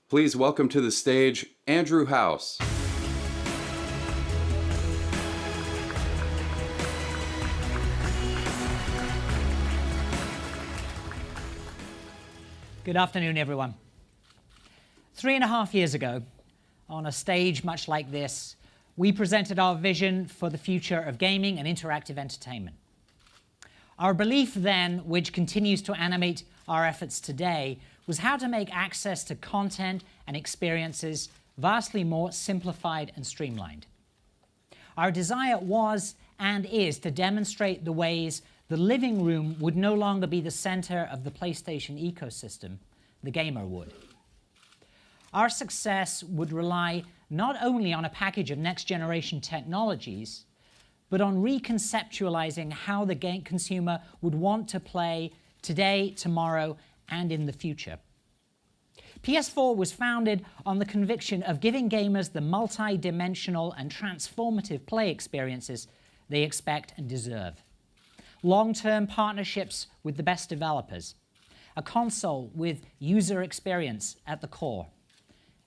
Please welcome to the stage Andrew House. Good afternoon, everyone. 3.5 years ago, on a stage much like this, we presented our vision for the future of gaming and interactive entertainment. Our belief then, which continues to animate our efforts today, was how to make access to content and experiences vastly more simplified and streamlined. Our desire was and is to demonstrate the ways the living room would no longer be the center of the PlayStation ecosystem, the gamer would. Our success would rely not only on a package of next-generation technologies, but on reconceptualizing how the game consumer would want to play today, tomorrow, and in the future. PS4 was founded on the conviction of giving gamers the multi-dimensional and transformative play experiences they expect and deserve. Long-term partnerships with the best developers, a console with user experience at the core,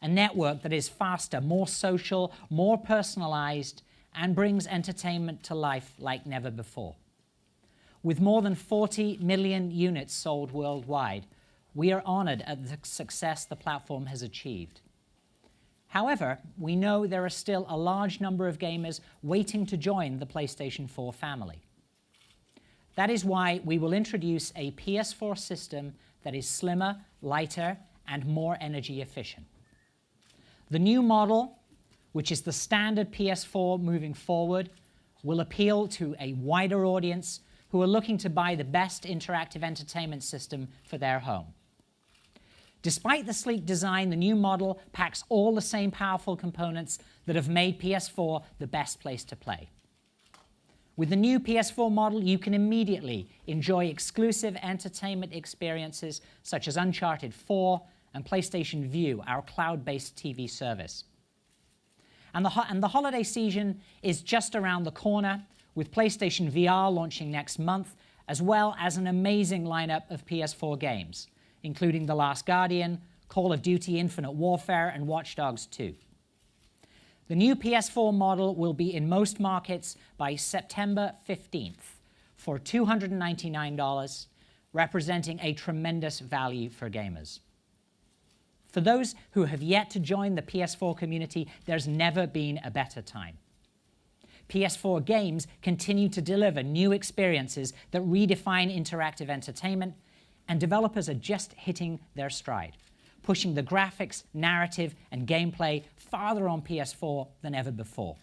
a network that is faster, more social, more personalized, and brings entertainment to life like never before. With more than 40 million units sold worldwide, we are honored at the success the platform has achieved. However, we know there are still a large number of gamers waiting to join the PlayStation 4 family. That is why we will introduce a PS4 system that is slimmer, lighter, and more energy efficient. The new model, which is the standard PS4 moving forward, will appeal to a wider audience who are looking to buy the best interactive entertainment system for their home. Despite the sleek design, the new model packs all the same powerful components that have made PS4 the best place to play. With the new PS4 model, you can immediately enjoy exclusive entertainment experiences such as Uncharted 4 and PlayStation Vue, our cloud-based TV service. And the holiday season is just around the corner, with PlayStation VR launching next month, as well as an amazing lineup of PS4 games, including The Last Guardian, Call of Duty Infinite Warfare, and Watch Dogs 2. The new PS4 model will be in most markets by September 15th for $299, representing a tremendous value for gamers. For those who have yet to join the PS4 community, there's never been a better time. PS4 games continue to deliver new experiences that redefine interactive entertainment, and developers are just hitting their stride, pushing the graphics, narrative, and gameplay farther on PS4 than ever before.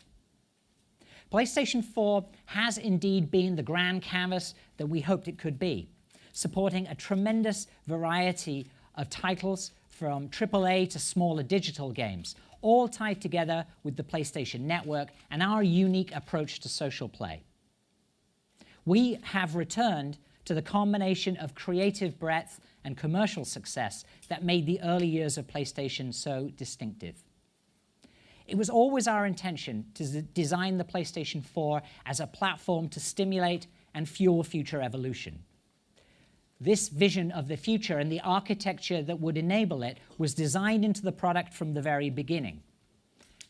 PlayStation 4 has indeed been the grand canvas that we hoped it could be, supporting a tremendous variety of titles from AAA to smaller digital games, all tied together with the PlayStation Network and our unique approach to social play. We have returned to the combination of creative breadth and commercial success that made the early years of PlayStation so distinctive. It was always our intention to design the PlayStation 4 as a platform to stimulate and fuel future evolution. This vision of the future and the architecture that would enable it was designed into the product from the very beginning.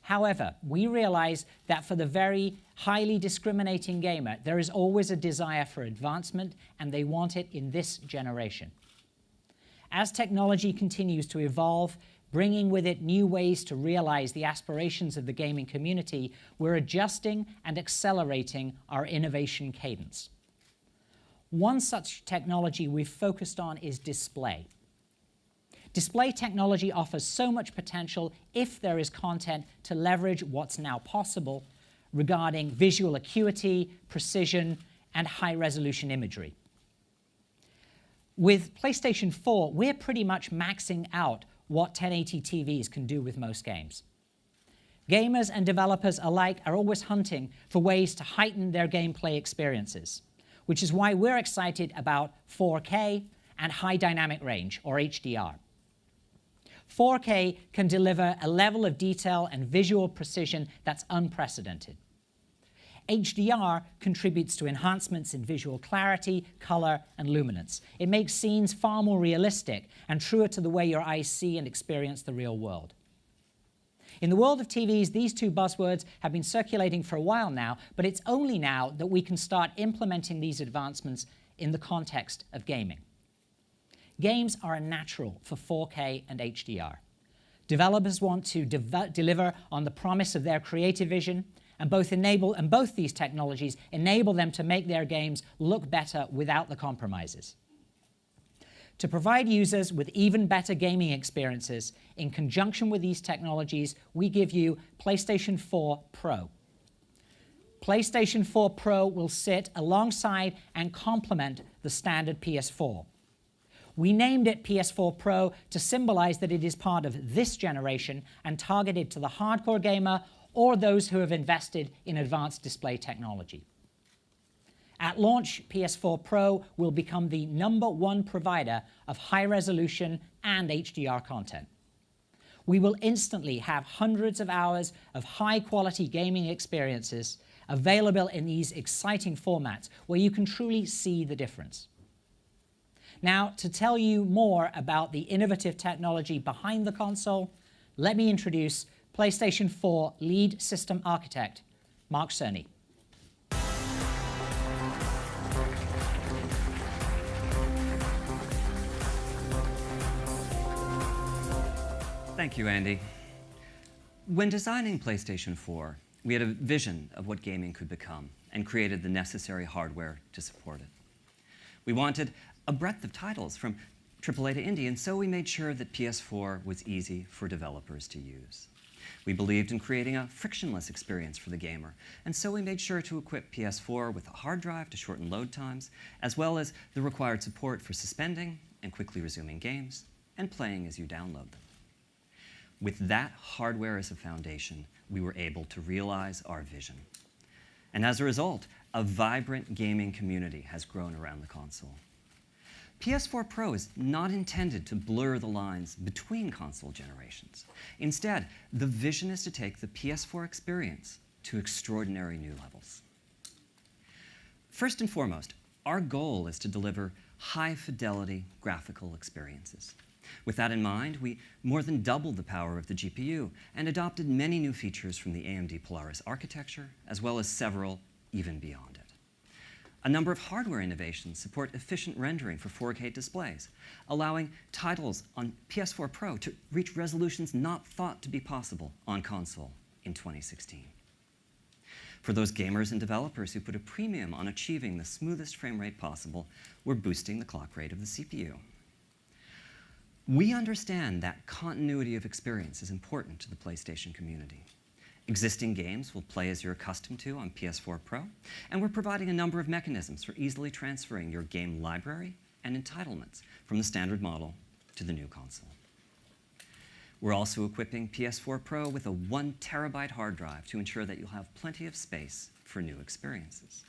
However, we realize that for the very highly discriminating gamer, there is always a desire for advancement, and they want it in this generation. As technology continues to evolve, bringing with it new ways to realize the aspirations of the gaming community, we're adjusting and accelerating our innovation cadence. One such technology we've focused on is display. Display technology offers so much potential if there is content to leverage what's now possible regarding visual acuity, precision, and high-resolution imagery. With PlayStation 4, we're pretty much maxing out what 1080 TVs can do with most games. Gamers and developers alike are always hunting for ways to heighten their gameplay experiences, which is why we're excited about 4K and high dynamic range, or HDR. 4K can deliver a level of detail and visual precision that's unprecedented. HDR contributes to enhancements in visual clarity, color, and luminance. It makes scenes far more realistic and truer to the way your eyes see and experience the real world. In the world of TVs, these two buzzwords have been circulating for a while now, but it's only now that we can start implementing these advancements in the context of gaming. Games are a natural for 4K and HDR. Developers want to deliver on the promise of their creative vision, and both these technologies enable them to make their games look better without the compromises. To provide users with even better gaming experiences, in conjunction with these technologies, we give you PlayStation 4 Pro. PlayStation 4 Pro will sit alongside and complement the standard PS4. We named it PS4 Pro to symbolize that it is part of this generation and targeted to the hardcore gamer or those who have invested in advanced display technology. At launch, PS4 Pro will become the #1 provider of high-resolution and HDR content. We will instantly have hundreds of hours of high-quality gaming experiences available in these exciting formats where you can truly see the difference. Now, to tell you more about the innovative technology behind the console, let me introduce PlayStation 4 lead system architect, Mark Cerny. Thank you, Andy. When designing PlayStation 4, we had a vision of what gaming could become and created the necessary hardware to support it. We wanted a breadth of titles from AAA to indie, and so we made sure that PS4 was easy for developers to use. We believed in creating a frictionless experience for the gamer, and so we made sure to equip PS4 with a hard drive to shorten load times, as well as the required support for suspending and quickly resuming games and playing as you download them. With that hardware as a foundation, we were able to realize our vision. And as a result, a vibrant gaming community has grown around the console. PS4 Pro is not intended to blur the lines between console generations. Instead, the vision is to take the PS4 experience to extraordinary new levels. First and foremost, our goal is to deliver high-fidelity graphical experiences. With that in mind, we more than doubled the power of the GPU and adopted many new features from the AMD Polaris architecture, as well as several even beyond it. A number of hardware innovations support efficient rendering for 4K displays, allowing titles on PS4 Pro to reach resolutions not thought to be possible on console in 2016. For those gamers and developers who put a premium on achieving the smoothest frame rate possible, we're boosting the clock rate of the CPU. We understand that continuity of experience is important to the PlayStation community. Existing games will play as you're accustomed to on PS4 Pro, and we're providing a number of mechanisms for easily transferring your game library and entitlements from the standard model to the new console. We're also equipping PS4 Pro with a 1 terabyte hard drive to ensure that you'll have plenty of space for new experiences.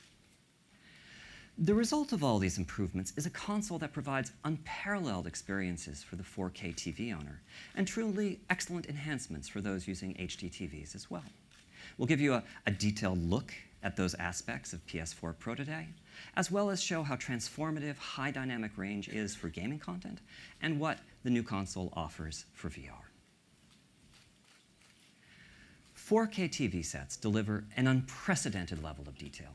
The result of all these improvements is a console that provides unparalleled experiences for the 4K TV owner and truly excellent enhancements for those using HD TVs as well. We'll give you a detailed look at those aspects of PS4 Pro today, as well as show how transformative high dynamic range is for gaming content and what the new console offers for VR. 4K TV sets deliver an unprecedented level of detail.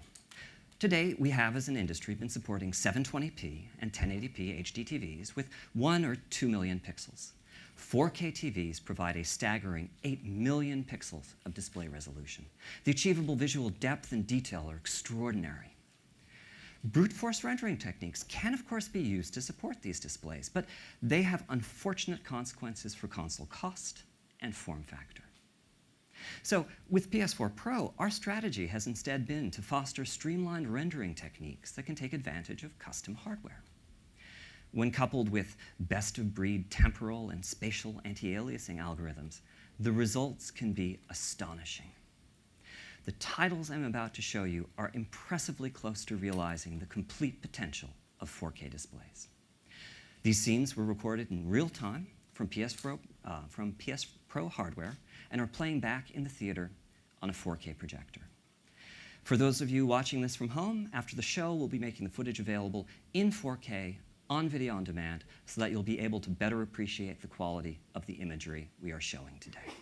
Today, we have as an industry been supporting 720p and 1080p HD TVs with 1 or 2 million pixels. 4K TVs provide a staggering 8 million pixels of display resolution. The achievable visual depth and detail are extraordinary. Brute force rendering techniques can, of course, be used to support these displays, but they have unfortunate consequences for console cost and form factor. So with PS4 Pro, our strategy has instead been to foster streamlined rendering techniques that can take advantage of custom hardware. When coupled with best-of-breed temporal and spatial anti-aliasing algorithms, the results can be astonishing. The titles I'm about to show you are impressively close to realizing the complete potential of 4K displays. These scenes were recorded in real time from PS Pro hardware and are playing back in the theater on a 4K projector. For those of you watching this from home, after the show, we'll be making the footage available in 4K on video on demand so that you'll be able to better appreciate the quality of the imagery we are showing today.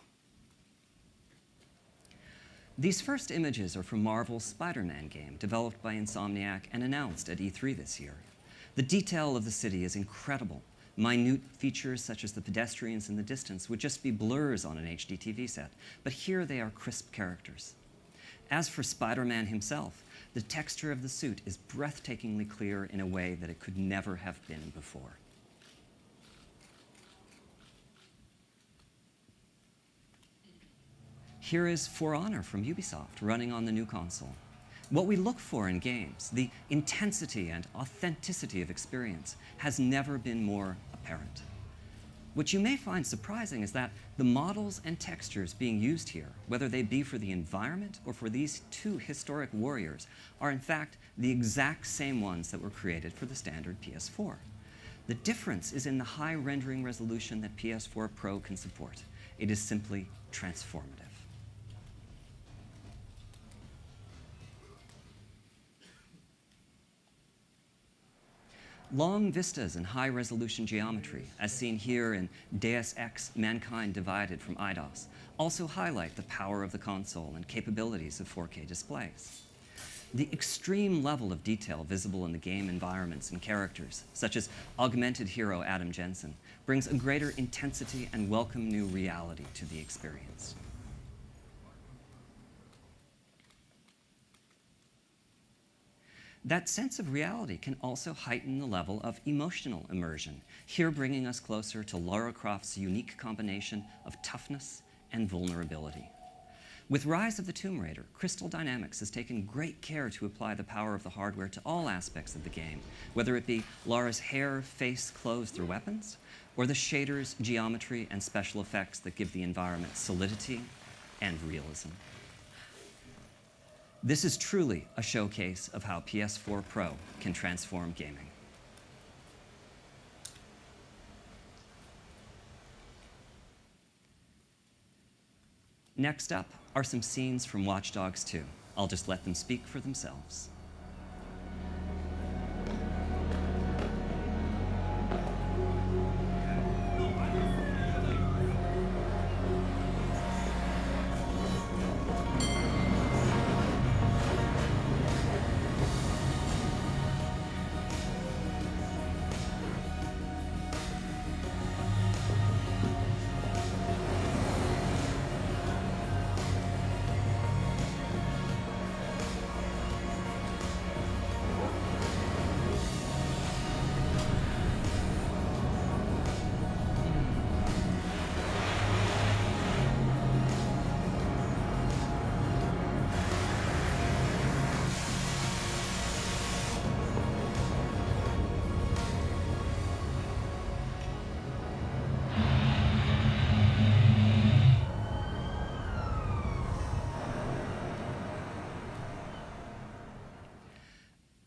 These first images are from Marvel's Spider-Man game, developed by Insomniac and announced at E3 this year. The detail of the city is incredible. Minute features such as the pedestrians in the distance would just be blurs on an HD TV set, but here they are crisp characters. As for Spider-Man himself, the texture of the suit is breathtakingly clear in a way that it could never have been before. Here is For Honor from Ubisoft, running on the new console. What we look for in games, the intensity and authenticity of experience, has never been more apparent. What you may find surprising is that the models and textures being used here, whether they be for the environment or for these two historic warriors, are in fact the exact same ones that were created for the standard PS4. The difference is in the high rendering resolution that PS4 Pro can support. It is simply transformative. Long vistas and high-resolution geometry, as seen here in Deus Ex: Mankind Divided from Eidos, also highlight the power of the console and capabilities of 4K displays. The extreme level of detail visible in the game environments and characters, such as augmented hero Adam Jensen, brings a greater intensity and welcome new reality to the experience. That sense of reality can also heighten the level of emotional immersion, here bringing us closer to Lara Croft's unique combination of toughness and vulnerability. With Rise of the Tomb Raider, Crystal Dynamics has taken great care to apply the power of the hardware to all aspects of the game, whether it be Lara's hair, face, clothes through weapons, or the shaders, geometry, and special effects that give the environment solidity and realism. This is truly a showcase of how PS4 Pro can transform gaming. Next up are some scenes from Watch Dogs 2. I'll just let them speak for themselves.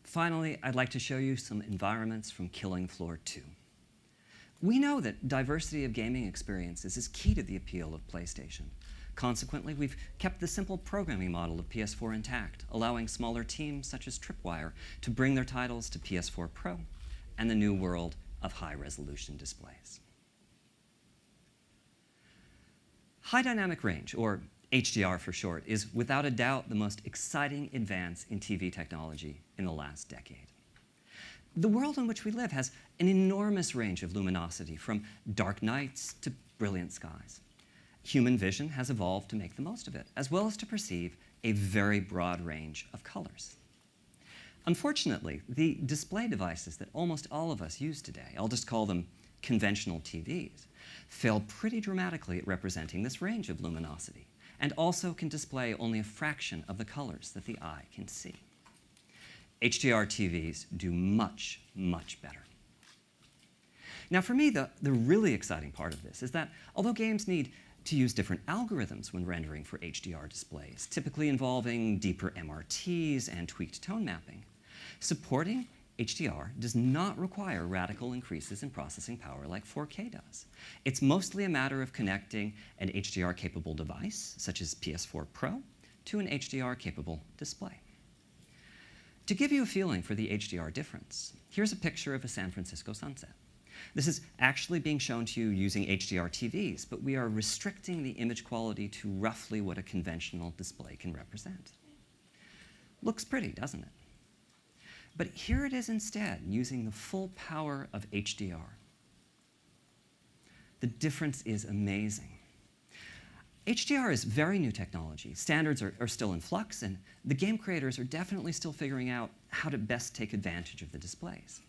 Finally, I'd like to show you some environments from Killing Floor 2. We know that diversity of gaming experiences is key to the appeal of PlayStation. Consequently, we've kept the simple programming model of PS4 intact, allowing smaller teams such as Tripwire to bring their titles to PS4 Pro and the new world of high-resolution displays. High dynamic range, or HDR for short, is without a doubt the most exciting advance in TV technology in the last decade. The world in which we live has an enormous range of luminosity, from dark nights to brilliant skies. Human vision has evolved to make the most of it, as well as to perceive a very broad range of colors. Unfortunately, the display devices that almost all of us use today, I'll just call them conventional TVs, fail pretty dramatically at representing this range of luminosity, and also can display only a fraction of the colors that the eye can see. HDR TVs do much, much better. Now for me, the really exciting part of this is that although games need to use different algorithms when rendering for HDR displays, typically involving deeper MRTs and tweaked tone mapping, supporting HDR does not require radical increases in processing power like 4K does. It's mostly a matter of connecting an HDR-capable device, such as PS4 Pro, to an HDR-capable display. To give you a feeling for the HDR difference, here's a picture of a San Francisco sunset. This is actually being shown to you using HDR TVs, but we are restricting the image quality to roughly what a conventional display can represent. Looks pretty, doesn't it? But here it is instead, using the full power of HDR. The difference is amazing. HDR is very new technology. Standards are still in flux, and the game creators are definitely still figuring out how to best take advantage of the displays.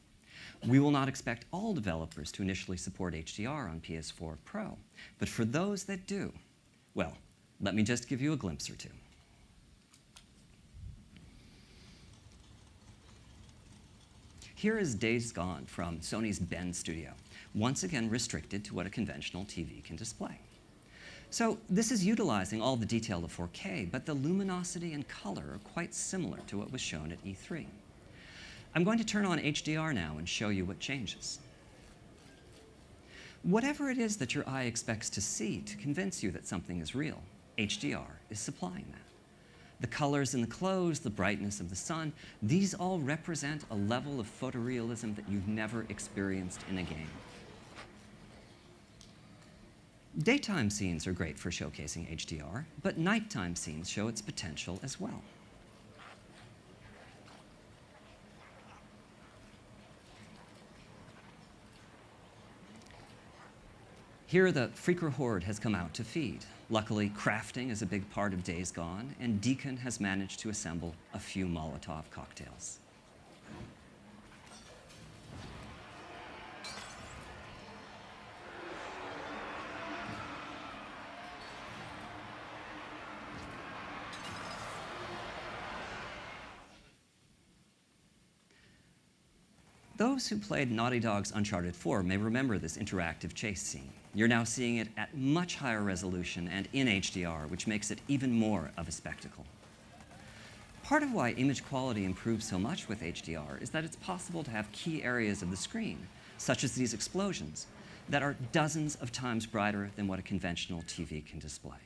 We will not expect all developers to initially support HDR on PS4 Pro, but for those that do, well, let me just give you a glimpse or two. Here is Days Gone from Sony's Bend studio, once again restricted to what a conventional TV can display. So this is utilizing all the detail of 4K, but the luminosity and color are quite similar to what was shown at E3. I'm going to turn on HDR now and show you what changes. Whatever it is that your eye expects to see to convince you that something is real, HDR is supplying that. The colors in the clothes, the brightness of the sun, these all represent a level of photorealism that you've never experienced in a game. Daytime scenes are great for showcasing HDR, but nighttime scenes show its potential as well. Here, the Freaker Horde has come out to feed. Luckily, crafting is a big part of Days Gone, and Deacon has managed to assemble a few Molotov cocktails. Those who played Naughty Dog's Uncharted 4 may remember this interactive chase scene. You're now seeing it at much higher resolution and in HDR, which makes it even more of a spectacle. Part of why image quality improves so much with HDR is that it's possible to have key areas of the screen, such as these explosions, that are dozens of times brighter than what a conventional TV can display.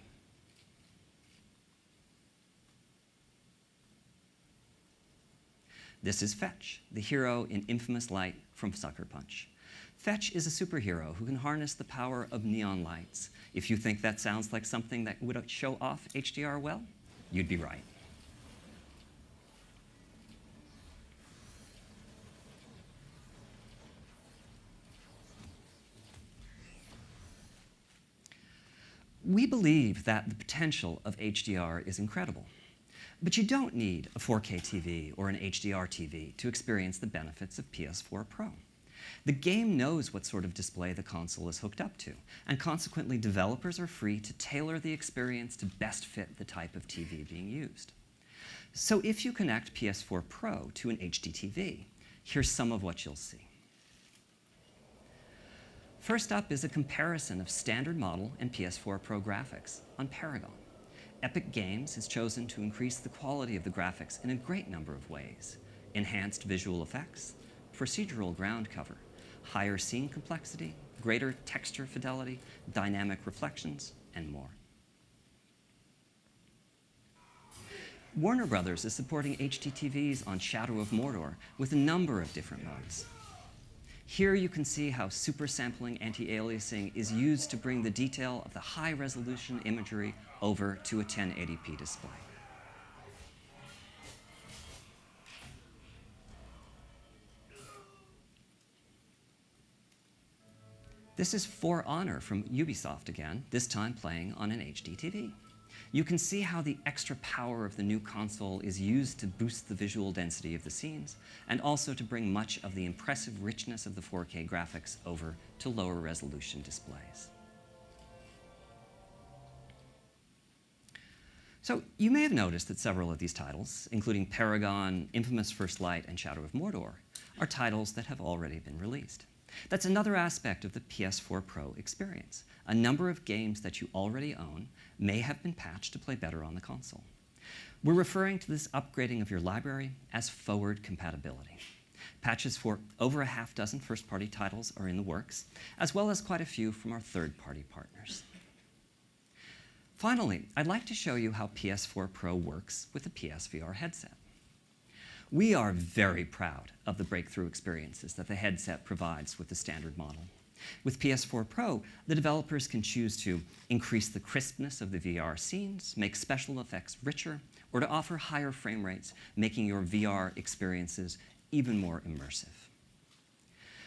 This is Fetch, the hero in Infamous Light from Sucker Punch. Fetch is a superhero who can harness the power of neon lights. If you think that sounds like something that would show off HDR well, you'd be right. We believe that the potential of HDR is incredible. But you don't need a 4K TV or an HDR TV to experience the benefits of PS4 Pro. The game knows what sort of display the console is hooked up to, and consequently developers are free to tailor the experience to best fit the type of TV being used. So if you connect PS4 Pro to an HD TV, here's some of what you'll see. First up is a comparison of standard model and PS4 Pro graphics on Paragon. Epic Games has chosen to increase the quality of the graphics in a great number of ways. Enhanced visual effects, procedural ground cover, higher scene complexity, greater texture fidelity, dynamic reflections, and more. Warner Brothers is supporting HD TVs on Shadow of Mordor with a number of different modes. Here you can see how super sampling anti-aliasing is used to bring the detail of the high-resolution imagery over to a 1080p display. This is For Honor from Ubisoft again, this time playing on an HD TV. You can see how the extra power of the new console is used to boost the visual density of the scenes, and also to bring much of the impressive richness of the 4K graphics over to lower resolution displays. So you may have noticed that several of these titles, including Paragon, Infamous First Light, and Shadow of Mordor, are titles that have already been released. That's another aspect of the PS4 Pro experience. A number of games that you already own may have been patched to play better on the console. We're referring to this upgrading of your library as forward compatibility. Patches for over a half dozen first-party titles are in the works, as well as quite a few from our third-party partners. Finally, I'd like to show you how PS4 Pro works with the PSVR headset. We are very proud of the breakthrough experiences that the headset provides with the standard model. With PS4 Pro, the developers can choose to increase the crispness of the VR scenes, make special effects richer, or to offer higher frame rates, making your VR experiences even more immersive.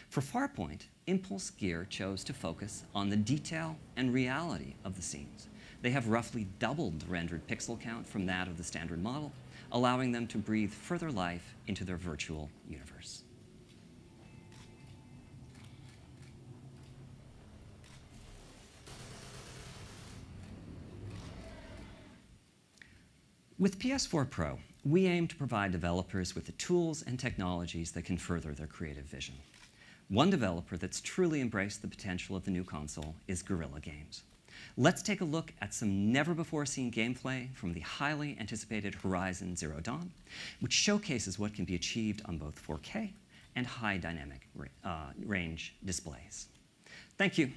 For Farpoint, Impulse Gear chose to focus on the detail and reality of the scenes. They have roughly doubled the rendered pixel count from that of the standard model, allowing them to breathe further life into their virtual universe. With PS4 Pro, we aim to provide developers with the tools and technologies that can further their creative vision. One developer that's truly embraced the potential of the new console is Guerrilla Games. Let's take a look at some never-before-seen gameplay from the highly anticipated Horizon Zero Dawn, which showcases what can be achieved on both 4K and high dynamic range displays. Thank you.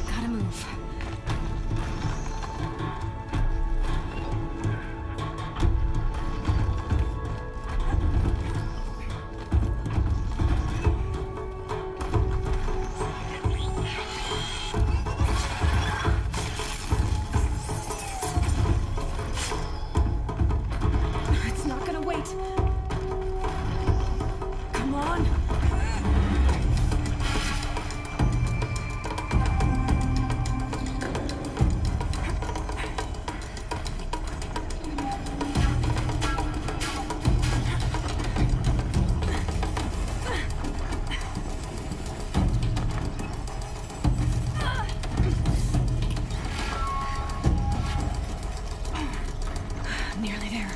Gotta move. It's not gonna wait. Come on. Nearly there.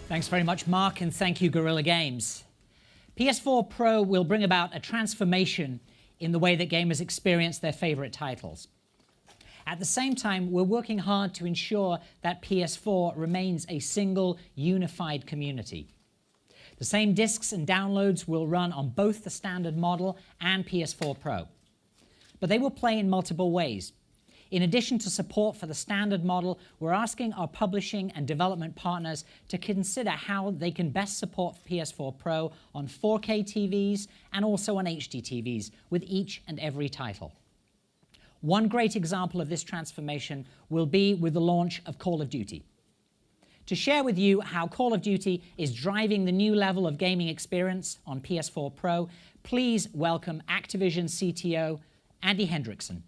Thanks very much, Mark, and thank you, Guerrilla Games. PS4 Pro will bring about a transformation in the way that gamers experience their favorite titles. At the same time, we're working hard to ensure that PS4 remains a single, unified community. The same discs and downloads will run on both the standard model and PS4 Pro. But they will play in multiple ways. In addition to support for the standard model, we're asking our publishing and development partners to consider how they can best support PS4 Pro on 4K TVs and also on HD TVs with each and every title. One great example of this transformation will be with the launch of Call of Duty. To share with you how Call of Duty is driving the new level of gaming experience on PS4 Pro, please welcome Activision CTO Andy Hendrickson.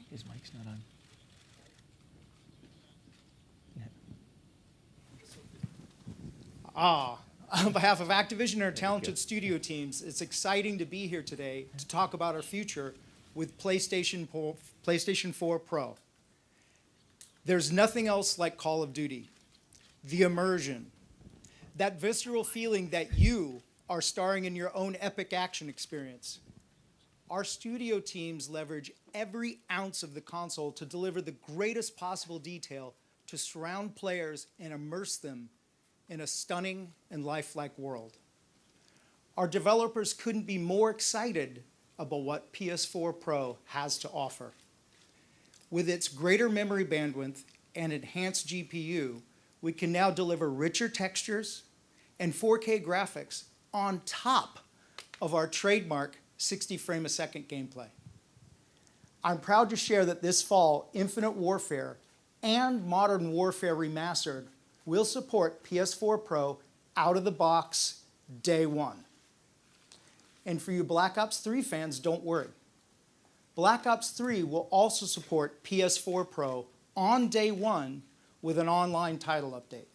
His mic's not on. On behalf of Activision and our talented studio teams, it's exciting to be here today to talk about our future with PlayStation 4 Pro. There's nothing else like Call of Duty. The immersion, that visceral feeling that you are starring in your own epic action experience. Our studio teams leverage every ounce of the console to deliver the greatest possible detail to surround players and immerse them in a stunning and lifelike world. Our developers couldn't be more excited about what PS4 Pro has to offer. With its greater memory bandwidth and enhanced GPU, we can now deliver richer textures and 4K graphics on top of our trademark 60 frame a second gameplay. I'm proud to share that this fall, Infinite Warfare and Modern Warfare Remastered will support PS4 Pro out of the box day one. And for you Black Ops 3 fans, don't worry. Black Ops 3 will also support PS4 Pro on day one with an online title update.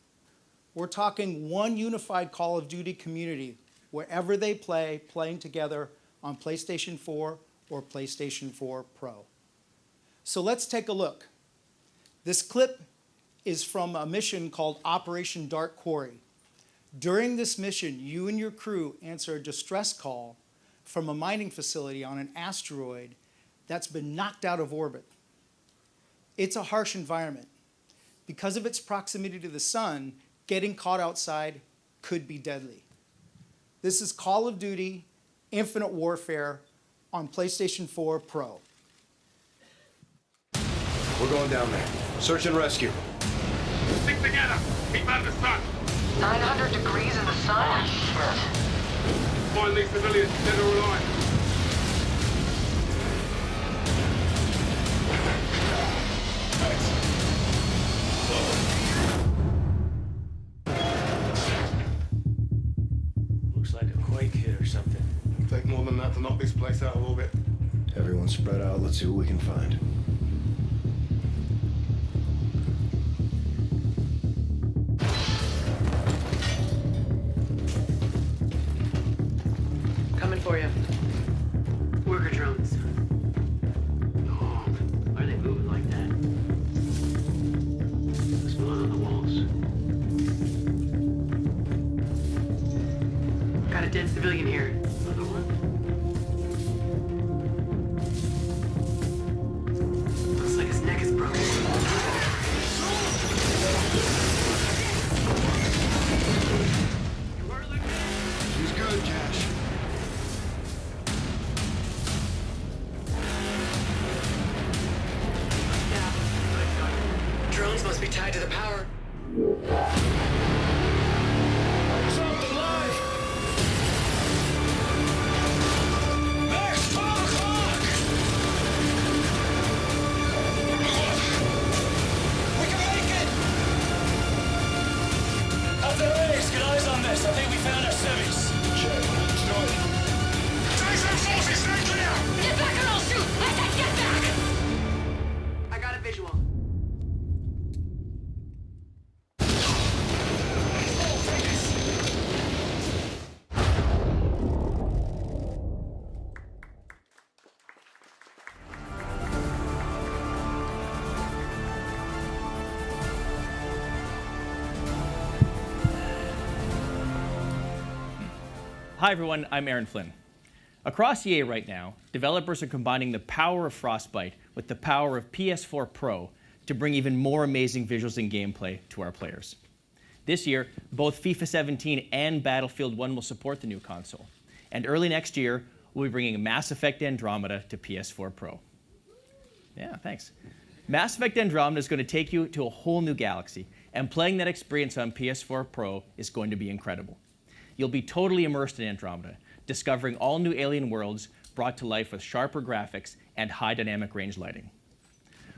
We're talking one unified Call of Duty community wherever they play, playing together on PlayStation 4 or PlayStation 4 Pro. So let's take a look. This clip is from a mission called Operation Dark Quarry. During this mission, you and your crew answer a distress call from a mining facility on an asteroid that's been knocked out of orbit. It's a harsh environment. Because of its proximity to the sun, getting caught outside could be deadly. This is Call of Duty Infinite Warfare on PlayStation 4 Pro. We're going down there. Search and rescue. Stick together. Keep out of the sun. 900 degrees in the sun? Shit. Find these civilians dead or alive. Looks like a quake hit or something. Take more than that to knock this place out of orbit. Everyone spread out. Let's see what we can find. Coming for you. Worker drones. Oh, why are they moving like that? What's going on the walls? Got a dead civilian here. Another one? Looks like his neck is broken. She's good, Cash. Drones must be tied to the power. Something live! Max, 12 o'clock! We can make it! Up there is, get eyes on this. I think we found our civvies. Check. Let's do it. Jason forces, stay clear! Get back or I'll shoot! I said get back! I got a visual. Hi everyone, I'm Aaron Flynn. Across EA right now, developers are combining the power of Frostbite with the power of PS4 Pro to bring even more amazing visuals and gameplay to our players. This year, both FIFA 17 and Battlefield 1 will support the new console. And early next year, we'll be bringing Mass Effect Andromeda to PS4 Pro. Yeah, thanks. Mass Effect Andromeda is going to take you to a whole new galaxy, and playing that experience on PS4 Pro is going to be incredible. You'll be totally immersed in Andromeda, discovering all new alien worlds brought to life with sharper graphics and high dynamic range lighting.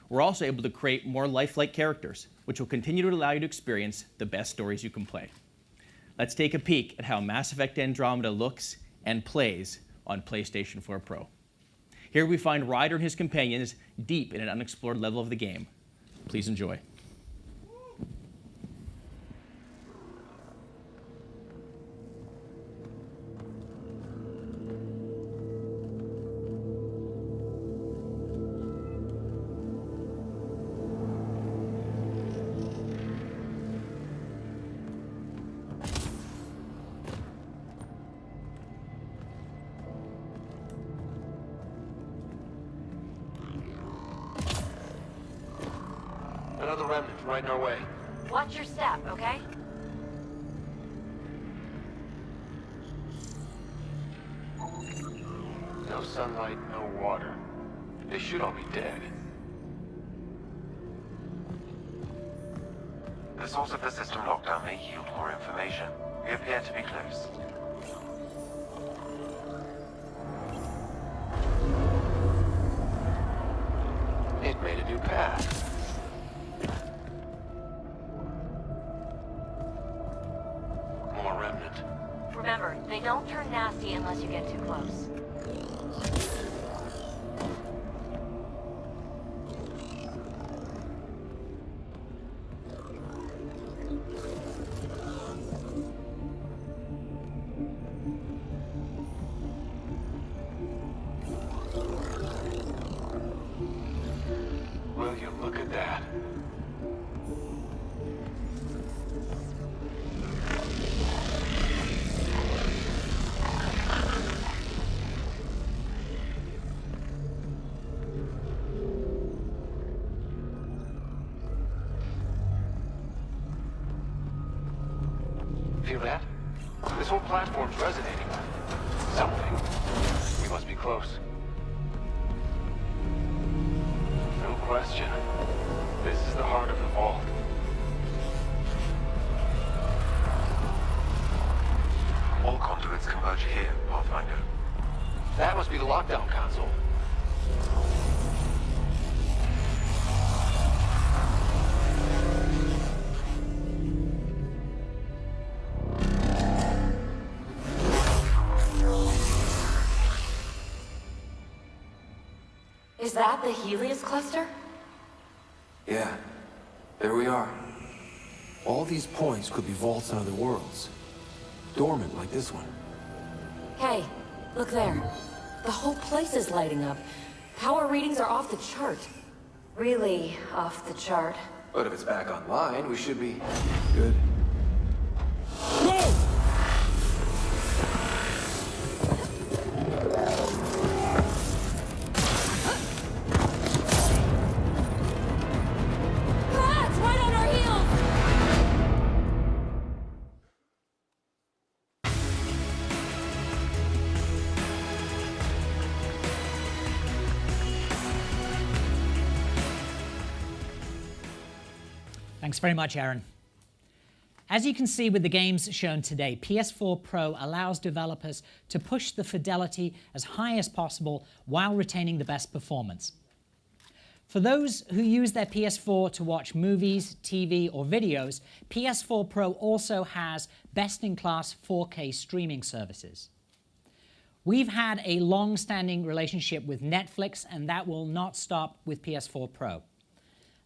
We're also able to create more lifelike characters, which will continue to allow you to experience the best stories you can play. Let's take a peek at how Mass Effect Andromeda looks and plays on PlayStation 4 Pro. Here we find Ryder and his companions deep in an unexplored level of the game. Please enjoy. Another remnant right in our way. Watch your step, okay? No sunlight, no water. They should all be dead. The source of the system lockdown may yield more information. We appear to be close. It made a new path. More remnant. Remember, they don't turn nasty unless you get too close. Will you look at that? Feel that? This whole platform's resonating with something. We must be close. No question. This is the heart of the vault. All conduits converge here, Pathfinder. That must be the lockdown console. Is that the Helios cluster? Yeah, there we are. All these points could be vaults on other worlds. Dormant like this one. Hey, look there. The whole place is lighting up. Power readings are off the chart. Really off the chart. But if it's back online, we should be good. Ah, it's right on our heels! Thanks very much, Aaron. As you can see with the games shown today, PS4 Pro allows developers to push the fidelity as high as possible while retaining the best performance. For those who use their PS4 to watch movies, TV, or videos, PS4 Pro also has best-in-class 4K streaming services. We've had a long-standing relationship with Netflix, and that will not stop with PS4 Pro.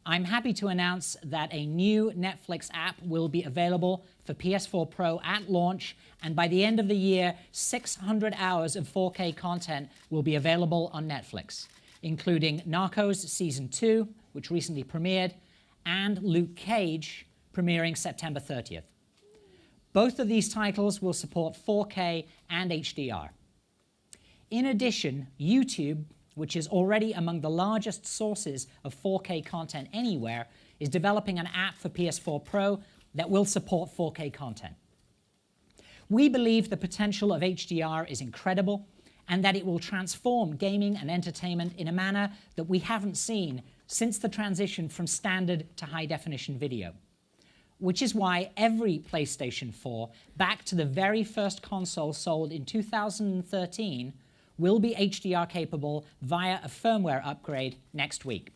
I'm happy to announce that a new Netflix app will be available for PS4 Pro at launch, and by the end of the year, 600 hours of 4K content will be available on Netflix, including Narcos Season 2, which recently premiered, and Luke Cage, premiering September 30th. Both of these titles will support 4K and HDR. In addition, YouTube, which is already among the largest sources of 4K content anywhere, is developing an app for PS4 Pro that will support 4K content. We believe the potential of HDR is incredible and that it will transform gaming and entertainment in a manner that we haven't seen since the transition from standard to high-definition video. Which is why every PlayStation 4, back to the very first console sold in 2013, will be HDR capable via a firmware upgrade next week.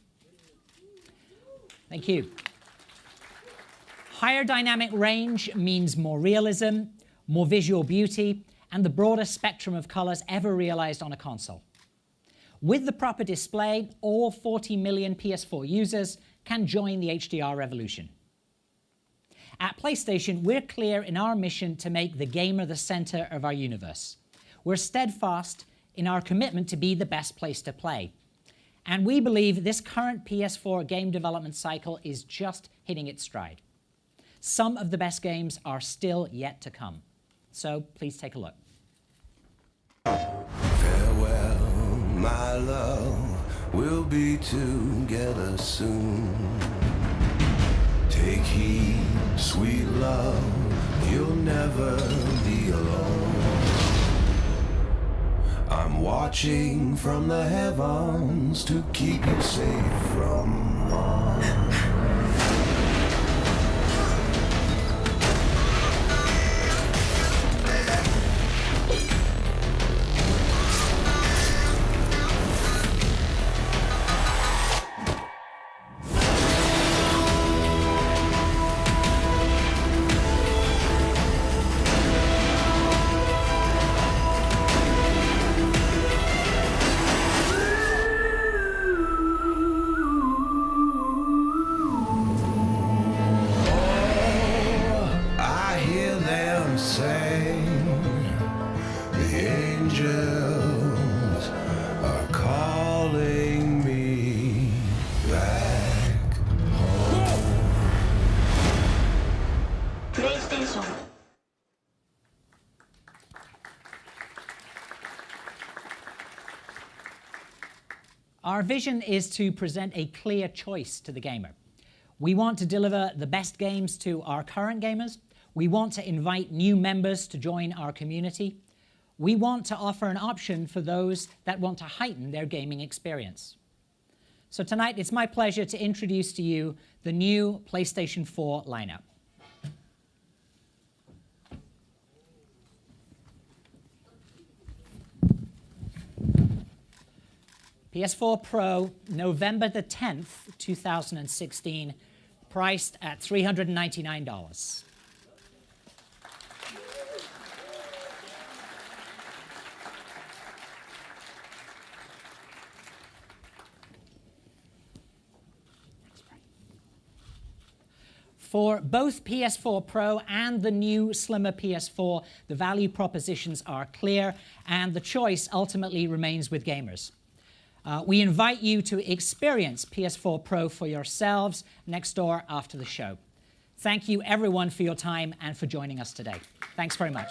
Thank you. Higher dynamic range means more realism, more visual beauty, and the broadest spectrum of colors ever realized on a console. With the proper display, all 40 million PS4 users can join the HDR revolution. At PlayStation, we're clear in our mission to make the gamer the center of our universe. We're steadfast in our commitment to be the best place to play. And we believe this current PS4 game development cycle is just hitting its stride. Some of the best games are still yet to come. So please take a look. Farewell, my love, we'll be together soon. Take heed, sweet love, you'll never be alone. I'm watching from the heavens to keep you safe from harm. Our vision is to present a clear choice to the gamer. We want to deliver the best games to our current gamers. We want to invite new members to join our community. We want to offer an option for those that want to heighten their gaming experience. So tonight, it's my pleasure to introduce to you the new PlayStation 4 lineup. PS4 Pro, November the 10th, 2016, priced at $399. For both PS4 Pro and the new slimmer PS4, the value propositions are clear, and the choice ultimately remains with gamers. We invite you to experience PS4 Pro for yourselves next door after the show. Thank you, everyone, for your time and for joining us today. Thanks very much.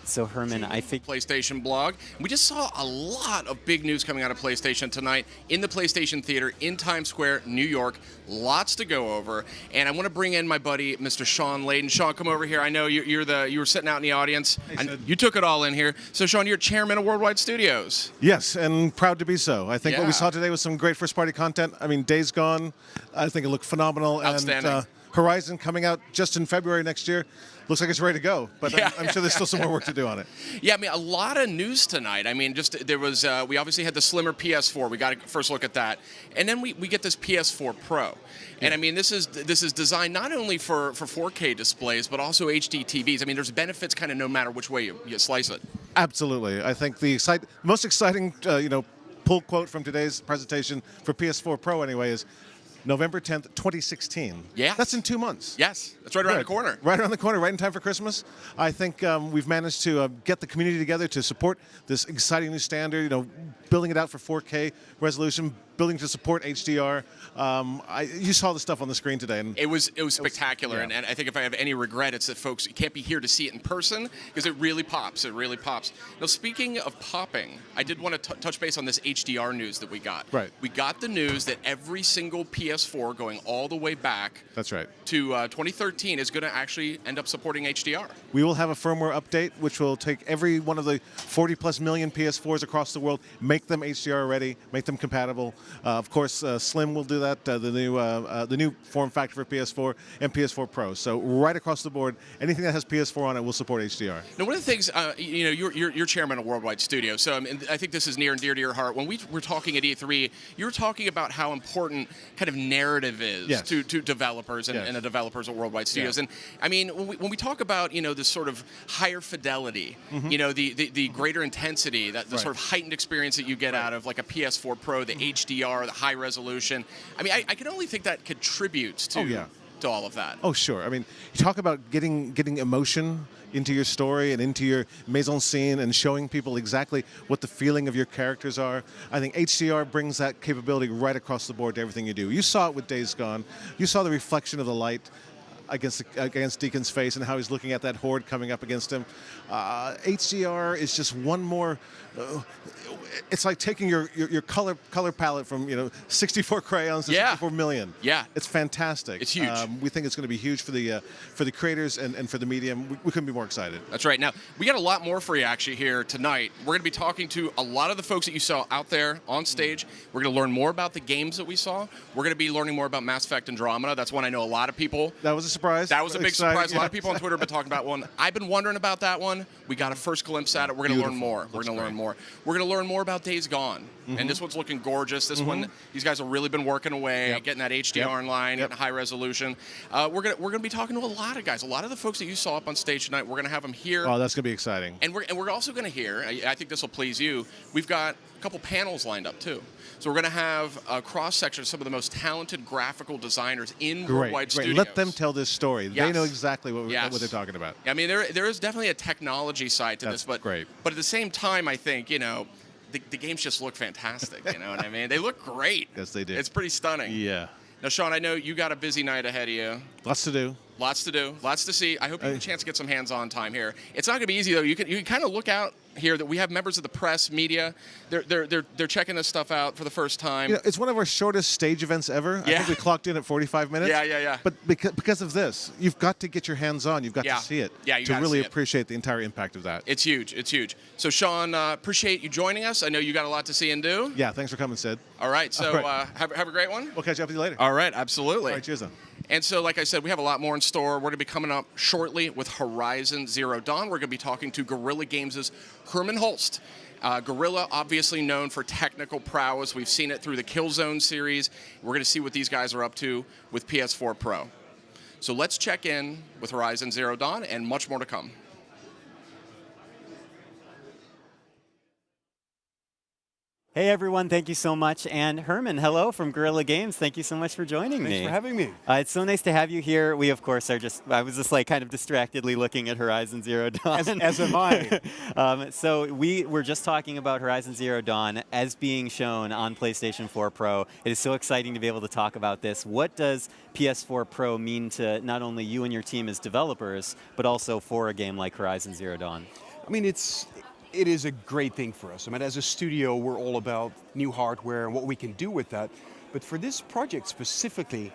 So Herman, I think PlayStation blog. We just saw a lot of big news coming out of PlayStation tonight in the PlayStation Theater in Times Square, New York. Lots to go over, and I want to bring in my buddy, Mr. Sean Layden. Sean, come over here. I know you were sitting out in the audience. You took it all in here. So, Sean, you're chairman of Worldwide Studios. Yes, and proud to be so. I think what Yeah. we saw today was some great first-party content. I mean, Days Gone, I think it looked phenomenal. Outstanding. And Horizon coming out just in February next year. Looks like it's ready to go, but I'm sure there's still some more work to do on it. Yeah, I mean, a lot of news tonight. I mean, just there was, we obviously had the slimmer PS4. We got a first look at that. And then we get this PS4 Pro. And I mean, this is designed not only for 4K displays, but also HD TVs. I mean, there's benefits kind of no matter which way you slice it. Absolutely. I think the most exciting, pull quote from today's presentation for PS4 Pro anyway is November 10th, 2016. Yeah. That's in 2 months. Yes, that's right around the corner. Right around the corner, right in time for Christmas. I think we've managed to get the community together to support this exciting new standard, building it out for 4K resolution, building to support HDR. You saw the stuff on the screen today. And it was spectacular, yeah. and I think if I have any regret, it's that folks can't be here to see it in person because it really pops. It really pops. Now, speaking of popping, I did want to touch base on this HDR news that we got. Right. We got the news that every single PS4 going all the way back That's right. to 2013 is going to actually end up supporting HDR. We will have a firmware update, which will take every one of the 40+ million PS4s across the world, make them HDR ready, make them compatible. Of course, Slim will do that, the new form factor for PS4 and PS4 Pro. So right across the board, anything that has PS4 on it will support HDR. Now, one of the things, you're chairman of Worldwide Studios, so I think this is near and dear to your heart. When we were talking at E3, you were talking about how important kind of narrative is Yes. to developers and, Yes. and the developers at Worldwide Studios. Yeah. And I mean, when we talk about this sort of higher fidelity, the greater intensity, the Right. sort of heightened experience that you get out of like a PS4 Pro, the HDR, the high resolution. I mean, I can only think that contributes to all of that. Oh, sure. I mean, you talk about getting emotion into your story and into your mise-en-scene and showing people exactly what the feeling of your characters are. I think HDR brings that capability right across the board to everything you do. You saw it with Days Gone. You saw the reflection of the light against Deacon's face and how he's looking at that horde coming up against him. HDR is just one more. It's like taking your color palette from 64 crayons to 64 million. Yeah, it's fantastic. It's huge. We think it's going to be huge for the creators and for the medium. We couldn't be more excited. That's right. Now, we got a lot more for you actually here tonight. We're going to be talking to a lot of the folks that you saw out there on stage. We're going to learn more about the games that we saw. We're going to be learning more about Mass Effect Andromeda. That's one I know a lot of people. That was a surprise. That was a big Exciting, surprise. A lot of yeah. people on Twitter have been talking about one. I've been wondering about that one. We got a first glimpse at it. We're going to learn more. We're going to learn more. We're going to learn more about Days Gone. And this one's looking gorgeous. This one, these guys have really been working away, getting that HDR in line, getting high resolution. We're gonna be talking to a lot of guys. A lot of the folks that you saw up on stage tonight, we're gonna have them here. Oh, that's gonna be exciting. And we're also gonna hear. I think this will please you. We've got a couple panels lined up too. So we're going to have a cross-section of some of the most talented graphical designers in Worldwide Studios. Let them tell this story. Yes. They know exactly what Yes. they're talking about. I mean, there is definitely a technology side to That's this, but great. But at the same time, I think the games just look fantastic. You know what I mean? They look great. Yes, they do. It's pretty stunning. Yeah. Now, Sean, I know you got a busy night ahead of you. Lots to do. Lots to do. Lots to see. I hope you have a chance to get some hands-on time here. It's not going to be easy though. You can kind of look out here that we have members of the press, media. They're checking this stuff out for the first time. It's one of our shortest stage events ever. I think we clocked in at 45 minutes. Yeah. But because of this, you've got to get your hands on. You've got to see it Yeah, you to gotta really see it. appreciate the entire impact of that. It's huge. It's huge. So, Sean, appreciate you joining us. I know you got a lot to see and do. Yeah, thanks for coming, Sid. All right. So, All right. have a great one. We'll catch up with you later. All right. Absolutely. All right, cheers then. And so, like I said, we have a lot more in store. We're going to be coming up shortly with Horizon Zero Dawn. We're going to be talking to Guerrilla Games' Herman Holst. Guerrilla, obviously known for technical prowess. We've seen it through the Killzone series. We're going to see what these guys are up to with PS4 Pro. So let's check in with Horizon Zero Dawn and much more to come. Hey everyone, thank you so much. And Herman, hello from Guerrilla Games. Thank you so much for joining me. Thanks for having me. It's so nice to have you here. We, of course, I was just like kind of distractedly looking at Horizon Zero Dawn. As am I. So we were just talking about Horizon Zero Dawn as being shown on PlayStation 4 Pro. It is so exciting to be able to talk about this. What does PS4 Pro mean to not only you and your team as developers, but also for a game like Horizon Zero Dawn? I mean, it is a great thing for us. I mean, as a studio, we're all about new hardware and what we can do with that. But for this project specifically,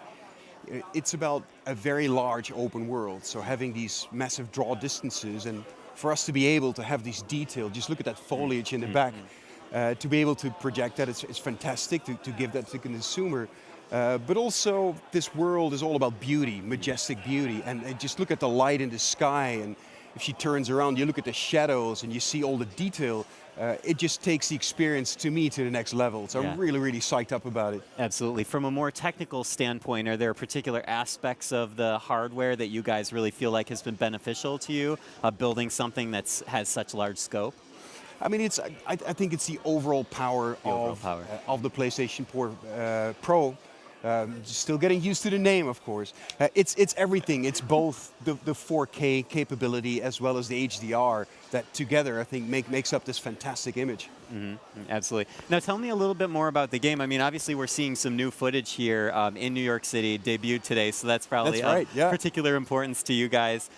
it's about a very large open world. So having these massive draw distances and for us to be able to have these details, just look at that foliage in the back, to be able to project that, it's fantastic to give that to the consumer. But also, this world is all about beauty, majestic beauty. And just look at the light in the sky, and if she turns around, you look at the shadows and you see all the detail. It just takes the experience, to me, to the next level. So I'm really, really psyched up about it. Absolutely. From a more technical standpoint, are there particular aspects of the hardware that you guys really feel like has been beneficial to you, building something that has such large scope? I mean, I think it's the overall power of the PlayStation 4 Pro. Still getting used to the name, of course. It's everything. It's both the 4K capability as well as the HDR that together, I think, makes up this fantastic image. Absolutely. Now, tell me a little bit more about the game. I mean, obviously, we're seeing some new footage here in New York City, debuted today, so that's probably of particular importance to you guys.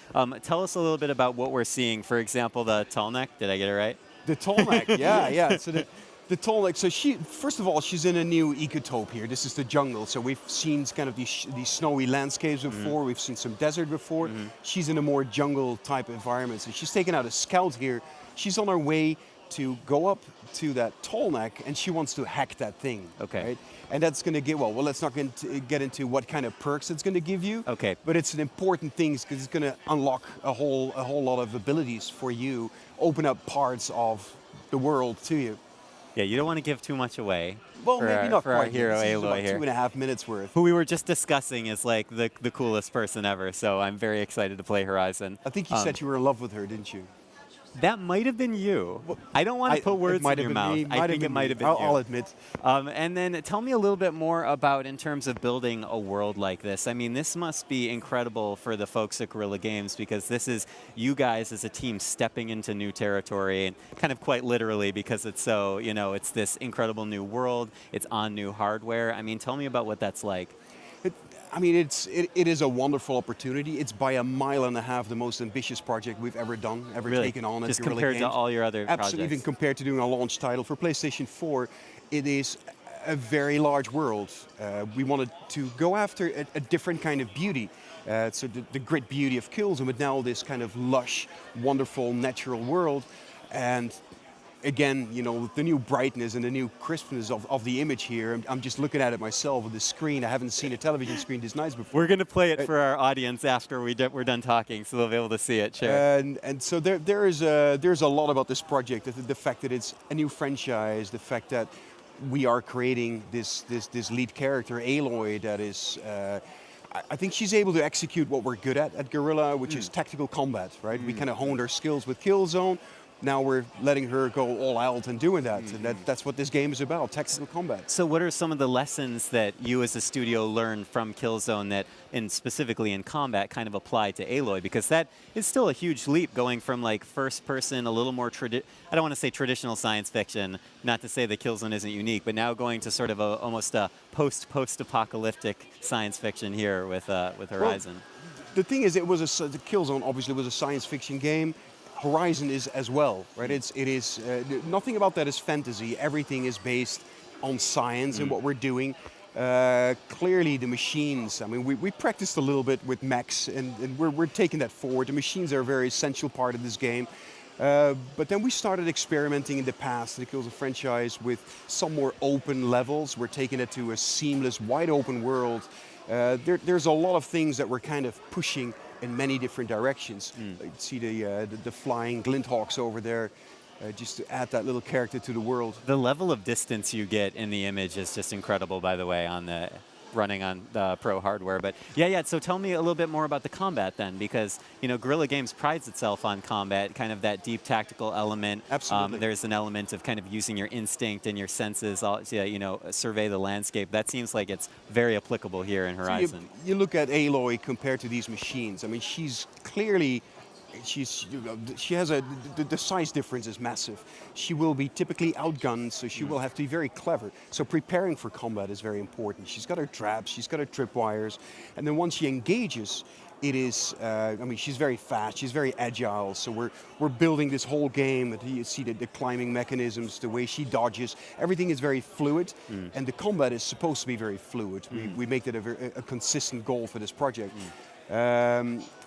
Tell us a little bit about what we're seeing. For example, the tall neck. Did I get it right? The tall neck, yeah. So the tall neck. So first of all, she's in a new ecotope here. This is the jungle. So we've seen kind of these snowy landscapes before. We've seen some desert before. She's in a more jungle type environment. So she's taken out a scout here. She's on her way to go up to that tall neck, and she wants to hack that thing. Okay. Right? And that's going to give, well, let's not get into what kind of perks it's going to give you. Okay. But it's an important thing because it's going to unlock a whole lot of abilities for you, open up parts of the world to you. Yeah, you don't want to give too much away. Well, maybe not for quite. Our hero This is Aloy about here. 2.5 minutes worth. Who we were just discussing is like the coolest person ever, so I'm very excited to play Horizon. I think you said you were in love with her, didn't you? That might have been you. I don't want to put words in your mouth. I think it might have been you. I'll admit. And then tell me a little bit more about, in terms of building a world like this. I mean, this must be incredible for the folks at Guerrilla Games, because this is you guys as a team stepping into new territory, and kind of quite literally, because it's so, it's this incredible new world. It's on new hardware. I mean, tell me about what that's like. I mean, it is a wonderful opportunity. It's by a mile and a half the most ambitious project we've ever done, taken on at Just Guerrilla compared Games. to all your other Absolutely, projects. even compared to doing a launch title for PlayStation 4, it is a very large world. We wanted to go after a different kind of beauty. So the great beauty of Killzone, but now this kind of lush, wonderful, natural world. And again, the new brightness and the new crispness of the image here. I'm just looking at it myself with the screen. I haven't seen a television screen this nice before. We're going to play it for our audience after we're done talking, so they'll be able to see it. Sure. And so there's a lot about this project. The fact that it's a new franchise, the fact that we are creating this lead character, Aloy, that is. I think she's able to execute what we're good at Guerrilla, which is tactical combat, right? We kind of honed our skills with Killzone. Now we're letting her go all out and doing that. And that's what this game is about, tactical combat. So what are some of the lessons that you as a studio learned from Killzone that, specifically in combat, kind of apply to Aloy? Because that is still a huge leap, going from like first person, a little more, I don't want to say traditional science fiction, not to say that Killzone isn't unique, but now going to sort of almost a post-apocalyptic science fiction here with Horizon. Well, the thing is, the Killzone obviously was a science fiction game. Horizon is as well, right? It is nothing about that is fantasy. Everything is based on science and what we're doing. Clearly, the machines. I mean, we practiced a little bit with mechs, and we're taking that forward. The machines are a very essential part of this game. But then we started experimenting in the past, in the Killzone franchise, with some more open levels. We're taking it to a seamless, wide open world. There's a lot of things that we're kind of pushing in many different directions. You see the flying Glinthawks over there, just to add that little character to the world. The level of distance you get in the image is just incredible, by the way, on the running on Pro hardware. But yeah. So tell me a little bit more about the combat then, because Guerrilla Games prides itself on combat, kind of that deep tactical element. Absolutely. There's an element of kind of using your instinct and your senses, survey the landscape. That seems like it's very applicable here in Horizon. So you look at Aloy compared to these machines. I mean, she's clearly. She has the size difference is massive. She will be typically outgunned, so she will have to be very clever. So preparing for combat is very important. She's got her traps, she's got her tripwires, and then once she engages, it is. She's very fast, she's very agile. So we're building this whole game. You see the climbing mechanisms, the way she dodges. Everything is very fluid, and the combat is supposed to be very fluid. We make that a consistent goal for this project.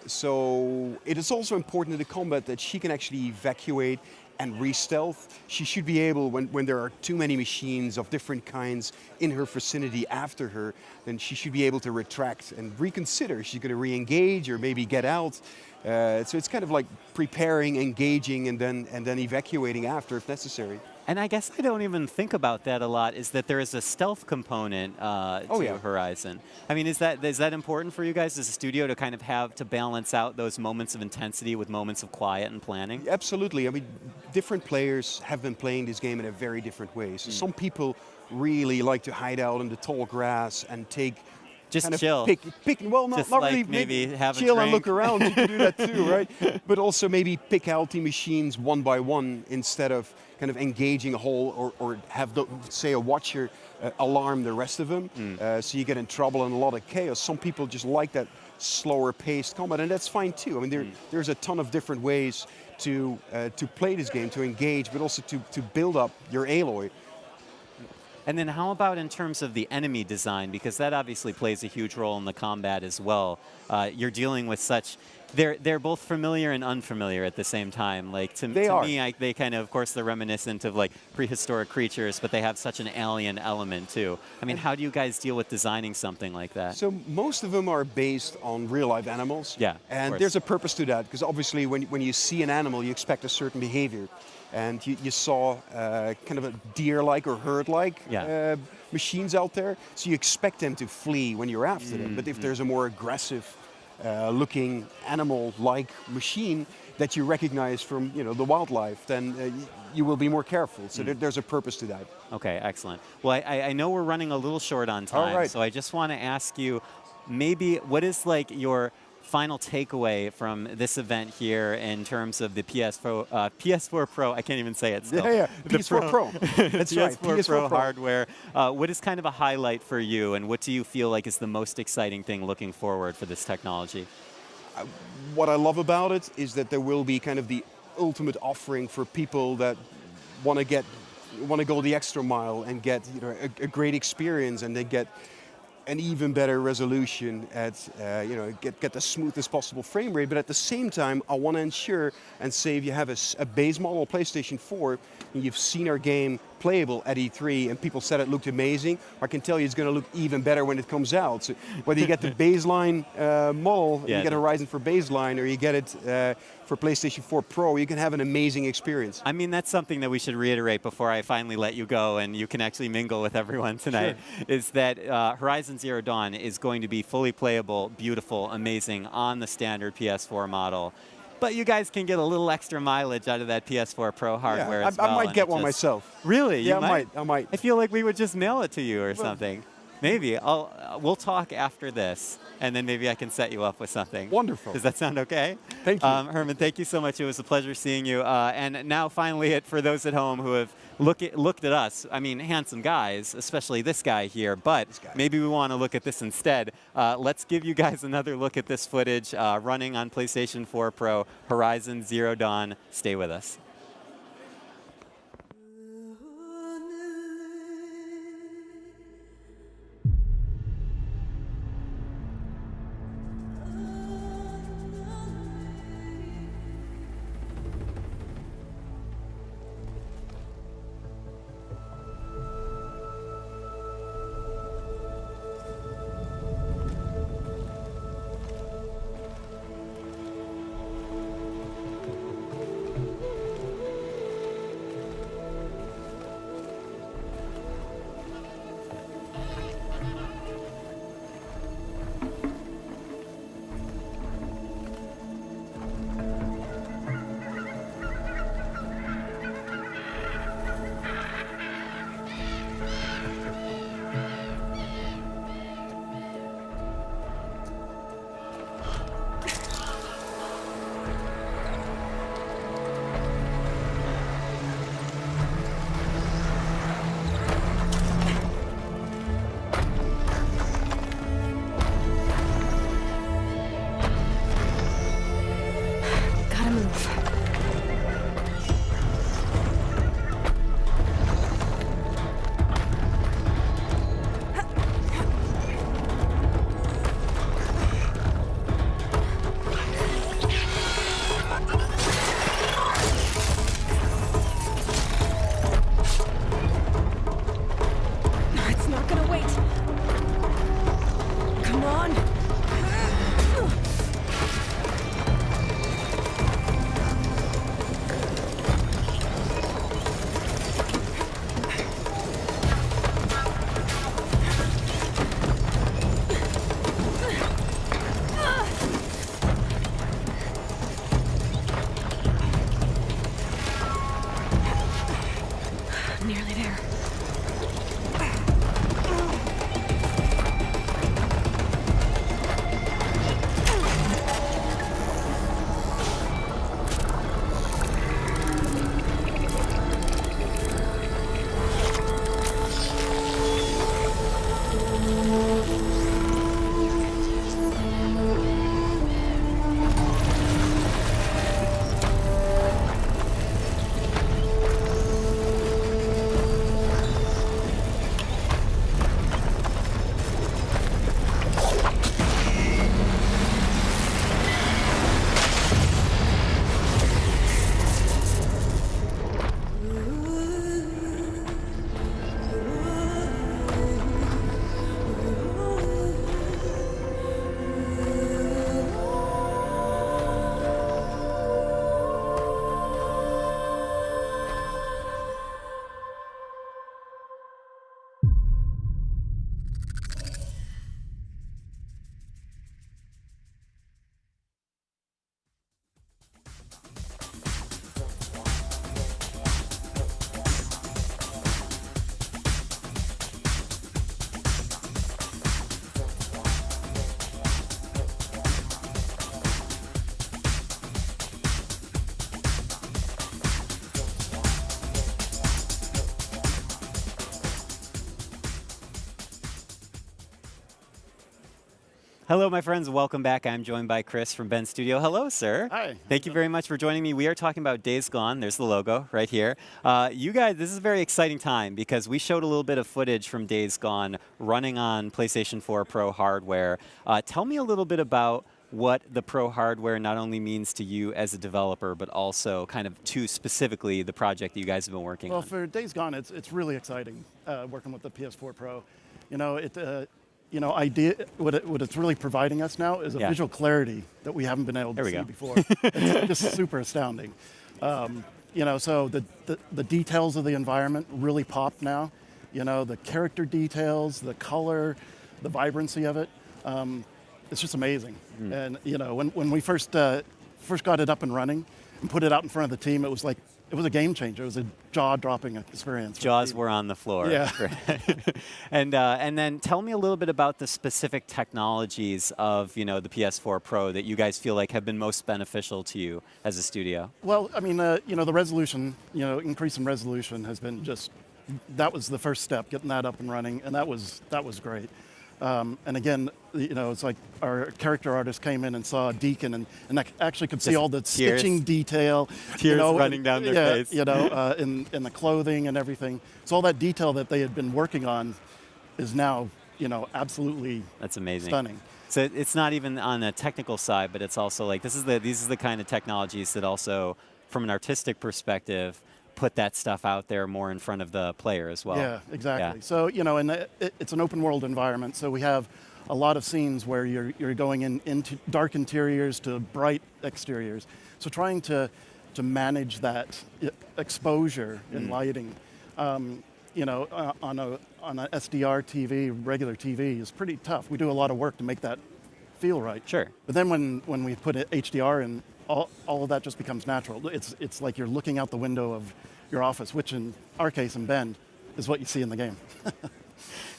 So it is also important in the combat that she can actually evacuate and re-stealth. She should be able, when there are too many machines of different kinds in her vicinity after her, then she should be able to retract and reconsider. She's going to re-engage or maybe get out. So it's kind of like preparing, engaging, and then evacuating after if necessary. And I guess I don't even think about that a lot, is that there is a stealth component to Horizon. I mean, is that important for you guys as a studio to kind of have to balance out those moments of intensity with moments of quiet and planning? Absolutely. I mean, different players have been playing this game in a very different way. So some people really like to hide out in the tall grass and take just kind chill. Not like really. Maybe have chill a and drink. look around. You can do that too, right? But also maybe pick out the machines one by one instead of kind of engaging a whole, or have say a watcher alarm the rest of them. So you get in trouble and a lot of chaos. Some people just like that slower paced combat, and that's fine too. I mean, there's a ton of different ways to play this game, to engage, but also to build up your Aloy. And then how about in terms of the enemy design? Because that obviously plays a huge role in the combat as well. You're dealing with such... They're both familiar and unfamiliar at the same time. Like to me, they kind of course, they're reminiscent of like prehistoric creatures, but they have such an alien element too. I mean, how do you guys deal with designing something like that? So most of them are based on real-life animals. Yeah, and there's a purpose to that, because obviously when you see an animal, you expect a certain behavior. And you saw kind of a deer-like or herd-like machines out there, so you expect them to flee when you're after them. But if there's a more aggressive looking animal-like machine that you recognize from the wildlife, then you will be more careful. So there's a purpose to that. Okay, excellent. Well, I know we're running a little short on time, all right. So I just want to ask you, maybe what is like your final takeaway from this event here in terms of the Ps4 Pro? I can't even say it still. Yeah. Ps4 Pro. That's right. Ps4 Pro hardware. What is kind of a highlight for you, and what do you feel like is the most exciting thing looking forward for this technology? What I love about it is that there will be kind of the ultimate offering for people that want to go the extra mile and get a great experience, and they get an even better resolution at get the smoothest possible frame rate. But at the same time, I want to ensure and say, if you have a base model PlayStation 4 and you've seen our game playable at E3 and people said it looked amazing, I can tell you it's going to look even better when it comes out. So whether you get the baseline model, you get Horizon for baseline, or you get it for PlayStation 4 Pro, you can have an amazing experience. I mean, that's something that we should reiterate before I finally let you go and you can actually mingle with everyone tonight, is that Horizon Zero Dawn is going to be fully playable, beautiful, amazing on the standard PS4 model. But you guys can get a little extra mileage out of that Ps4 Pro hardware as well. I might get one myself. Really? Yeah, I might. I feel like we would just mail it to you or something. Maybe. We'll talk after this, and then maybe I can set you up with something. Wonderful. Does that sound okay? Thank you. Herman, thank you so much. It was a pleasure seeing you. And now finally, for those at home who have looked at us, I mean, handsome guys, especially this guy here, but maybe we want to look at this instead. Let's give you guys another look at this footage running on PlayStation 4 Pro, Horizon Zero Dawn. Stay with us. Nearly there. Hello, my friends. Welcome back. I'm joined by Chris from Ben Studio. Hello, sir. Hi. Thank you very much for joining me. We are talking about Days Gone. There's the logo right here. You guys, this is a very exciting time because we showed a little bit of footage from Days Gone running on PlayStation 4 Pro hardware. Tell me a little bit about what the Pro hardware not only means to you as a developer, but also kind of to specifically the project that you guys have been working on. Well, for Days Gone, it's really exciting working with the PS4 Pro. You know, what it's really providing us now is a visual clarity that we haven't been able to see before. It's just super astounding. You know, so the details of the environment really pop now. You know, the character details, the color, the vibrancy of it. It's just amazing. And you know, when we first got it up and running and put it out in front of the team, it was a game changer. It was a jaw-dropping experience. Jaws were on the floor. Yeah. And then tell me a little bit about the specific technologies of the PS4 Pro that you guys feel like have been most beneficial to you as a studio. Well, I mean, the resolution, increase in resolution has been that was the first step, getting that up and running, and that was great. And again, it's like our character artist came in and saw Deacon and actually could see all the stitching detail. Tears running down their face. In the clothing and everything. So all that detail that they had been working on is now, absolutely That's amazing. Stunning. So it's not even on the technical side, but it's also like these are the kind of technologies that also, from an artistic perspective, put that stuff out there more in front of the player as well. Yeah, exactly. Yeah. So, and it's an open world environment, so we have a lot of scenes where you're going into dark interiors to bright exteriors. So trying to manage that exposure in lighting, on a SDR TV, regular TV, is pretty tough. We do a lot of work to make that feel right. Sure. But then when we put HDR in, all of that just becomes natural. It's like you're looking out the window of your office, which in our case in Bend is what you see in the game.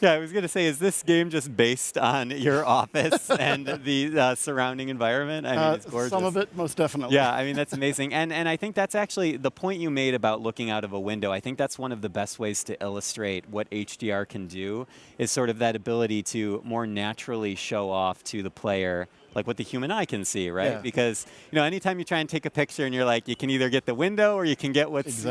Yeah, I was going to say, is this game just based on your office and the surrounding environment? I mean, it's gorgeous. Some of it, most definitely. Yeah, I mean, that's amazing. And I think that's actually the point you made about looking out of a window. I think that's one of the best ways to illustrate what HDR can do, is sort of that ability to more naturally show off to the player like what the human eye can see, right? Yeah. Because, anytime you try and take a picture and you're like, you can either get the window or you can get what's,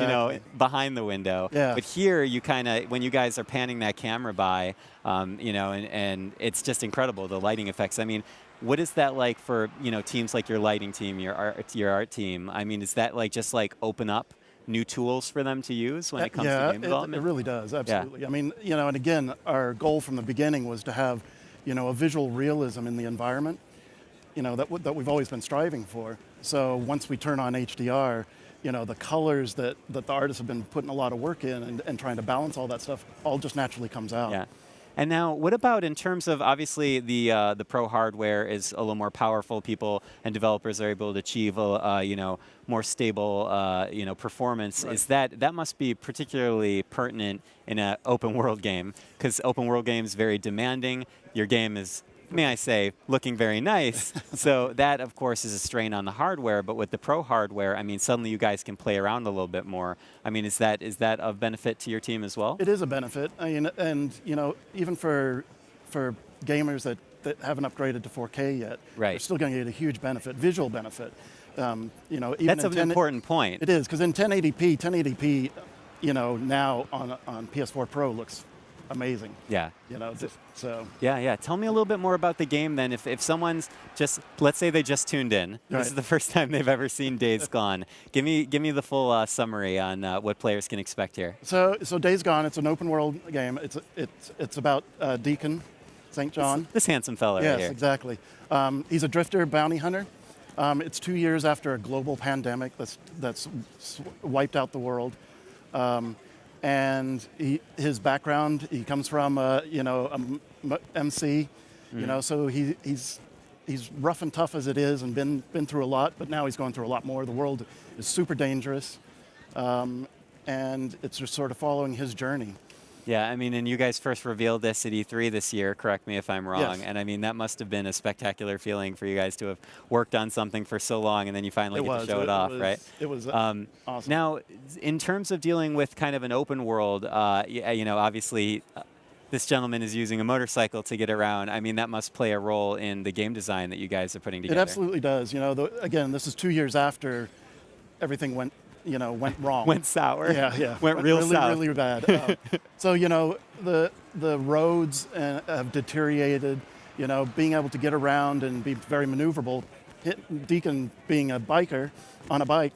behind the window. Yeah. But here, you kind of, when you guys are panning that camera by, and it's just incredible, the lighting effects. I mean, what is that like for, teams like your lighting team, your art team? I mean, is that just open up new tools for them to use when it comes to game development? It really does, absolutely. Yeah. I mean, and again, our goal from the beginning was to have, a visual realism in the environment, that we've always been striving for. So once we turn on HDR, the colors that the artists have been putting a lot of work in and trying to balance all that stuff all just naturally comes out. Yeah. And now, what about in terms of, obviously, the Pro hardware is a little more powerful. People and developers are able to achieve, more stable, performance. Right. Is that must be particularly pertinent in an open world game, because open world games very demanding. Your game is, may I say, looking very nice. So that, of course, is a strain on the hardware. But with the Pro hardware, I mean, suddenly you guys can play around a little bit more. I mean, is that of benefit to your team as well? It is a benefit. I mean, and even for gamers that haven't upgraded to 4K yet, they're still going to get a huge benefit, visual benefit. Even that's an important point. It is, because in 1080p, now on PS4 Pro looks amazing. Yeah. So. Yeah. Tell me a little bit more about the game then. If someone's let's say they just tuned in. Right. This is the first time they've ever seen Days Gone. Give me the full summary on what players can expect here. So Days Gone, it's an open world game. It's about Deacon St. John. This handsome fella right here. Yes, exactly. He's a drifter bounty hunter. It's 2 years after a global pandemic that's wiped out the world. And his background, he comes from MC, so he's rough and tough as it is, and been through a lot, but now he's going through a lot more. The world is super dangerous, and it's just sort of following his journey. Yeah, I mean, and you guys first revealed this at E3 this year, correct me if I'm wrong, Yes. and I mean, that must have been a spectacular feeling for you guys to have worked on something for so long, and then you finally get to show it off, right? It was awesome. Now, in terms of dealing with kind of an open world, obviously, this gentleman is using a motorcycle to get around. I mean, that must play a role in the game design that you guys are putting together. It absolutely does. Again, this is 2 years after everything went wrong. Went sour. Yeah. Went real really, south. really bad. So the roads have deteriorated. Being able to get around and be very maneuverable. Deacon, being a biker on a bike,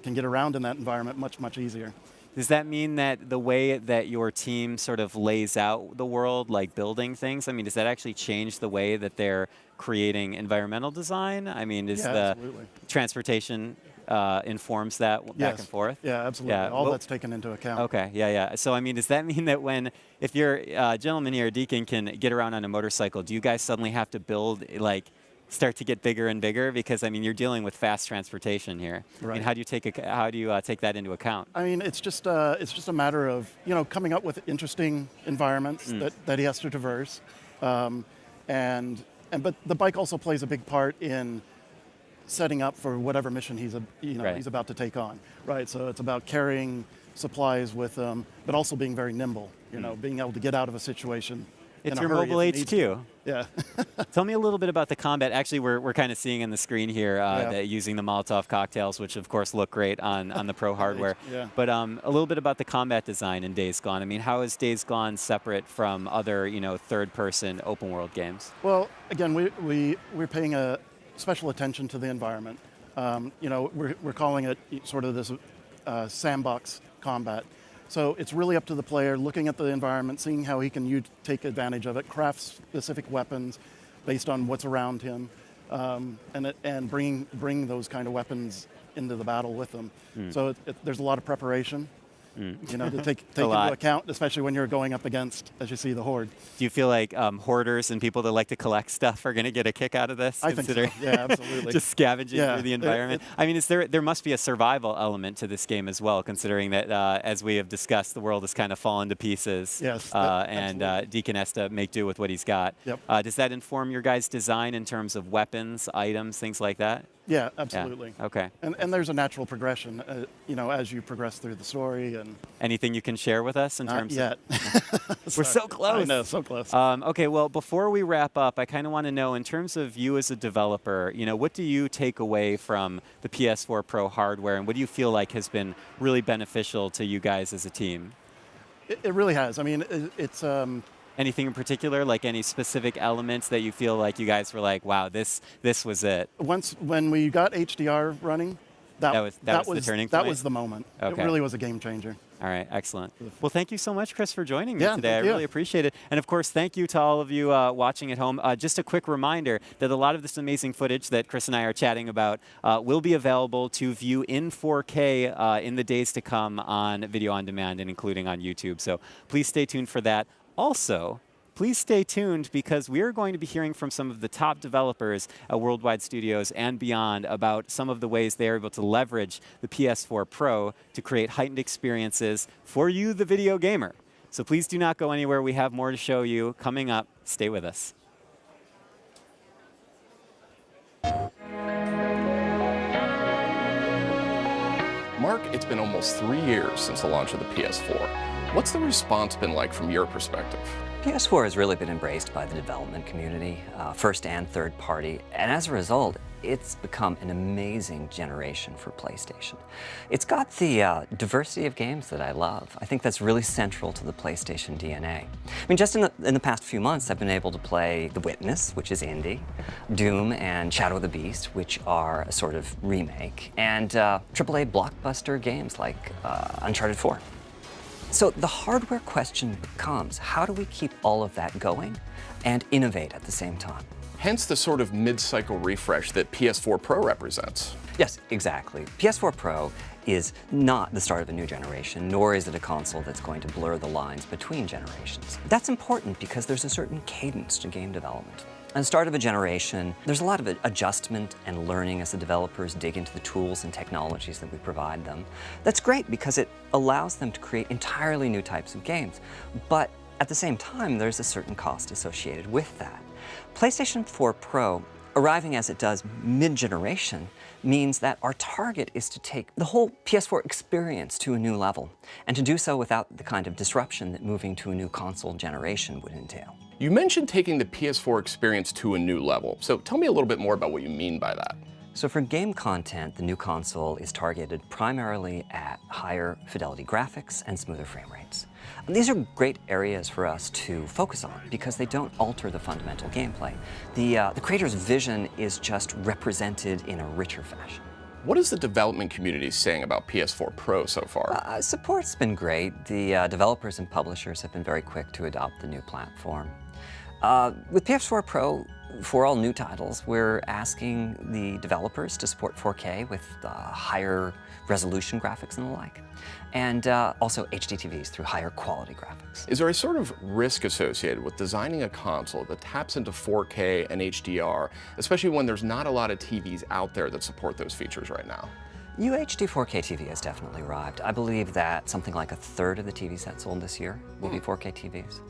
can get around in that environment much easier. Does that mean that the way that your team sort of lays out the world, like building things, I mean, does that actually change the way that they're creating environmental design? I mean, is the absolutely. Transportation informs that back and forth? Yeah, absolutely. All that's taken into account. Okay, yeah. So, I mean, does that mean that if your gentleman here, Deacon, can get around on a motorcycle, do you guys suddenly have to build, start to get bigger and bigger? Because, I mean, you're dealing with fast transportation here. Right. I mean, how do you take that into account? I mean, it's just a matter of coming up with interesting environments that he has to traverse, but the bike also plays a big part in setting up for whatever mission he's about to take on. Right. So it's about carrying supplies with him, but also being very nimble. Being able to get out of a situation. It's your mobile HQ. Yeah. Tell me a little bit about the combat. Actually, we're kind of seeing on the screen here that using the Molotov cocktails, which of course look great on the Pro hardware. Yeah. But a little bit about the combat design in Days Gone. I mean, how is Days Gone separate from other third-person open-world games? Well, again, we're paying a special attention to the environment. We're calling it sort of this sandbox combat. So it's really up to the player looking at the environment, seeing how he can take advantage of it, craft specific weapons based on what's around him, and bring those kind of weapons into the battle with them. So there's a lot of preparation. To take into account, especially when you're going up against, as you see, the Horde. Do you feel like hoarders and people that like to collect stuff are going to get a kick out of this? I think so. Yeah, absolutely. Just scavenging through the environment. I mean, there must be a survival element to this game as well, considering that, as we have discussed, the world has kind of fallen to pieces. Yes, and Deacon has to make do with what he's got. Yep. Does that inform your guys' design in terms of weapons, items, things like that? Yeah, absolutely. Yeah. Okay. And there's a natural progression, as you progress through the story. And anything you can share with us in terms yet. of? We're so close. I know, so close. Okay, well, before we wrap up, I kind of want to know, in terms of you as a developer, what do you take away from the PS4 Pro hardware, and what do you feel like has been really beneficial to you guys as a team? It really has. I mean, it's. Anything in particular, like any specific elements that you feel like you guys were like, wow, this was it? When we got HDR running, that was the turning point? That was the moment. Okay. It really was a game changer. All right, excellent. Well, thank you so much, Chris, for joining me today. I thank you. really appreciate it. And of course, thank you to all of you watching at home. Just a quick reminder that a lot of this amazing footage that Chris and I are chatting about will be available to view in 4K in the days to come on video on demand and including on YouTube. So please stay tuned for that. Also, please stay tuned because we are going to be hearing from some of the top developers at Worldwide Studios and beyond about some of the ways they are able to leverage the PS4 Pro to create heightened experiences for you, the video gamer. So please do not go anywhere. We have more to show you coming up. Stay with us. Mark, it's been almost 3 years since the launch of the PS4. What's the response been like from your perspective? PS4 has really been embraced by the development community, first and third party, and as a result, it's become an amazing generation for PlayStation. It's got the diversity of games that I love. I think that's really central to the PlayStation DNA. I mean, just in the past few months, I've been able to play The Witness, which is indie, Doom and Shadow of the Beast, which are a sort of remake, and AAA blockbuster games like Uncharted 4. So the hardware question becomes, how do we keep all of that going and innovate at the same time? Hence the sort of mid-cycle refresh that PS4 Pro represents. Yes, exactly. PS4 Pro is not the start of a new generation, nor is it a console that's going to blur the lines between generations. That's important because there's a certain cadence to game development. At the start of a generation, there's a lot of adjustment and learning as the developers dig into the tools and technologies that we provide them. That's great because it allows them to create entirely new types of games. But at the same time, there's a certain cost associated with that. PlayStation 4 Pro, arriving as it does mid-generation, means that our target is to take the whole PS4 experience to a new level, and to do so without the kind of disruption that moving to a new console generation would entail. You mentioned taking the PS4 experience to a new level, so tell me a little bit more about what you mean by that. So for game content, the new console is targeted primarily at higher fidelity graphics and smoother frame rates. And these are great areas for us to focus on because they don't alter the fundamental gameplay. The creator's vision is just represented in a richer fashion. What is the development community saying about PS4 Pro so far? Support's been great. The developers and publishers have been very quick to adopt the new platform. With PS4 Pro, for all new titles, we're asking the developers to support 4K with higher resolution graphics and the like, and also HD TVs through higher quality graphics. Is there a sort of risk associated with designing a console that taps into 4K and HDR, especially when there's not a lot of TVs out there that support those features right now? UHD 4K TV has definitely arrived. I believe that something like a third of the TV sets sold this year will be 4K TVs.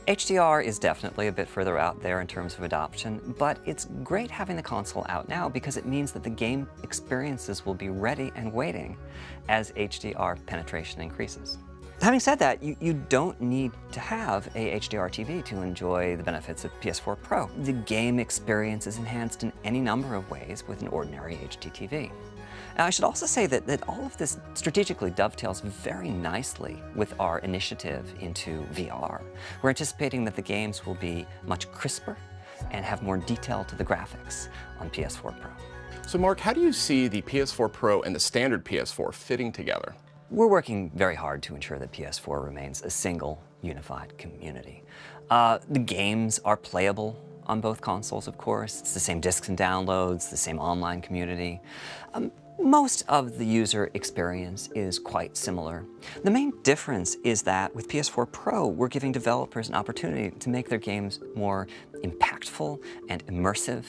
HDR is definitely a bit further out there in terms of adoption, but it's great having the console out now because it means that the game experiences will be ready and waiting as HDR penetration increases. Having said that, you don't need to have a HDR TV to enjoy the benefits of PS4 Pro. The game experience is enhanced in any number of ways with an ordinary HD TV. Now, I should also say that all of this strategically dovetails very nicely with our initiative into VR. We're anticipating that the games will be much crisper and have more detail to the graphics on PS4 Pro. So Mark, how do you see the PS4 Pro and the standard PS4 fitting together? We're working very hard to ensure that PS4 remains a single, unified community. The games are playable on both consoles, of course. It's the same discs and downloads, the same online community. Most of the user experience is quite similar. The main difference is that with PS4 Pro, we're giving developers an opportunity to make their games more impactful and immersive.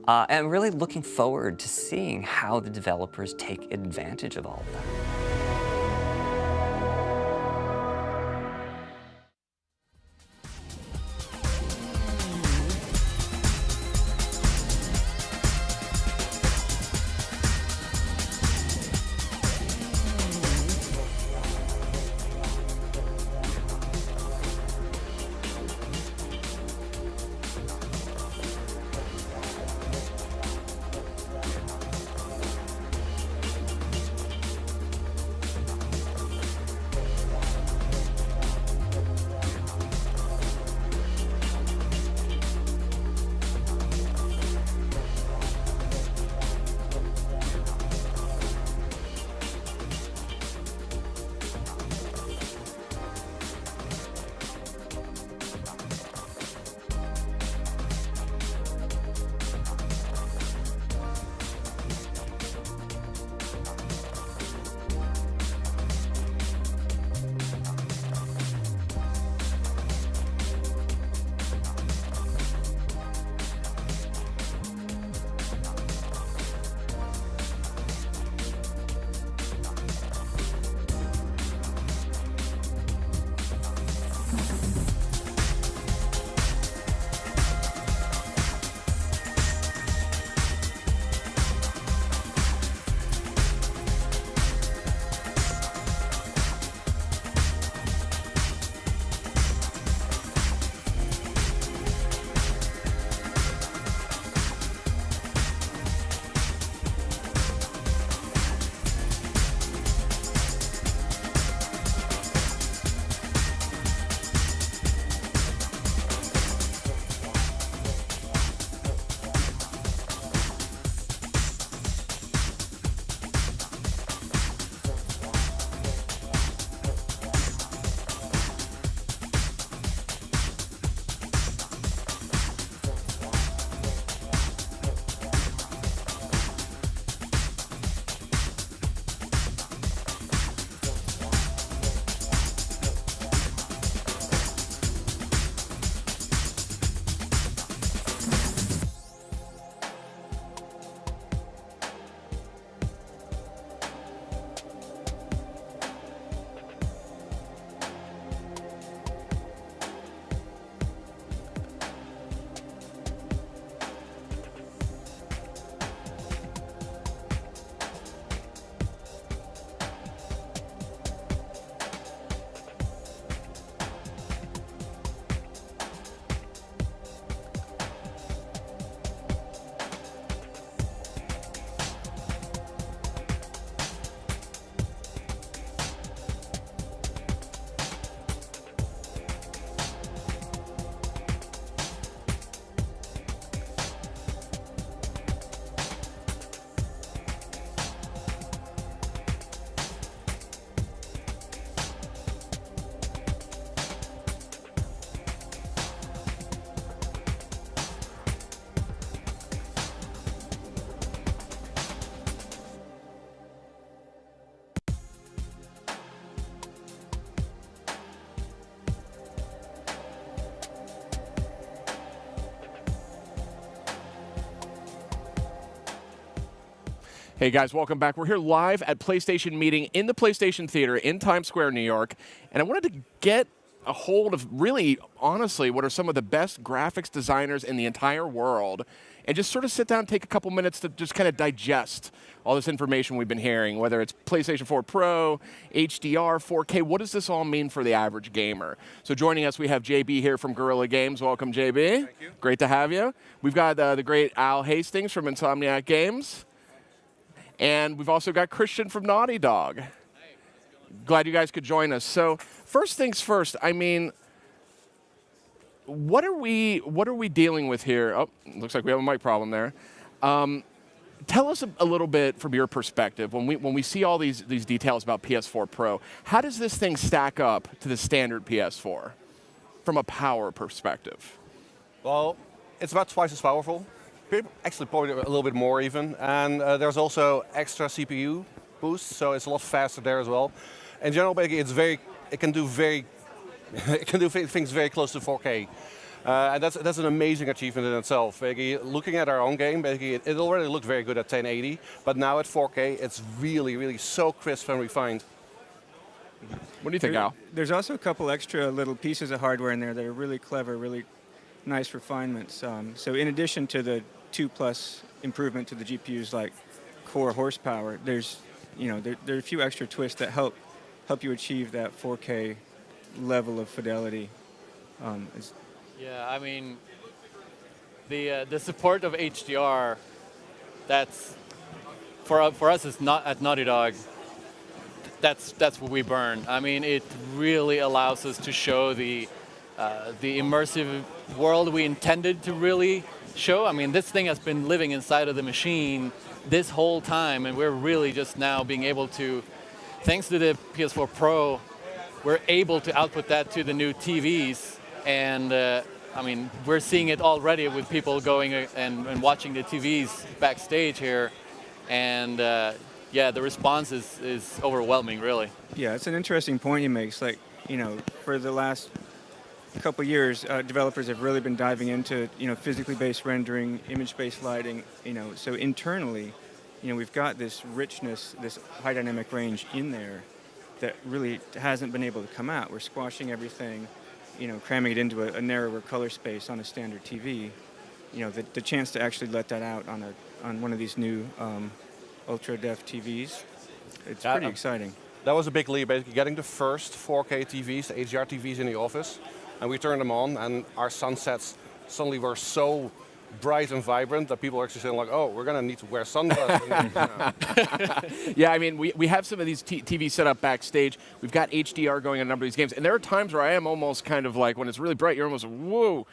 And I'm really looking forward to seeing how the developers take advantage of all of that. Hey guys, welcome back. We're here live at PlayStation Meeting in the PlayStation Theater in Times Square, New York. And I wanted to get a hold of really, honestly, what are some of the best graphics designers in the entire world and just sort of sit down and take a couple minutes to just kind of digest all this information we've been hearing, whether it's PlayStation 4 Pro, HDR, 4K. What does this all mean for the average gamer? So joining us, we have JB here from Guerrilla Games. Welcome, JB. Thank you. Great to have you. We've got the great Al Hastings from Insomniac Games. And we've also got Christian from Naughty Dog. Glad you guys could join us. So first things first, I mean, what are we dealing with here? Oh, looks like we have a mic problem there. Tell us a little bit from your perspective, when we see all these details about PS4 Pro, how does this thing stack up to the standard PS4 from a power perspective? Well, it's about twice as powerful. Actually, probably a little bit more even. And there's also extra CPU boost, so it's a lot faster there as well. In general, basically, it can do things very close to 4K. And that's an amazing achievement in itself. Basically, looking at our own game, basically, it already looked very good at 1080, but now at 4K, it's really, really so crisp and refined. What do you think, Al? There's also a couple extra little pieces of hardware in there that are really clever, really nice refinements. So in addition to the 2+ improvement to the GPU's like core horsepower, there's there are a few extra twists that help you achieve that 4K level of fidelity. Yeah, I mean, the support of HDR, that's for us is not at Naughty Dog. That's what we burn. I mean, it really allows us to show the immersive world we intended to really show. I mean, this thing has been living inside of the machine this whole time, and we're really just now being able to, thanks to the PS4 Pro, we're able to output that to the new TVs. And I mean, we're seeing it already with people going and watching the TVs backstage here. And yeah, the response is overwhelming, really. Yeah, it's an interesting point you make. It's like, for the last couple years, developers have really been diving into, physically based rendering, image-based lighting, so internally, we've got this richness, this high dynamic range in there that really hasn't been able to come out. We're squashing everything, cramming it into a narrower color space on a standard TV. The chance to actually let that out on one of these new ultra def TVs, it's pretty exciting. That was a big leap, basically getting the first 4K TVs, the HDR TVs in the office, and we turned them on, and our sunsets suddenly were so bright and vibrant that people are actually saying like, oh, we're going to need to wear sunglasses. Yeah, I mean, we have some of these TVs set up backstage. We've got HDR going on a number of these games, and there are times where I am almost kind of like, when it's really bright, you're almost, whoa.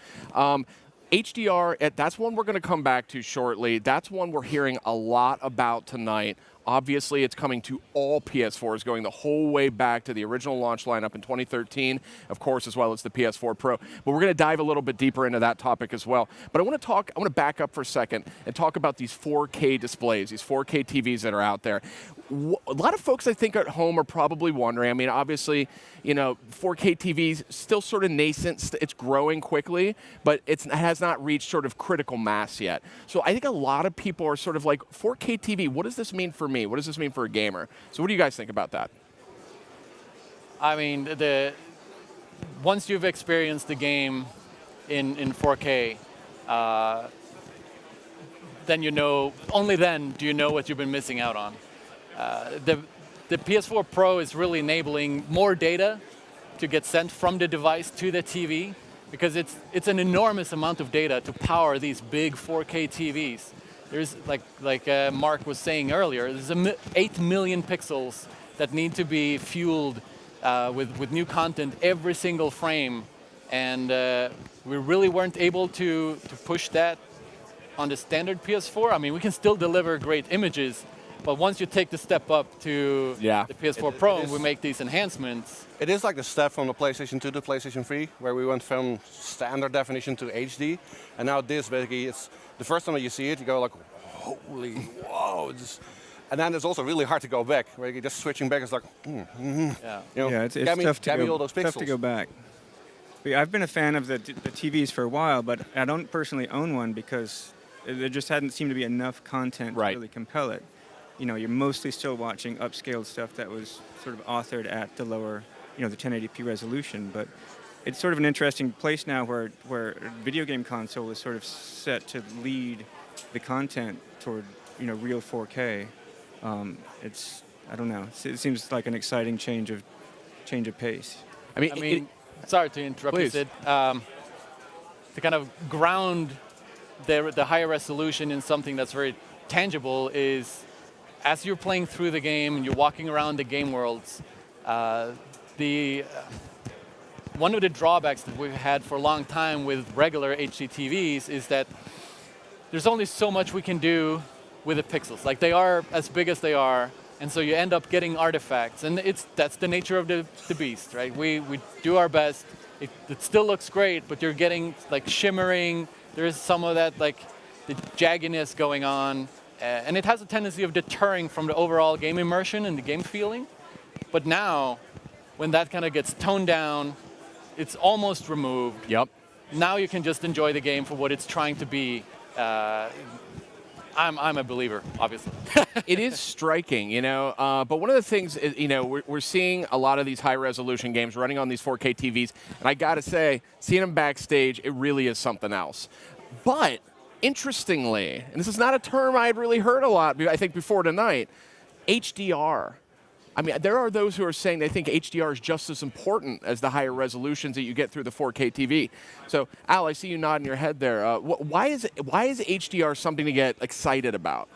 HDR, that's one we're going to come back to shortly. That's one we're hearing a lot about tonight. Obviously, it's coming to all PS4s, going the whole way back to the original launch lineup in 2013, of course, as well as the PS4 Pro. But we're going to dive a little bit deeper into that topic as well. But I want to back up for a second and talk about these 4K displays, these 4K TVs that are out there. A lot of folks, I think, at home are probably wondering. I mean, obviously, 4K TVs still sort of nascent. It's growing quickly, but it has not reached sort of critical mass yet. So I think a lot of people are sort of like, 4K TV, what does this mean for me? What does this mean for a gamer? So what do you guys think about that? I mean, once you've experienced the game in 4K, then only then do you know what you've been missing out on. The PS4 Pro is really enabling more data to get sent from the device to the TV, because it's an enormous amount of data to power these big 4K TVs. There's, like Mark was saying earlier, there's 8 million pixels that need to be fueled with new content every single frame, and we really weren't able to push that on the standard PS4. I mean, we can still deliver great images, but once you take the step up to the PS4 Pro and we make these enhancements. It is like the step from the PlayStation 2 to PlayStation 3, where we went from standard definition to HD, and now this, basically, it's the first time that you see it, you go like, holy, whoa. And then it's also really hard to go back, where you're just switching back, it's like, it's tough to go back. But I've been a fan of the TVs for a while, but I don't personally own one because there just hadn't seemed to be enough content to really compel it. you're mostly still watching upscaled stuff that was sort of authored at the lower, the 1080p resolution. But it's sort of an interesting place now where a video game console is sort of set to lead the content toward, real 4K. I don't know. It seems like an exciting change of pace. I mean, sorry to interrupt you, Sid. To kind of ground the higher resolution in something that's very tangible is, as you're playing through the game and you're walking around the game worlds, one of the drawbacks that we've had for a long time with regular HD TVs is that there's only so much we can do with the pixels. Like, they are as big as they are, and so you end up getting artifacts. And that's the nature of the beast, right? We do our best. It still looks great, but you're getting like shimmering. There is some of that, like the jagginess going on. And it has a tendency of deterring from the overall game immersion and the game feeling. But now, when that kind of gets toned down, it's almost removed. Yep. Now you can just enjoy the game for what it's trying to be. I'm a believer, obviously. It is striking, but one of the things is, we're seeing a lot of these high-resolution games running on these 4K TVs, and I got to say, seeing them backstage, it really is something else. But interestingly, and this is not a term I had really heard a lot, I think, before tonight, HDR. I mean, there are those who are saying they think HDR is just as important as the higher resolutions that you get through the 4K TV. So, Al, I see you nodding your head there. Why is HDR something to get excited about?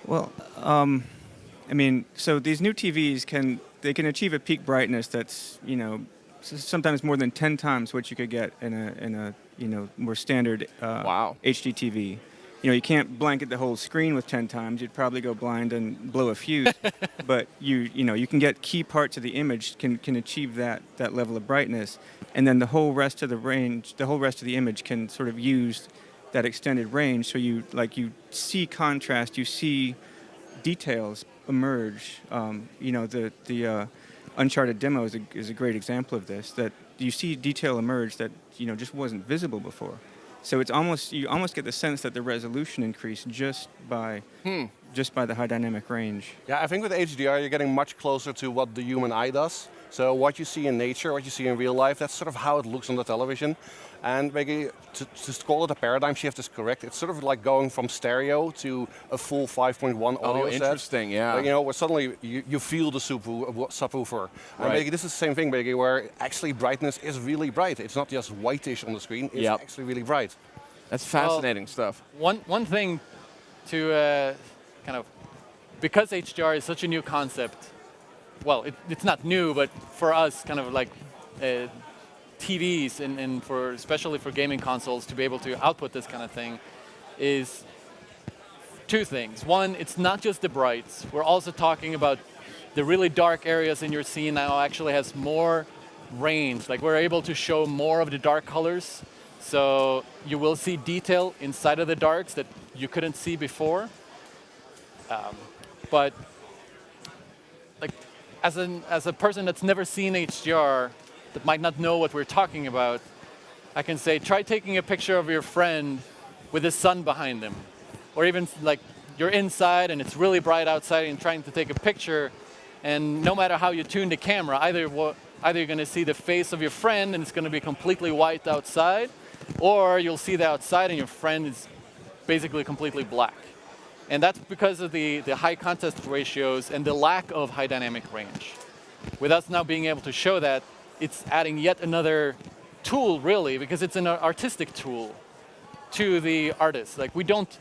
Well, so these new TVs can achieve a peak brightness that's sometimes more than 10 times what you could get in a more standard HD TV. You can't blanket the whole screen with 10 times. You'd probably go blind and blow a fuse. But you can get key parts of the image can achieve that level of brightness, and then the whole rest of the image can sort of use that extended range. So you see contrast, you see details emerge. The Uncharted demo is a great example of this. That you see detail emerge that just wasn't visible before. So you almost get the sense that the resolution increased just by the high dynamic range. Yeah, I think with HDR you're getting much closer to what the human eye does. So what you see in nature, what you see in real life, that's sort of how it looks on the television. And maybe to call it a paradigm shift is correct. It's sort of like going from stereo to a full 5.1 audio set. Interesting, yeah. Where suddenly you feel the subwoofer. And Right. maybe this is the same thing, maybe, where actually brightness is really bright. It's not just whitish on the screen, it's actually really bright. That's fascinating stuff. One thing to because HDR is such a new concept, well, it's not new, but for us, kind of like TVs and especially for gaming consoles to be able to output this kind of thing, is two things. One, it's not just the brights. We're also talking about the really dark areas in your scene now actually has more range. Like, we're able to show more of the dark colors. So you will see detail inside of the darks that you couldn't see before. But like, as a person that's never seen HDR, that might not know what we're talking about, I can say, try taking a picture of your friend with the sun behind them. Or even like you're inside and it's really bright outside and trying to take a picture, and no matter how you tune the camera, either you're going to see the face of your friend and it's going to be completely white outside, or you'll see the outside and your friend is basically completely black. And that's because of the high contrast ratios and the lack of high dynamic range. With us now being able to show that, it's adding yet another tool, really, because it's an artistic tool to the artist. Like, we don't,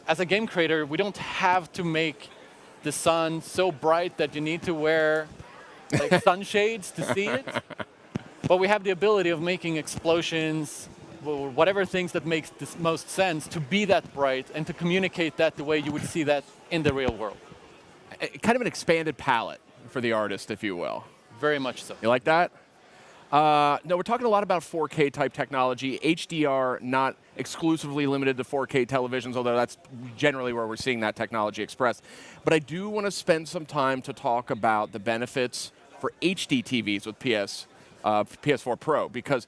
as a game creator, we don't have to make the sun so bright that you need to wear like sunshades to see it. But we have the ability of making explosions, or whatever things that makes the most sense, to be that bright and to communicate that the way you would see that in the real world. Kind of an expanded palette for the artist, if you will. Very much so. You like that? No, we're talking a lot about 4K type technology. HDR not exclusively limited to 4K televisions, although that's generally where we're seeing that technology expressed. But I do want to spend some time to talk about the benefits for HD TVs with Ps4 Pro, because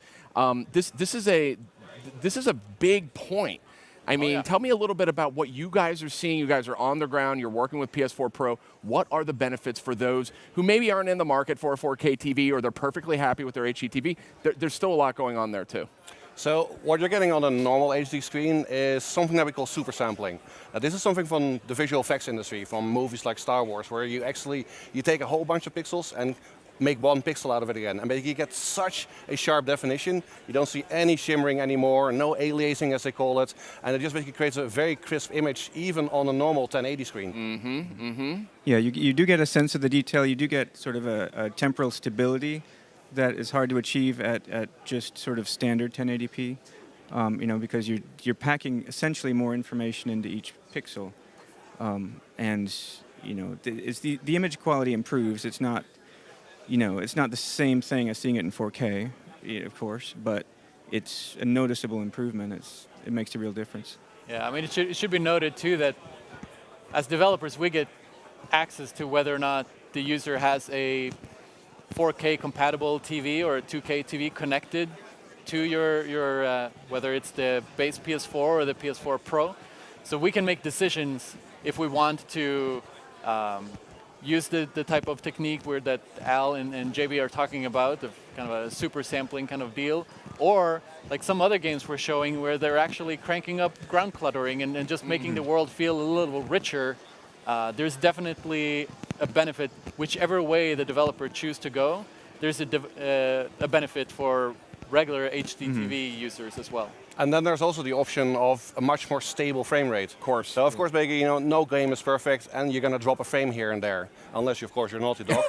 this is a big point. I mean, tell me a little bit about what you guys are seeing. You guys are on the ground. You're working with PS4 Pro. What are the benefits for those who maybe aren't in the market for a 4K TV or they're perfectly happy with their HD TV? There's still a lot going on there, too. So what you're getting on a normal HD screen is something that we call super sampling. This is something from the visual effects industry, from movies like Star Wars, where you take a whole bunch of pixels and make 1 pixel out of it again. And basically you get such a sharp definition. You don't see any shimmering anymore, no aliasing as they call it. And it just basically creates a very crisp image, even on a normal 1080 screen. Yeah, you do get a sense of the detail. You do get sort of a temporal stability that is hard to achieve at just sort of standard 1080p, because you're packing essentially more information into each pixel, and the image quality improves. It's not, it's not the same thing as seeing it in 4K, of course, but it's a noticeable improvement. It makes a real difference. Yeah, I mean, it should be noted too that as developers we get access to whether or not the user has a 4K compatible TV or a 2K TV connected to your whether it's the base PS4 or the PS4 Pro. So we can make decisions if we want to use the type of technique that Al and JB are talking about, of kind of a super sampling kind of deal, or like some other games we're showing where they're actually cranking up ground cluttering and just making the world feel a little richer. There's definitely a benefit, whichever way the developer choose to go. There's a benefit for regular HD TV users as well. And then there's also the option of a much more stable frame rate. Of course. So of course, no game is perfect, and you're gonna drop a frame here and there, unless of course you're Naughty Dog.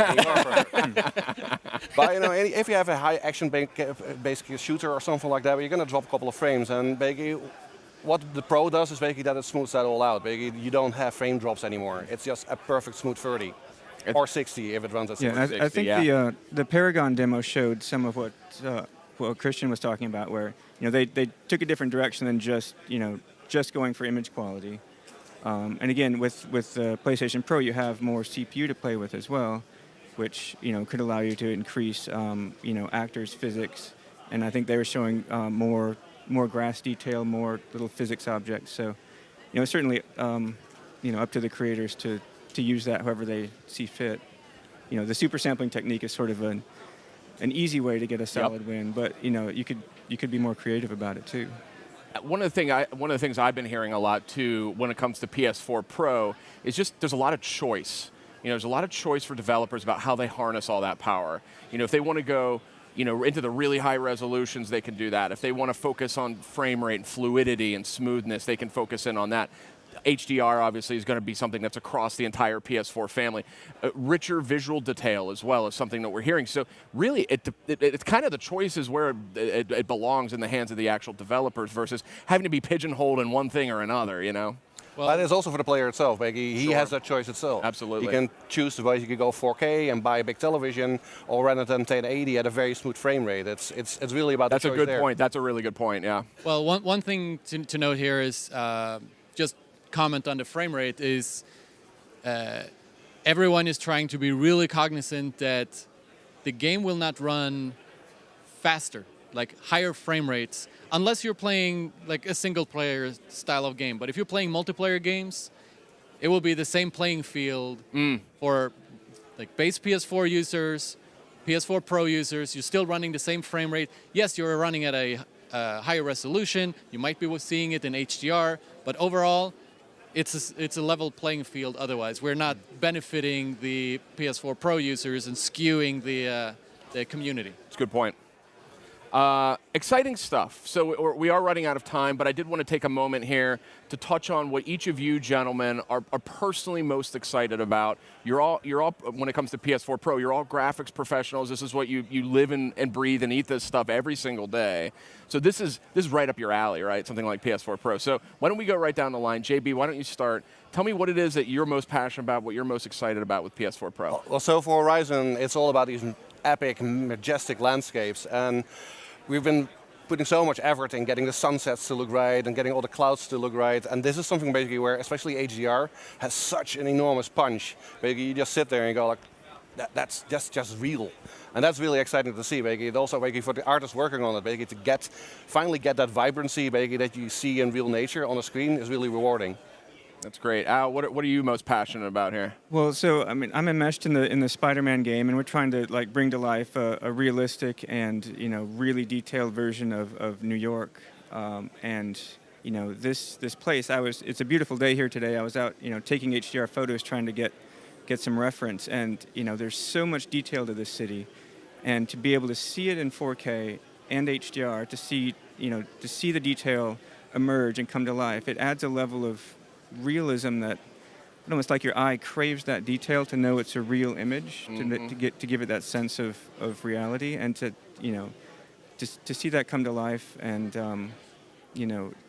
But if you have a high action-based shooter or something like that, you're gonna drop a couple of frames, and basically, what the Pro does is basically that it smooths that all out. Basically, you don't have frame drops anymore. It's just a perfect smooth 30. Or 60 if it runs at 60. Yeah, I think the Paragon demo showed some of what Christian was talking about, where they took a different direction than just going for image quality. And again, with PlayStation Pro, you have more CPU to play with as well, which could allow you to increase actors' physics. And I think they were showing more grass detail, more little physics objects. So certainly up to the creators to use that however they see fit. The super sampling technique is sort of an easy way to get a solid win, but you could be more creative about it too. One of the things I've been hearing a lot too when it comes to PS4 Pro is just there's a lot of choice. There's a lot of choice for developers about how they harness all that power. If they want to go into the really high resolutions, they can do that. If they want to focus on frame rate and fluidity and smoothness, they can focus in on that. HDR obviously is going to be something that's across the entire PS4 family. Richer visual detail as well is something that we're hearing. So really, it's kind of the choice is where it belongs in the hands of the actual developers versus having to be pigeonholed in one thing or another, Well, that is also for the player itself. He has that choice itself. Absolutely. He can choose to basically go 4K and buy a big television, or run it at 1080 at a very smooth frame rate. It's really about the choice. That's a good point. That's a really good point. Yeah. Well, one thing to note here is just comment on the frame rate is everyone is trying to be really cognizant that the game will not run faster, like higher frame rates, unless you're playing like a single player style of game. But if you're playing multiplayer games, it will be the same playing field for like base PS4 users, PS4 Pro users. You're still running the same frame rate. Yes, you're running at a higher resolution. You might be seeing it in HDR, but overall, it's a level playing field otherwise. We're not benefiting the PS4 Pro users and skewing the community. That's a good point. Exciting stuff. So we are running out of time, but I did want to take a moment here to touch on what each of you gentlemen are personally most excited about. You're all, when it comes to PS4 Pro, you're all graphics professionals. This is what you live and breathe and eat this stuff every single day. So this is right up your alley, right? Something like PS4 Pro. So why don't we go right down the line? JB, why don't you start? Tell me what it is that you're most passionate about, what you're most excited about with PS4 Pro. Well, so for Horizon, it's all about these epic, majestic landscapes. And we've been putting so much effort in getting the sunsets to look right and getting all the clouds to look right. And this is something basically where, especially HDR, has such an enormous punch. Basically, you just sit there and you go like, that's just real. And that's really exciting to see, basically. It also, basically, for the artists working on it, basically, to finally get that vibrancy, basically, that you see in real nature on a screen is really rewarding. That's great. Al, what are you most passionate about here? Well, so I mean, I'm enmeshed in the Spider-Man game, and we're trying to like bring to life a realistic and really detailed version of New York. And this place, it's a beautiful day here today. I was out taking HDR photos, trying to get some reference, and there's so much detail to this city, and to be able to see it in 4K and HDR, to see the detail emerge and come to life, it adds a level of realism that almost like your eye craves that detail to know it's a real image, to give it that sense of reality, and to see that come to life and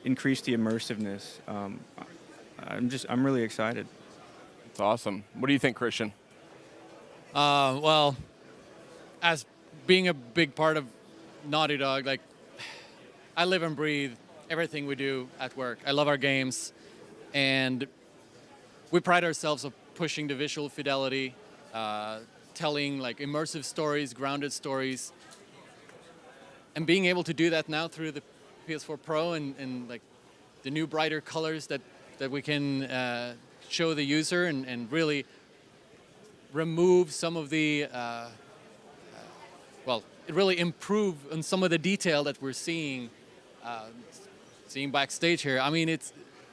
increase the immersiveness. I'm really excited. It's awesome. What do you think, Christian? Well, as being a big part of Naughty Dog, like I live and breathe everything we do at work. I love our games. And we pride ourselves on pushing the visual fidelity, telling like immersive stories, grounded stories, and being able to do that now through the PS4 Pro and like the new brighter colors that we can show the user and really remove some of the, really improve on some of the detail that we're seeing backstage here. I mean,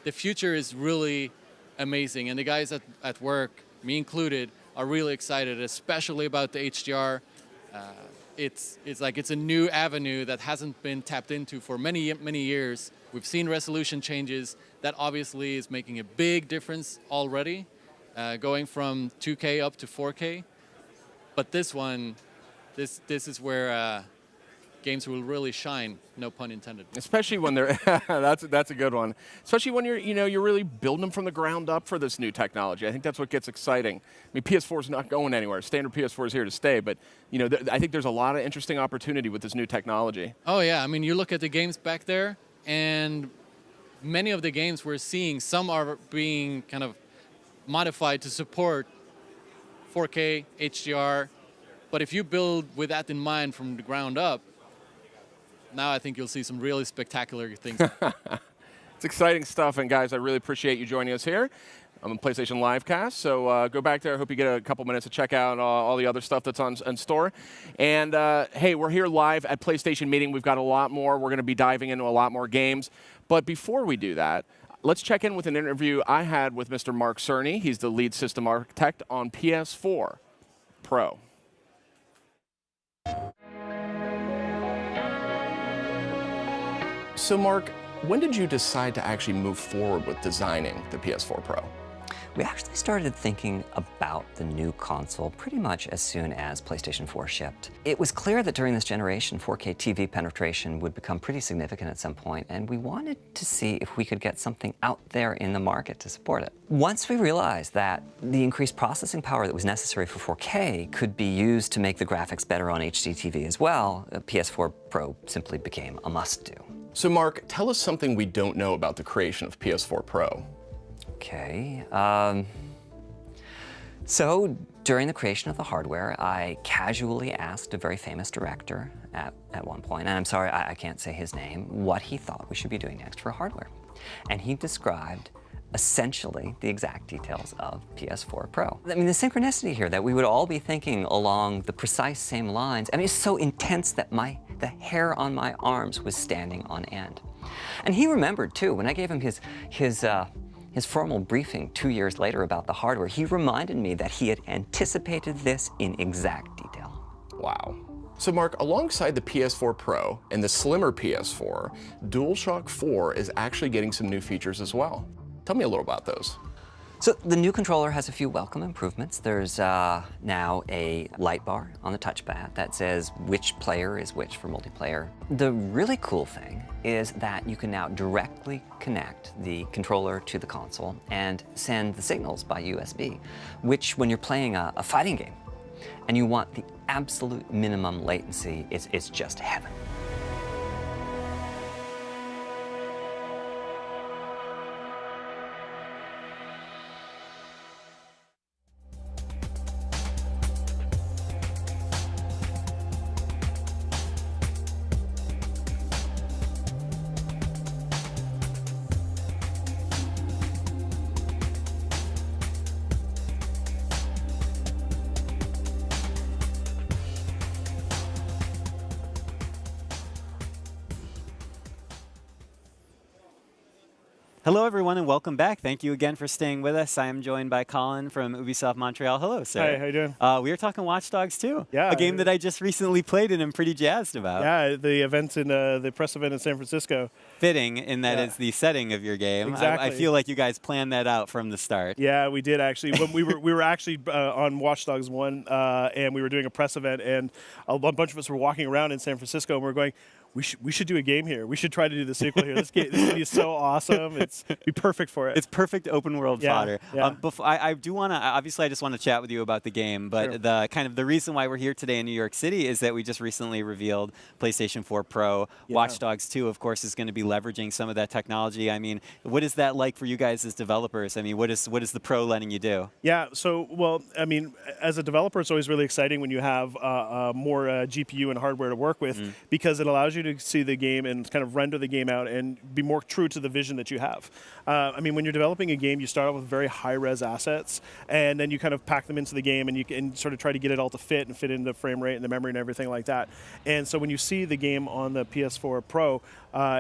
the future is really amazing, and the guys at work, me included, are really excited, especially about the HDR. It's a new avenue that hasn't been tapped into for many years. We've seen resolution changes. That obviously is making a big difference already, going from 2K up to 4K. But this is where games will really shine, no pun intended. Especially when they're that's a good one. Especially when you're really building them from the ground up for this new technology. I think that's what gets exciting. I mean, PS4 is not going anywhere. Standard PS4 is here to stay, but I think there's a lot of interesting opportunity with this new technology. Oh yeah, I mean, you look at the games back there, and many of the games we're seeing, some are being kind of modified to support 4K, HDR, but if you build with that in mind from the ground up, now I think you'll see some really spectacular things. It's exciting stuff, and guys, I really appreciate you joining us here on the PlayStation Livecast. So go back there. I hope you get a couple minutes to check out all the other stuff that's on store. And hey, we're here live at PlayStation Meeting. We've got a lot more. We're going to be diving into a lot more games. But before we do that, let's check in with an interview I had with Mr. Mark Cerny. He's the lead system architect on PS4 Pro. So Mark, when did you decide to actually move forward with designing the PS4 Pro? We actually started thinking about the new console pretty much as soon as PlayStation 4 shipped. It was clear that during this generation, 4K TV penetration would become pretty significant at some point, and we wanted to see if we could get something out there in the market to support it. Once we realized that the increased processing power that was necessary for 4K could be used to make the graphics better on HD TV as well, PS4 Pro simply became a must-do. So Mark, tell us something we don't know about the creation of PS4 Pro. Okay. So during the creation of the hardware, I casually asked a very famous director at one point, and I'm sorry, I can't say his name, what he thought we should be doing next for hardware. And he described essentially the exact details of PS4 Pro. I mean, the synchronicity here, that we would all be thinking along the precise same lines, I mean, it's so intense that the hair on my arms was standing on end. And he remembered too, when I gave him his formal briefing 2 years later about the hardware, he reminded me that he had anticipated this in exact detail. Wow. So Mark, alongside the PS4 Pro and the slimmer PS4, DualShock 4 is actually getting some new features as well. Tell me a little about those. So the new controller has a few welcome improvements. There's now a light bar on the touchpad that says which player is which for multiplayer. The really cool thing is that you can now directly connect the controller to the console and send the signals by USB, which when you're playing a fighting game and you want the absolute minimum latency, it's just heaven. Hello, everyone, and welcome back. Thank you again for staying with us. I am joined by Colin from Ubisoft Montreal. Hello, sir. Hi, how you doing? We are talking Watch Dogs 2, Yeah. a game that I just recently played and am pretty jazzed about. Yeah, the event in the press event in San Francisco. Fitting in that it's the setting of your game. Exactly. I feel like you guys planned that out from the start. Yeah, we did actually. When we were actually on Watch Dogs 1, and we were doing a press event, and a bunch of us were walking around in San Francisco, and we were going, we should do a game here. We should try to do the sequel here. This game is so awesome. It's be perfect for it. It's perfect open world fodder. Yeah. I do want to, obviously I just want to chat with you about the game, but Sure. the reason why we're here today in New York City is that we just recently revealed PlayStation 4 Pro. Watch Dogs 2, of course, is going to be leveraging some of that technology. I mean, what is that like for you guys as developers? I mean, what is the Pro letting you do? Yeah, so, well, I mean, as a developer, it's always really exciting when you have more GPU and hardware to work with because it allows you to see the game and kind of render the game out and be more true to the vision that you have. I mean, when you're developing a game, you start off with very high-res assets, and then you kind of pack them into the game, and you can sort of try to get it all to fit and fit into frame rate and the memory and everything like that. And so when you see the game on the PS4 Pro,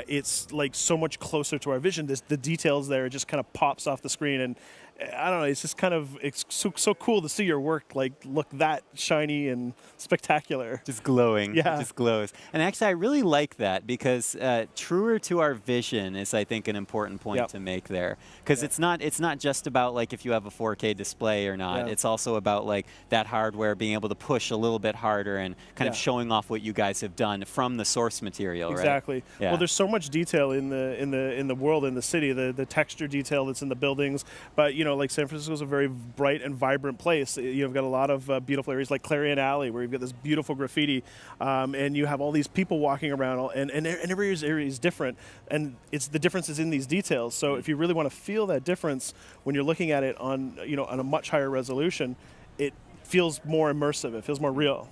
it's like so much closer to our vision. The details there, it just kind of pops off the screen, and I don't know, it's just kind of, it's so cool to see your work like look that shiny and spectacular. Just glowing. Yeah. It just glows. And actually, I really like that because truer to our vision is, I think, an important point to make there. Because it's not just about like if you have a 4K display or not. It's also about like that hardware being able to push a little bit harder and kind of showing off what you guys have done from the source material, Exactly. right? Yeah. Well, there's so much detail in the world, in the city, the texture detail that's in the buildings, but like San Francisco is a very bright and vibrant place. You've got a lot of beautiful areas like Clarion Alley, where you've got this beautiful graffiti, and you have all these people walking around, and every area is different, and it's the differences in these details. So if you really want to feel that difference when you're looking at it on on a much higher resolution, it feels more immersive. It feels more real.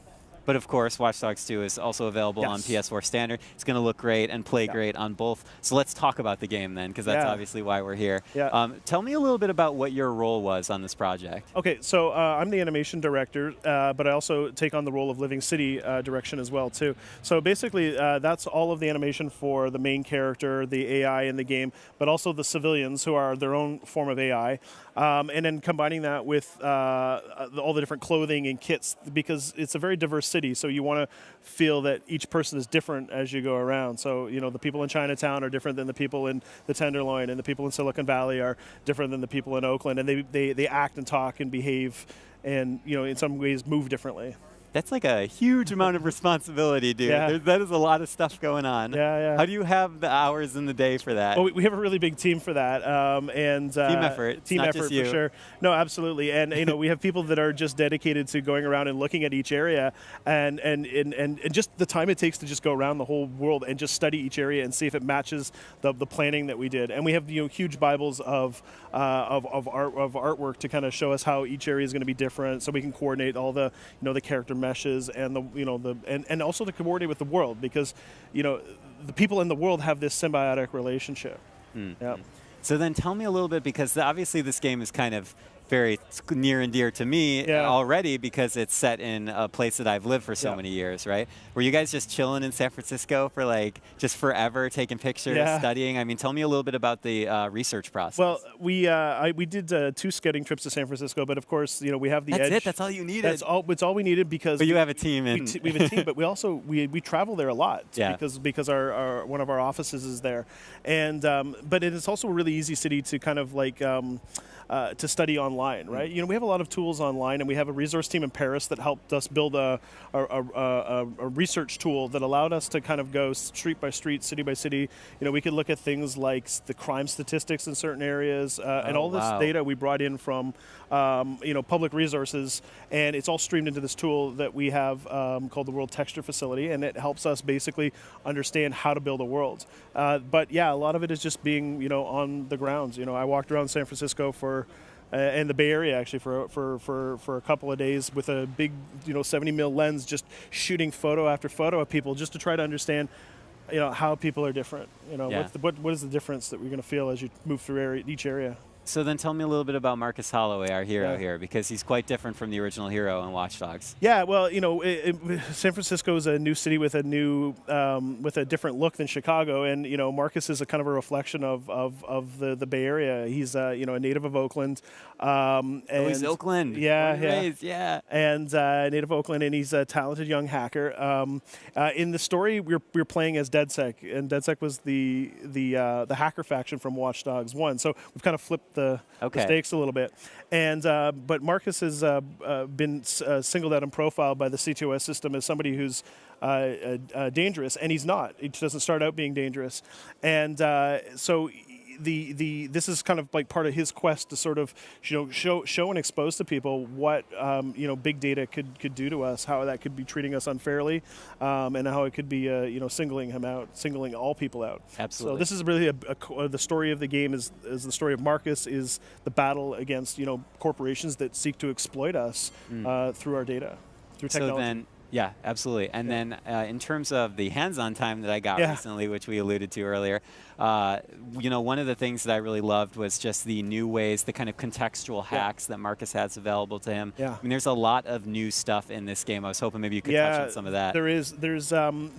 But of course, Watch Dogs 2 is also available on PS4 Standard. It's going to look great and play great on both. So let's talk about the game then, because that's obviously why we're here. Yeah. Tell me a little bit about what your role was on this project. Okay, so I'm the animation director, but I also take on the role of Living City direction as well too. So basically, that's all of the animation for the main character, the AI in the game, but also the civilians who are their own form of AI. And then combining that with all the different clothing and kits, because it's a very diverse city, so you want to feel that each person is different as you go around. So, the people in Chinatown are different than the people in the Tenderloin, and the people in Silicon Valley are different than the people in Oakland, and they act and talk and behave and, in some ways move differently. That's like a huge amount of responsibility, dude. Yeah. That is a lot of stuff going on. Yeah. How do you have the hours in the day for that? Well, we have a really big team for that, and team effort. Team not effort just you. for sure. No, absolutely, and we have people that are just dedicated to going around and looking at each area, and just the time it takes to just go around the whole world and just study each area and see if it matches the planning that we did. And we have huge Bibles of artwork to kind of show us how each area is going to be different, so we can coordinate all the the character meshes and and also to coordinate with the world, because the people in the world have this symbiotic relationship. Yeah. So then tell me a little bit, because obviously this game is kind of very near and dear to me already, because it's set in a place that I've lived for so many years, right? Were you guys just chilling in San Francisco for like just forever, taking pictures, studying? I mean, tell me a little bit about the research process. Well, we did 2 scouting trips to San Francisco, but of course, we have the edge. That's it. That's all you needed. It's all we needed, because. But you have a team, we have a team, but we also we travel there a lot. Yeah. Because our one of our offices is there, and but it is also a really easy city to kind of like. To study online, right? We have a lot of tools online, and we have a resource team in Paris that helped us build a research tool that allowed us to kind of go street by street, city by city. We could look at things like the crime statistics in certain areas, and all this data we brought in from public resources, and it's all streamed into this tool that we have called the World Texture Facility, and it helps us basically understand how to build a world. But yeah, a lot of it is just being on the grounds. I walked around San Francisco and the Bay Area actually for a couple of days with a big 70 mil lens, just shooting photo after photo of people, just to try to understand how people are different. What is the difference that we're going to feel as you move through each area. So then tell me a little bit about Marcus Holloway, our hero here, because he's quite different from the original hero in Watch Dogs. Yeah, well, San Francisco is a new city with a different look than Chicago, and Marcus is a kind of a reflection of the Bay Area. He's a native of Oakland. He's Oakland. Yeah. And native Oakland, and he's a talented young hacker. In the story, we're playing as DedSec, and DedSec was the hacker faction from Watch Dogs 1. So we've kind of flipped the stakes a little bit. And but Marcus has been singled out and profiled by the CTOS system as somebody who's dangerous, and he's not. He doesn't start out being dangerous, and so. This is kind of like part of his quest to sort of show and expose to people what big data could do to us, how that could be treating us unfairly, and how it could be singling him out, singling all people out. Absolutely. So this is really the story of the game is the story of Marcus, is the battle against corporations that seek to exploit us through our data, through technology. So then, yeah, absolutely. And then in terms of the hands-on time that I got recently, which we alluded to earlier, one of the things that I really loved was just the new ways, the kind of contextual hacks that Marcus has available to him. Yeah. I mean, there's a lot of new stuff in this game. I was hoping maybe you could touch on some of that. There's one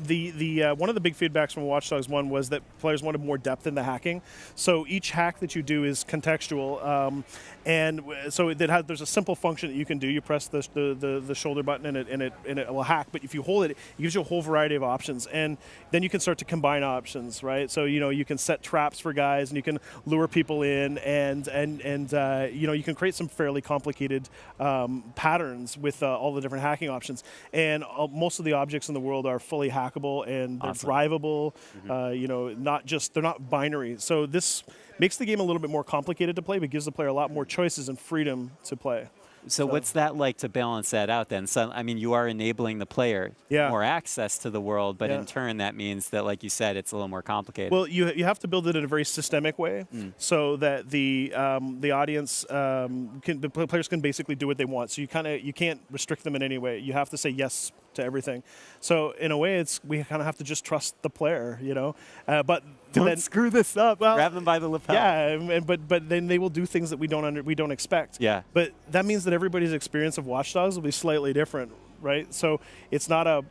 of the big feedbacks from Watch Dogs 1 was that players wanted more depth in the hacking. So each hack that you do is contextual, and so there's a simple function that you can do. You press the shoulder button and it will hack. But if you hold it, it gives you a whole variety of options, and then you can start to combine options, right? So you can set traps for guys, and you can lure people in, and you can create some fairly complicated patterns with all the different hacking options. And most of the objects in the world are fully hackable, and they're drivable. They're not binary. So this makes the game a little bit more complicated to play, but gives the player a lot more choices and freedom to play. So what's that like to balance that out then? So, I mean, you are enabling the player more access to the world, but in turn that means that, like you said, it's a little more complicated. Well, you have to build it in a very systemic way so that the audience, the players can basically do what they want. So you can't restrict them in any way. You have to say yes to everything. So in a way, we kind of have to just trust the player, but don't screw this up. Well, grab them by the lapel. Yeah, but then they will do things that we don't expect. Yeah. But that means that everybody's experience of Watch Dogs will be slightly different, right? So it's not a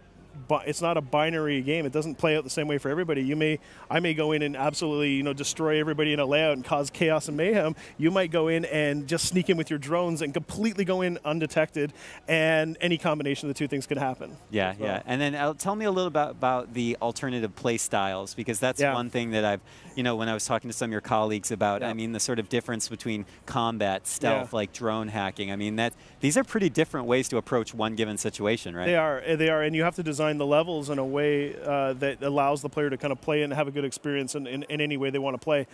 binary game. It doesn't play out the same way for everybody. I may go in and absolutely, destroy everybody in a layout and cause chaos and mayhem. You might go in and just sneak in with your drones and completely go in undetected, and any combination of the two things could happen. Yeah, so. Yeah. And then tell me a little about the alternative play styles, because that's one thing that I've, when I was talking to some of your colleagues about, I mean, the sort of difference between combat, stealth, like drone hacking. I mean, these are pretty different ways to approach one given situation, right? They are, and you have to design the levels in a way that allows the player to kind of play and have a good experience in any way they want to play.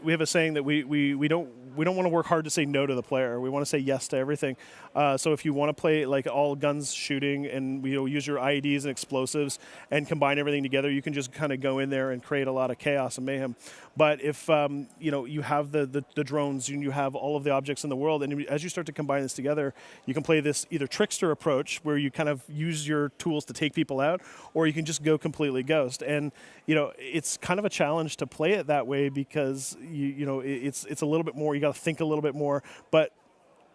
We have a saying that we don't want to work hard to say no to the player. We want to say yes to everything. So if you want to play like all guns shooting and use your IEDs and explosives and combine everything together, you can just kind of go in there and create a lot of chaos and mayhem. But if you have the drones and you have all of the objects in the world, and as you start to combine this together, you can play this either trickster approach where you kind of use your tools to take people out, or you can just go completely ghost. And it's kind of a challenge to play it that way because it's a little bit more. You got to think a little bit more, but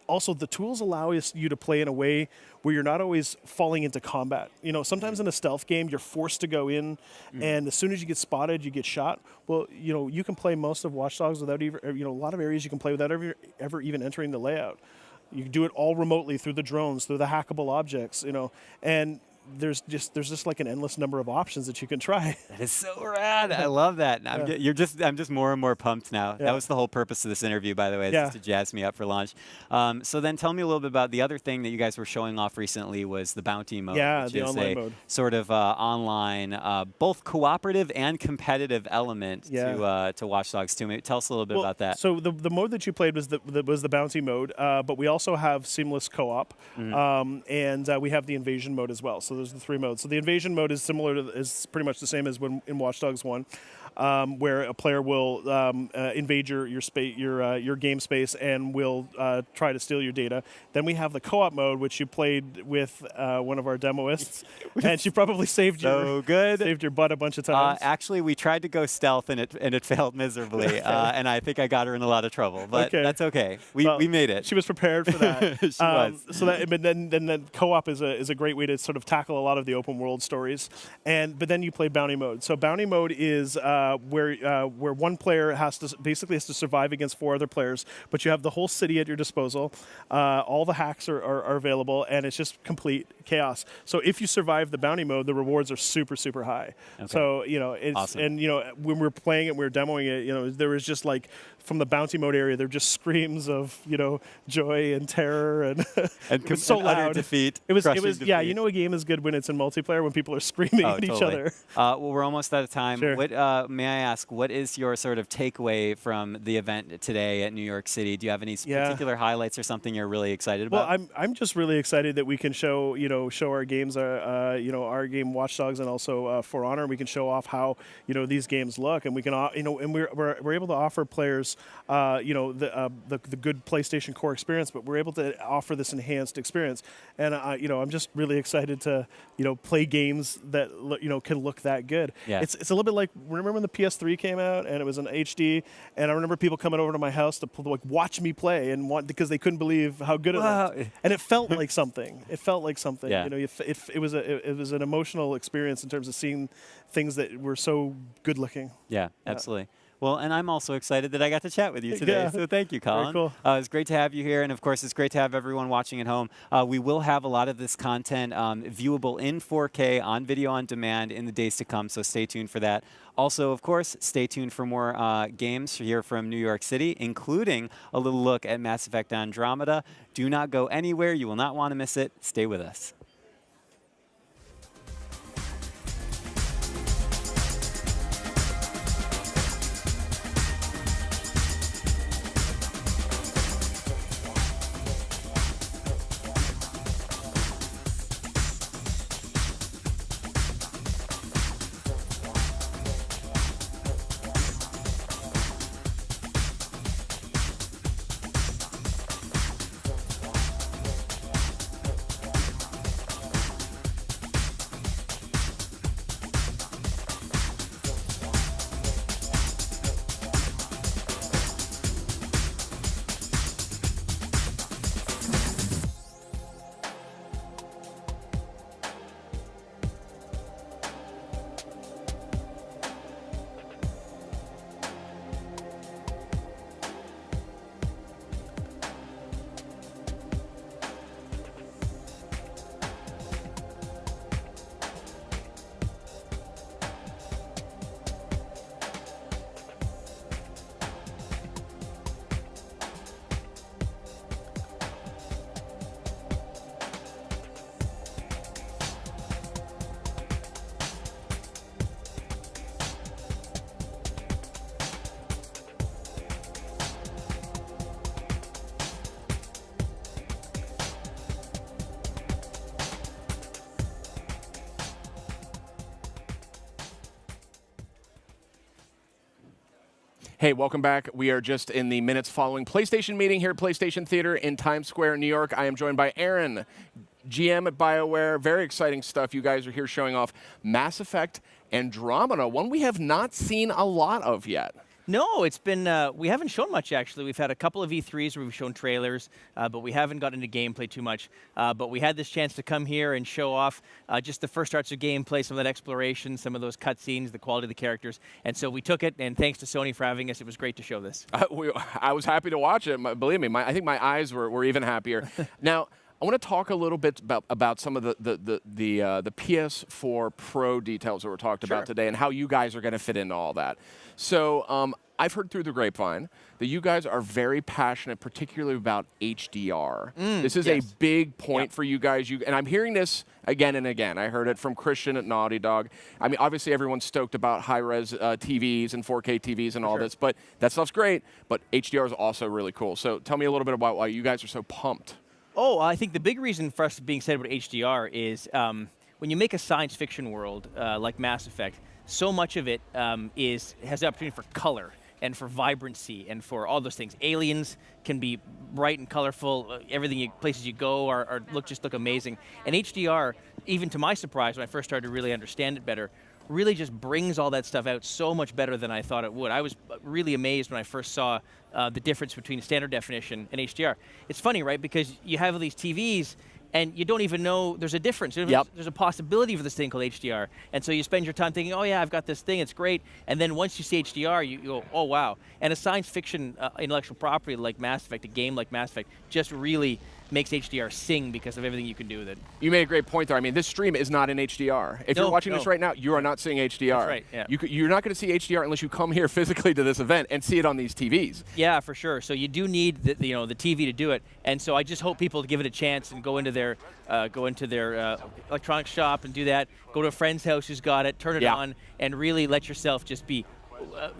also the tools allow you to play in a way where you're not always falling into combat. Sometimes in a stealth game, you're forced to go in, and as soon as you get spotted, you get shot. Well, you can play most of Watch Dogs without even, a lot of areas you can play without ever even entering the layout. You can do it all remotely through the drones, through the hackable objects, and there's just like an endless number of options that you can try. That is so rad. I love that. I'm just more and more pumped now. That was the whole purpose of this interview, by the way, is just to jazz me up for launch. So then tell me a little bit about the other thing that you guys were showing off recently was the bounty mode, which the is online a mode. Sort of both cooperative and competitive element to Watch Dogs 2. Maybe tell us a little bit about that. So the mode that you played was the bounty mode, but we also have seamless co-op, and we have the invasion mode as well. So those are the 3 modes. So the invasion mode is similar to, is pretty much the same as when in Watch Dogs 1. Where a player will invade your game space and will try to steal your data. Then we have the co-op mode, which you played with one of our demoists, and she probably saved your butt a bunch of times. Actually, we tried to go stealth, and it failed miserably, and I think I got her in a lot of trouble. But that's okay. We made it. She was prepared for that. She was. So that, but then co-op is a great way to sort of tackle a lot of the open world stories. But then you play bounty mode. So bounty mode is where one player basically has to survive against 4 other players, but you have the whole city at your disposal. All the hacks are available, and it's just complete chaos. So if you survive the bounty mode, the rewards are super, super high. Okay. So it's awesome. And when we were playing it, we were demoing it. There was just like from the bounty mode area, there were just screams of joy and terror and it was so loud. Defeat. It was defeat. a game is good when it's in multiplayer when people are screaming at each other. Well, we're almost out of time. Sure. What may I ask? What is your sort of takeaway from the event today at New York City? Do you have any particular highlights or something you're really excited about? Well, I'm just really excited that we can show our games, our game Watch Dogs, and also For Honor. We can show off how these games look, and we can and we're able to offer players the good PlayStation Core experience, but we're able to offer this enhanced experience. And I'm just really excited to play games that can look that good. Yeah. It's a little bit like, remember when the PS3 came out and it was in HD, and I remember people coming over to my house to watch me play because they couldn't believe how good it looked. And it felt like something. It felt like something. Yeah. It was an emotional experience in terms of seeing things that were so good looking. Yeah, absolutely. Well, and I'm also excited that I got to chat with you today. Yeah. So thank you, Colin. Very cool. It's great to have you here. And of course, it's great to have everyone watching at home. We will have a lot of this content viewable in 4K on video on demand in the days to come. So stay tuned for that. Also, of course, stay tuned for more games here from New York City, including a little look at Mass Effect Andromeda. Do not go anywhere. You will not want to miss it. Stay with us. Hey, welcome back. We are just in the minutes following PlayStation meeting here at PlayStation Theater in Times Square, New York. I am joined by Aaron, GM at BioWare. Very exciting stuff. You guys are here showing off Mass Effect Andromeda, one we have not seen a lot of yet. No, it's been, we haven't shown much, actually. We've had a couple of E3s where we've shown trailers, but we haven't gotten into gameplay too much. But we had this chance to come here and show off just the first starts of gameplay, some of that exploration, some of those cutscenes, the quality of the characters. And so we took it, and thanks to Sony for having us. It was great to show this. I was happy to watch it. Believe me, I think my eyes were even happier. Now, I want to talk a little bit about some of the PS4 Pro details that were talked about today and how you guys are going to fit into all that. So I've heard through the grapevine that you guys are very passionate, particularly about HDR. This is a big point for you guys. And I'm hearing this again and again. I heard it from Christian at Naughty Dog. I mean, obviously everyone's stoked about high-res TVs and 4K TVs and all this, but that stuff's great. But HDR is also really cool. So tell me a little bit about why you guys are so pumped. Oh, I think the big reason for us being excited about HDR is when you make a science fiction world like Mass Effect, so much of it has the opportunity for color and for vibrancy and for all those things. Aliens can be bright and colorful. Places you go just look amazing. And HDR, even to my surprise, when I first started to really understand it better, really just brings all that stuff out so much better than I thought it would. I was really amazed when I first saw the difference between standard definition and HDR. It's funny, right? Because you have all these TVs and you don't even know there's a difference. There's a possibility for this thing called HDR. And so you spend your time thinking, oh yeah, I've got this thing, it's great. And then once you see HDR, you go, oh wow. And a science fiction intellectual property like Mass Effect, a game like Mass Effect, just really makes HDR sing because of everything you can do with it. You made a great point there. I mean, this stream is not in HDR. If you're watching this right now, you are not seeing HDR. That's right, yeah. You're not going to see HDR unless you come here physically to this event and see it on these TVs. Yeah, for sure. So you do need the TV to do it. And so I just hope people give it a chance and go into their electronics shop and do that. Go to a friend's house who's got it, turn it on, and really let yourself just be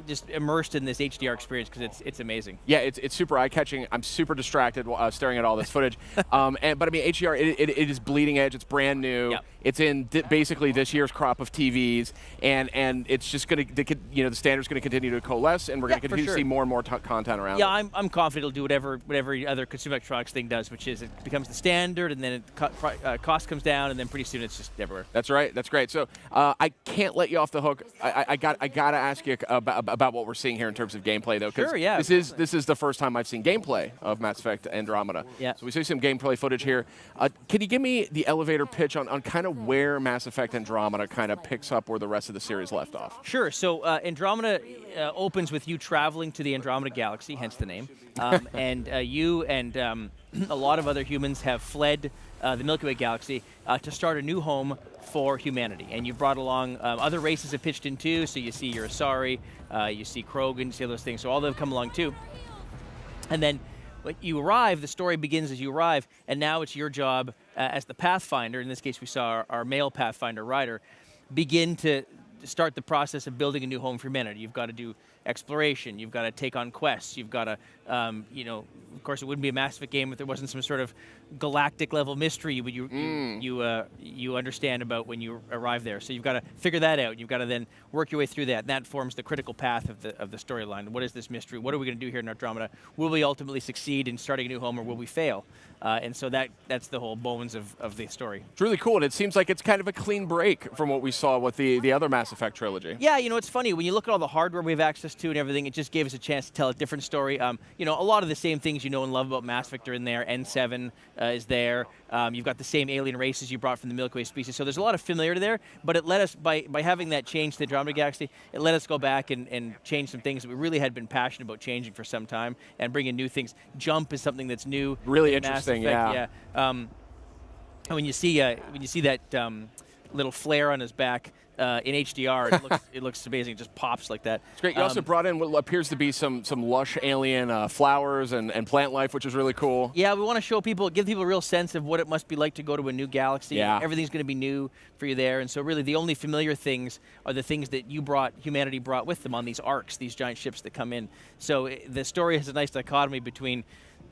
just immersed in this HDR experience because it's amazing. Yeah, it's super eye-catching. I'm super distracted while staring at all this footage. But I mean, HDR, it is bleeding edge. It's brand new. Yep. It's in basically this year's crop of TVs, and it's just going to, the standard's going to continue to coalesce, and we're going to continue to see more and more content around it. Yeah, I'm confident it'll do whatever other consumer electronics thing does, which is it becomes the standard, and then cost comes down, and then pretty soon it's just everywhere. That's right. That's great. So I can't let you off the hook. I got to ask you about what we're seeing here in terms of gameplay, though. Sure, yeah. This is the first time I've seen gameplay of Mass Effect Andromeda. Yeah. So we see some gameplay footage here. Can you give me the elevator pitch on kind of where Mass Effect Andromeda kind of picks up where the rest of the series left off? Sure. So Andromeda opens with you traveling to the Andromeda Galaxy, hence the name. And you and a lot of other humans have fled the Milky Way Galaxy to start a new home for humanity. And you've brought along other races have pitched in too, so you see your Asari, you see Krogan, you see those things, so all of them come along too. And then when you arrive, the story begins as you arrive, and now it's your job as the Pathfinder, in this case we saw our male Pathfinder Ryder, begin to start the process of building a new home for humanity. You've got to do exploration, you've got to take on quests, you've got to, of course it wouldn't be a Mass Effect game if there wasn't some sort of galactic level mystery you understand about when you arrive there. So you've got to figure that out. You've got to then work your way through that, and that forms the critical path of the storyline. What is this mystery? What are we going to do here in Andromeda? Will we ultimately succeed in starting a new home, or will we fail? And so that's the whole bones of the story. It's really cool, and it seems like it's kind of a clean break from what we saw with the other Mass Effect trilogy. Yeah, it's funny. When you look at all the hardware we have access to and everything, it just gave us a chance to tell a different story. A lot of the same things you know and love about Mass Effect are in there. N7 is there. You've got the same alien races you brought from the Milky Way species. So there's a lot of familiarity there, but it let us, by having that change to the Andromeda Galaxy, it let us go back and change some things that we really had been passionate about changing for some time and bring in new things. Jump is something that's new. Really interesting, yeah. And when you see that little flare on his back in HDR, it looks amazing. It just pops like that. It's great. You also brought in what appears to be some lush alien flowers and plant life, which is really cool. Yeah, we want to show people, give people a real sense of what it must be like to go to a new galaxy. Yeah. Everything's going to be new for you there, and so really the only familiar things are the things that humanity brought with them on these arcs, these giant ships that come in. So the story has a nice dichotomy between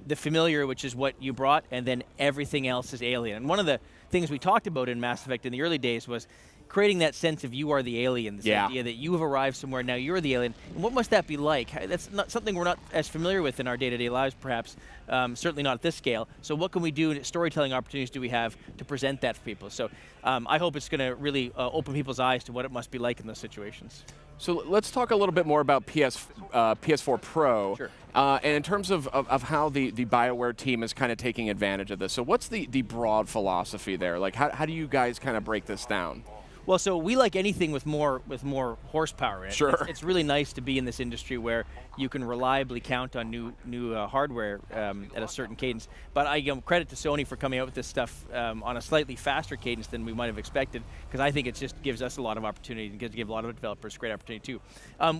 the familiar, which is what you brought, and then everything else is alien. And one of the things we talked about in Mass Effect in the early days was creating that sense of you are the alien, this idea that you have arrived somewhere, now you're the alien. And what must that be like? That's not something we're not as familiar with in our day-to-day lives, perhaps, certainly not at this scale. So what can we do, storytelling opportunities do we have to present that for people? So I hope it's going to really open people's eyes to what it must be like in those situations. So let's talk a little bit more about Ps4 Pro. Sure. And in terms of how the BioWare team is kind of taking advantage of this. So what's the broad philosophy there? Like how do you guys kind of break this down? Well, so we like anything with more horsepower in it. Sure. It's really nice to be in this industry where you can reliably count on new hardware at a certain cadence. But I give credit to Sony for coming out with this stuff on a slightly faster cadence than we might have expected, because I think it just gives us a lot of opportunity and give a lot of developers great opportunity too.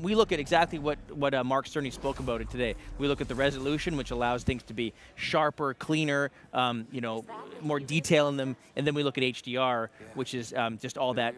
We look at exactly what Mark Cerny spoke about it today. We look at the resolution, which allows things to be sharper, cleaner, more detail in them, and then we look at HDR, which is just all that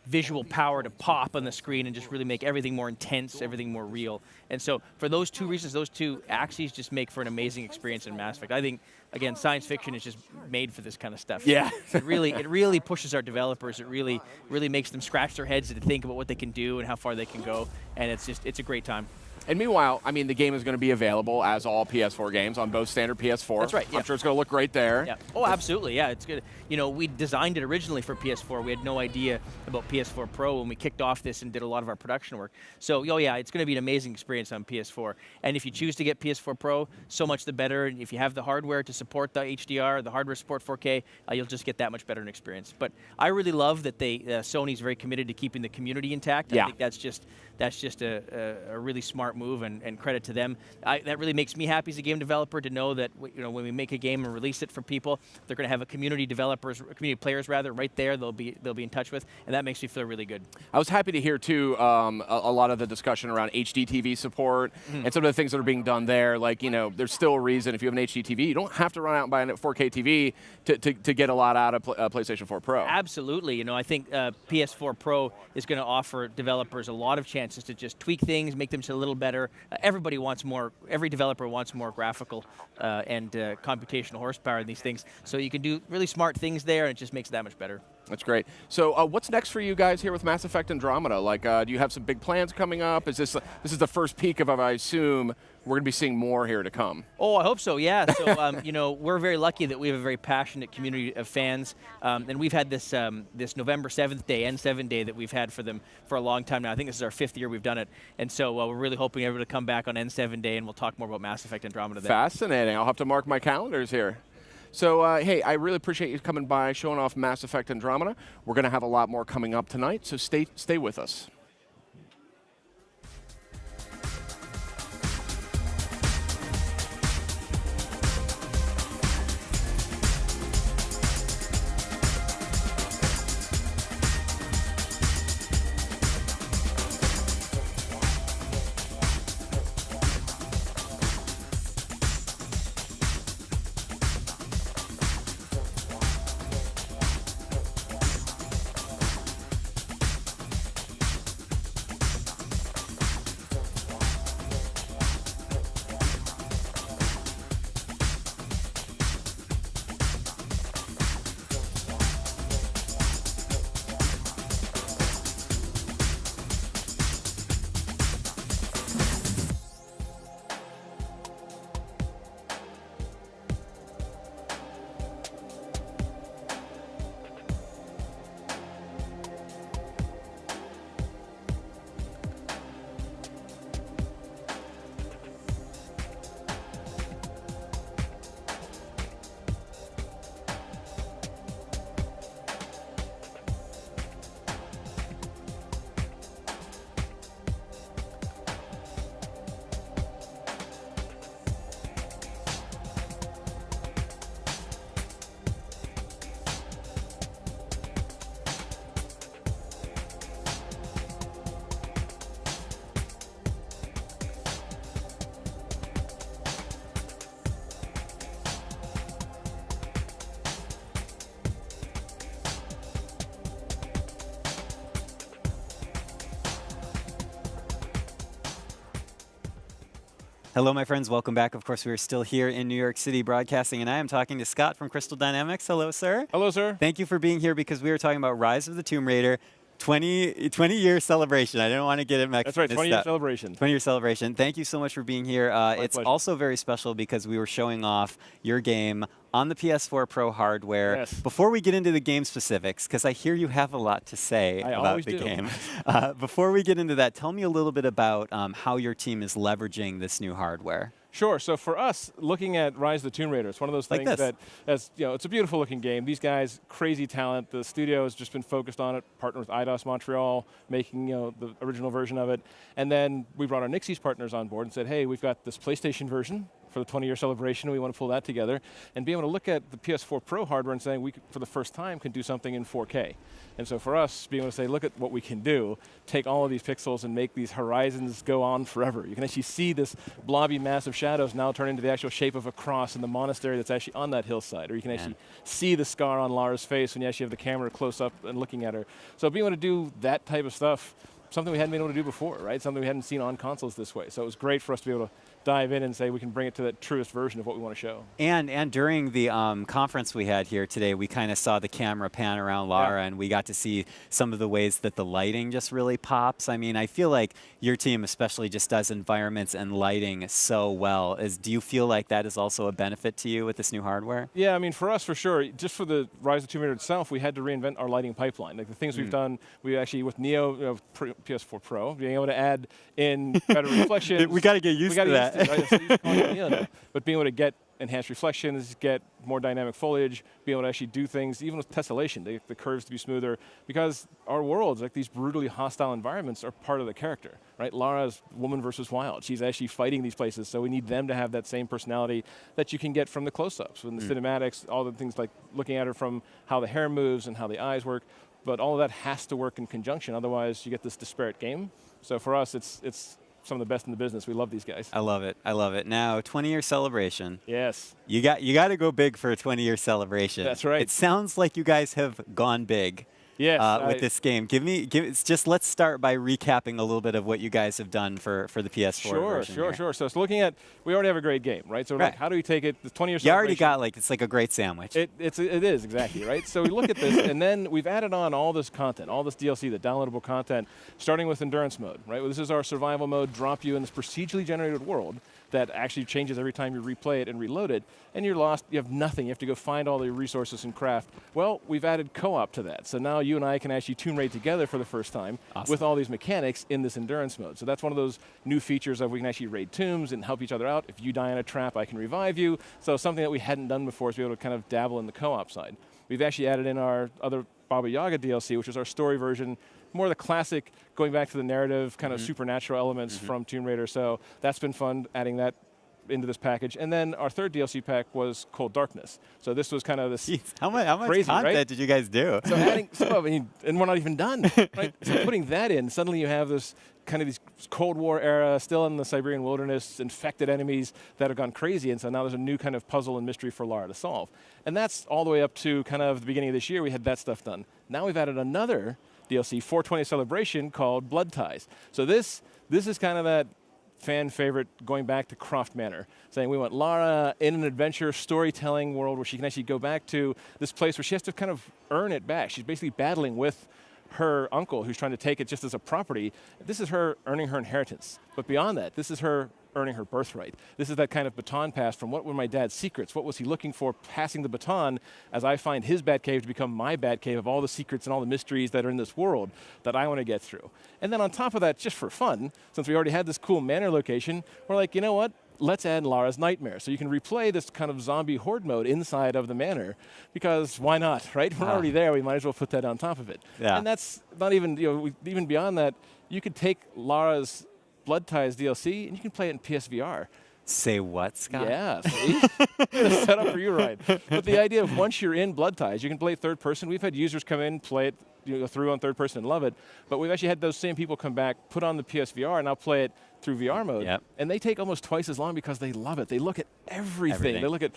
visual power to pop on the screen and just really make everything more intense, everything more real. And so for those two reasons, those two axes just make for an amazing experience in Mass Effect. I think, again, science fiction is just made for this kind of stuff. Yeah. it really pushes our developers. It really makes them scratch their heads and think about what they can do and how far they can go. And it's a great time. And meanwhile, I mean, the game is going to be available as all PS4 games on both standard PS4. That's right. I'm sure it's going to look great there. Yeah. Oh, absolutely. Yeah, it's good. You know, we designed it originally for PS4. We had no idea about Ps4 Pro when we kicked off this and did a lot of our production work. So, oh yeah, it's going to be an amazing experience on PS4. And if you choose to get Ps4 Pro, so much the better. And if you have the hardware to support the HDR, the hardware support 4K, you'll just get that much better an experience. But I really love that Sony's very committed to keeping the community intact. Yeah. I think that's just a really smart move, and credit to them. That really makes me happy as a game developer to know that when we make a game and release it for people, they're going to have a community players right there. They'll be in touch with, and that makes me feel really good. I was happy to hear too a lot of the discussion around HD TV support and some of the things that are being done there. Like there's still a reason if you have an HD TV, you don't have to run out and buy a 4K TV to get a lot out of PlayStation 4 Pro. Absolutely. I think PS4 Pro is going to offer developers a lot of chances to just tweak things, make them just a little better. Everybody wants more. Every developer wants more graphical and computational horsepower in these things. So you can do really smart things there, and it just makes it that much better. That's great. So what's next for you guys here with Mass Effect Andromeda? Like, do you have some big plans coming up? Is this is the first peak of, I assume, we're going to be seeing more here to come? Oh, I hope so, yeah. So, we're very lucky that we have a very passionate community of fans. And we've had this November 7th day, N7 day, that we've had for them for a long time now. I think this is our 5th year we've done it. And so we're really hoping everyone to come back on N7 day, and we'll talk more about Mass Effect Andromeda then. Fascinating. I'll have to mark my calendars here. So, hey, I really appreciate you coming by, showing off Mass Effect Andromeda. We're going to have a lot more coming up tonight, so stay with us. Hello, my friends. Welcome back. Of course, we are still here in New York City broadcasting, and I am talking to Scott from Crystal Dynamics. Hello, sir. Hello, sir. Thank you for being here because we are talking about Rise of the Tomb Raider, 20-year celebration. I didn't want to get it mixed up. That's right, 20-year celebration. 20-year celebration. Thank you so much for being here. It's pleasure. also very special because we were showing off your game on the Ps4 Pro hardware. Yes. Before we get into the game specifics, because I hear you have a lot to say about the game. Before we get into that, tell me a little bit about how your team is leveraging this new hardware. Sure. So for us, looking at Rise of the Tomb Raider, it's one of those things that, it's a beautiful looking game. These guys, crazy talent. The studio has just been focused on it, partnered with IDOS Montreal, making the original version of it. And then we brought our Nixies partners on board and said, hey, we've got this PlayStation version for the 20-year celebration. We want to pull that together and be able to look at the PS4 Pro hardware and saying we, for the first time, can do something in 4K. And so for us, being able to say, look at what we can do, take all of these pixels and make these horizons go on forever. You can actually see this blobby mass of shadows now turn into the actual shape of a cross in the monastery that's actually on that hillside. Or you can actually see the scar on Lara's face when you actually have the camera close up and looking at her. So being able to do that type of stuff, something we hadn't been able to do before, right? Something we hadn't seen on consoles this way. So it was great for us to be able to dive in and say we can bring it to that truest version of what we want to show. And during the conference we had here today, we kind of saw the camera pan around Lara, and we got to see some of the ways that the lighting just really pops. I mean, I feel like your team especially just does environments and lighting so well. Do you feel like that is also a benefit to you with this new hardware? Yeah, I mean, for us, for sure, just for the Rise of Tomb Raider itself, we had to reinvent our lighting pipeline. Like the things we've done, we actually, with Neo, PS4 Pro, being able to add in better reflections. We got to get used to that. But being able to get enhanced reflections, get more dynamic foliage, be able to actually do things, even with tessellation, the curves to be smoother, because our worlds, like these brutally hostile environments, are part of the character, right? Lara's woman versus wild. She's actually fighting these places, so we need them to have that same personality that you can get from the close-ups, from the cinematics, all the things like looking at her from how the hair moves and how the eyes work, but all of that has to work in conjunction, otherwise you get this disparate game. So for us, it's some of the best in the business. We love these guys. I love it. I love it. Now, 20-year celebration. Yes. You got to go big for a 20-year celebration. That's right. It sounds like you guys have gone big. Yes, with this game. Let's start by recapping a little bit of what you guys have done for the PS4 version. Sure. So it's looking at, we already have a great game, right? So like, how do we take it, the 20 years? You already got it's like a great sandwich. It is, exactly, right? So we look at this, and then we've added on all this content, all this DLC, the downloadable content, starting with endurance mode, right? Well, this is our survival mode, drop you in this procedurally generated world that actually changes every time you replay it and reload it, and you're lost, you have nothing, you have to go find all the resources and craft. Well, we've added co-op to that, so now you and I can actually tomb raid together for the first time with all these mechanics in this endurance mode. So that's one of those new features of we can actually raid tombs and help each other out. If you die in a trap, I can revive you. So something that we hadn't done before is be able to kind of dabble in the co-op side. We've actually added in our other Baba Yaga DLC, which is our story version, more the classic, going back to the narrative, kind of supernatural elements from Tomb Raider. So that's been fun, adding that into this package. And then our third DLC pack was Cold Darkness. So this was kind of this how much crazy, content right? did you guys do? So adding, and we're not even done, right? So putting that in, suddenly you have this kind of these Cold War era, still in the Siberian wilderness, infected enemies that have gone crazy. And so now there's a new kind of puzzle and mystery for Lara to solve. And that's all the way up to kind of the beginning of this year, we had that stuff done. Now we've added another DLC, 420 celebration, called Blood Ties. So this is kind of that fan favorite going back to Croft Manor, saying we want Lara in an adventure storytelling world where she can actually go back to this place where she has to kind of earn it back. She's basically battling with her uncle who's trying to take it just as a property. This is her earning her inheritance. But beyond that, this is her earning her birthright. This is that kind of baton pass from what were my dad's secrets? What was he looking for, passing the baton as I find his Batcave to become my Batcave of all the secrets and all the mysteries that are in this world that I want to get through. And then on top of that, just for fun, since we already had this cool manor location, we're like, you know what? Let's add Lara's Nightmare. So you can replay this kind of zombie horde mode inside of the manor, because why not, right? We're already there, we might as well put that on top of it. Yeah. And that's not even, even beyond that, you could take Lara's Blood Ties DLC and you can play it in PSVR. Say what, Scott? Yeah, see? Set up for you, right? But the idea of once you're in Blood Ties, you can play it third person. We've had users come in, play it through on third person and love it. But we've actually had those same people come back, put on the PSVR, and now play it through VR mode. Yep. And they take almost twice as long because they love it. They look at everything. They look at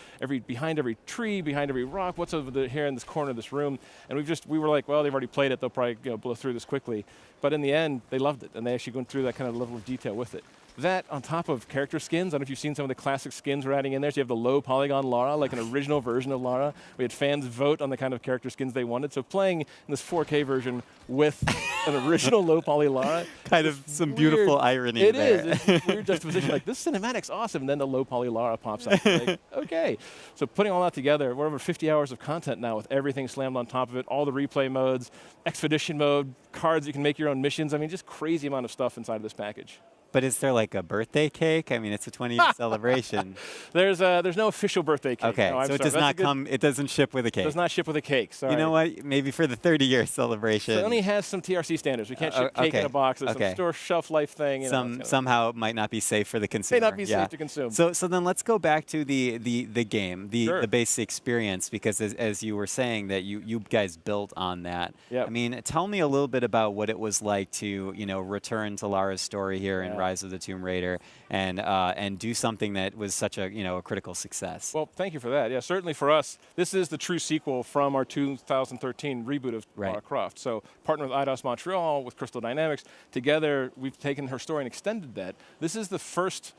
behind every tree, behind every rock, what's over here in this corner of this room. And we were like, well, they've already played it. They'll probably blow through this quickly. But in the end, they loved it. And they actually went through that kind of level of detail with it. That on top of character skins. I don't know if you've seen some of the classic skins we're adding in there. So you have the low polygon Lara, like an original version of Lara. We had fans vote on the kind of character skins they wanted. So playing in this 4K version with an original low poly Lara. Kind of some beautiful irony there. It is. It's weird juxtaposition. Like, this cinematic's awesome. And then the low poly Lara pops up. Like, okay. So putting all that together, we're over 50 hours of content now with everything slammed on top of it. All the replay modes, expedition mode, cards you can make your own missions. I mean, just crazy amount of stuff inside of this package. But is there like a birthday cake? I mean, it's a 20-year celebration. There's no official birthday cake. Okay, No, I'm so it sorry. does not come. It doesn't ship with a cake. Does not ship with a cake. Sorry. You know what? Maybe for the 30-year celebration. Sony has some TRC standards. We can't ship cake in a box. There's some store shelf life thing. You know, somehow it might not be safe for the consumer. May not be safe to consume. So then let's go back to the game, the basic experience, because as you were saying that you guys built on that. Yep. I mean, tell me a little bit about what it was like to return to Lara's story here in Rise of the Tomb Raider and do something that was such a critical success. Well, thank you for that. Yeah, certainly for us, this is the true sequel from our 2013 reboot of Lara Croft. So partner with Eidos Montreal, with Crystal Dynamics, together we've taken her story and extended that. This is the first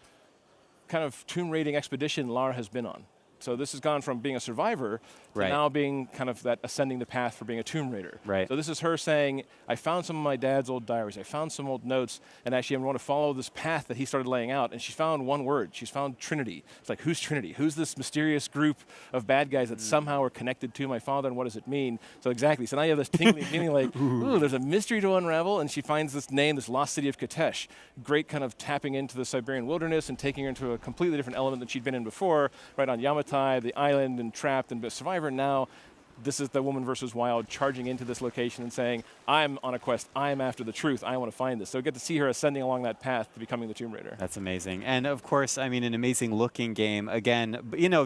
kind of tomb raiding expedition Lara has been on. So this has gone from being a survivor to now being kind of that ascending the path for being a Tomb Raider. Right. So this is her saying, I found some of my dad's old diaries, I found some old notes, and actually I want to follow this path that he started laying out. And she found one word. She's found Trinity. It's like, who's Trinity? Who's this mysterious group of bad guys that somehow are connected to my father, and what does it mean? So exactly. So now you have this tingling feeling like, ooh, there's a mystery to unravel, and she finds this name, this lost city of Katesh. Great kind of tapping into the Siberian wilderness and taking her into a completely different element than she'd been in before, right on Yamatai, the island, and Trapped, and Survivor. Now, this is the woman versus wild charging into this location and saying, I'm on a quest, I'm after the truth, I want to find this. So get to see her ascending along that path to becoming the Tomb Raider. That's amazing. And of course, I mean, an amazing looking game. Again,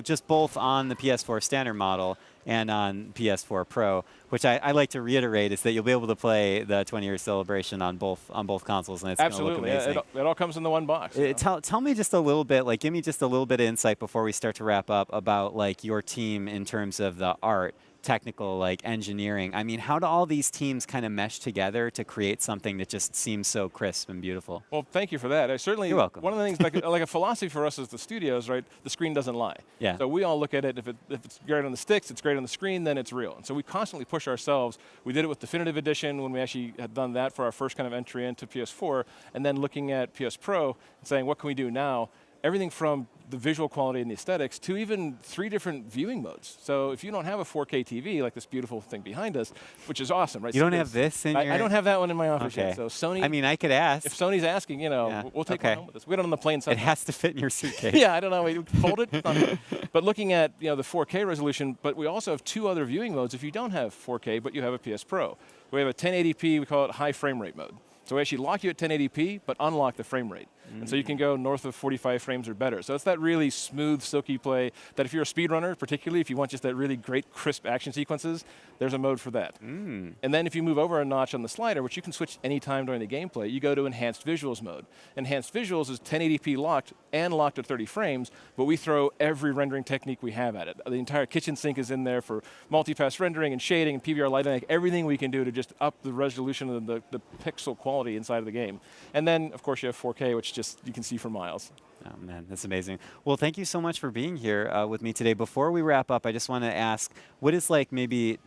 just both on the PS4 standard model and on Ps4 Pro, which I like to reiterate is that you'll be able to play the 20-year celebration on both consoles, and it's going to look amazing. It all comes in the one box. Tell me just a little bit, give me just a little bit of insight before we start to wrap up about your team in terms of the art, technical, engineering. I mean, how do all these teams kind of mesh together to create something that just seems so crisp and beautiful? Well, thank you for that. You're welcome. One of the things, like a philosophy for us as the studios, right? The screen doesn't lie. Yeah. So we all look at it. If it's great on the sticks, it's great on the screen, then it's real. And so we constantly push ourselves. We did it with Definitive Edition when we actually had done that for our first kind of entry into PS4, and then looking at PS Pro and saying, what can we do now? Everything from the visual quality and the aesthetics to even 3 different viewing modes. So if you don't have a 4K TV, like this beautiful thing behind us, which is awesome, right? You don't have this in your... I don't have that one in my office yet. So Sony... I mean, I could ask. If Sony's asking, we'll take one home with us. We got it on the plane somewhere. It has to fit in your suitcase. Yeah, I don't know. We fold it. But looking at the 4K resolution, but we also have 2 other viewing modes if you don't have 4K, but you have a PS Pro. We have a 1080p, we call it high frame rate mode. So we actually lock you at 1080p, but unlock the frame rate. And so you can go north of 45 frames or better. So it's that really smooth, silky play that if you're a speedrunner, particularly if you want just that really great, crisp action sequences, there's a mode for that. And then if you move over a notch on the slider, which you can switch anytime during the gameplay, you go to Enhanced Visuals mode. Enhanced Visuals is 1080p locked and locked at 30 frames, but we throw every rendering technique we have at it. The entire kitchen sink is in there for multi-pass rendering and shading and PBR lighting, like everything we can do to just up the resolution of the pixel quality inside of the game. And then, of course, you have 4K, which just you can see for miles. Oh, man, that's amazing. Well, thank you so much for being here with me today. Before we wrap up, I just want to ask, what is maybe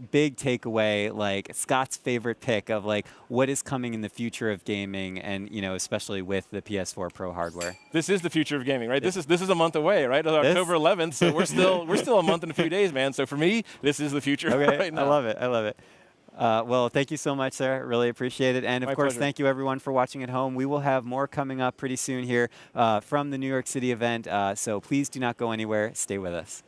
big takeaway, Scott's favorite pick of what is coming in the future of gaming, and especially with the PS4 Pro hardware? This is the future of gaming, right? This is a month away, right? October 11th, so we're still a month and a few days, man. So for me, this is the future right now. I love it. I love it. Well, thank you so much, sir. Really appreciate it. And, of course, pleasure. thank you, everyone, for watching at home. We will have more coming up pretty soon here from the New York City event. So please do not go anywhere. Stay with us.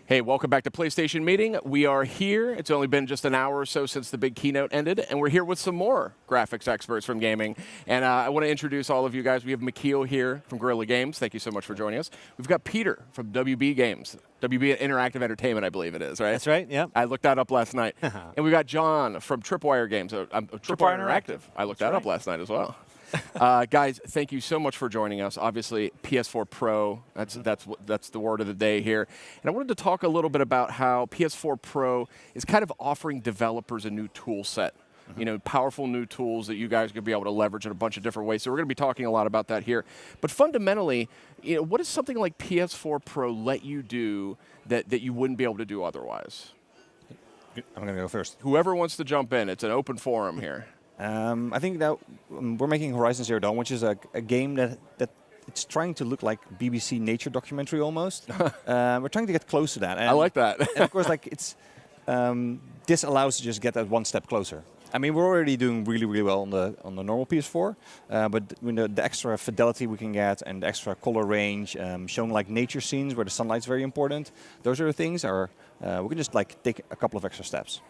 Hey, welcome back to PlayStation Meeting. We are here. It's only been just an hour or so since the big keynote ended, and we're here with some more graphics experts from gaming. And I want to introduce all of you guys. We have McKeel here from Guerrilla Games. Thank you so much for joining us. We've got Peter from WB Games. WB Interactive Entertainment, I believe it is, right? That's right, yeah. I looked that up last night. And we got John from Tripwire Games. Tripwire Interactive. I looked that up last night as well. Guys, thank you so much for joining us. Obviously, PS4 Pro, that's the word of the day here. And I wanted to talk a little bit about how PS4 Pro is kind of offering developers a new tool set. You know, powerful new tools that you guys are going to be able to leverage in a bunch of different ways. So we're going to be talking a lot about that here. But fundamentally, you know, what does something like PS4 Pro let you do that you wouldn't be able to do otherwise? I'm going to go first. Whoever wants to jump in, it's an open forum here. I think that we're making Horizon Zero Dawn, which is a game that it's trying to look like BBC nature documentary almost. We're trying to get close to that. And I like that. And of course, like this allows us to just get that one step closer. I mean, we're already doing really, really well on the normal PS4, but the extra fidelity we can get and the extra color range, showing like nature scenes where the sunlight's very important. Those are the things we can just like take a couple of extra steps.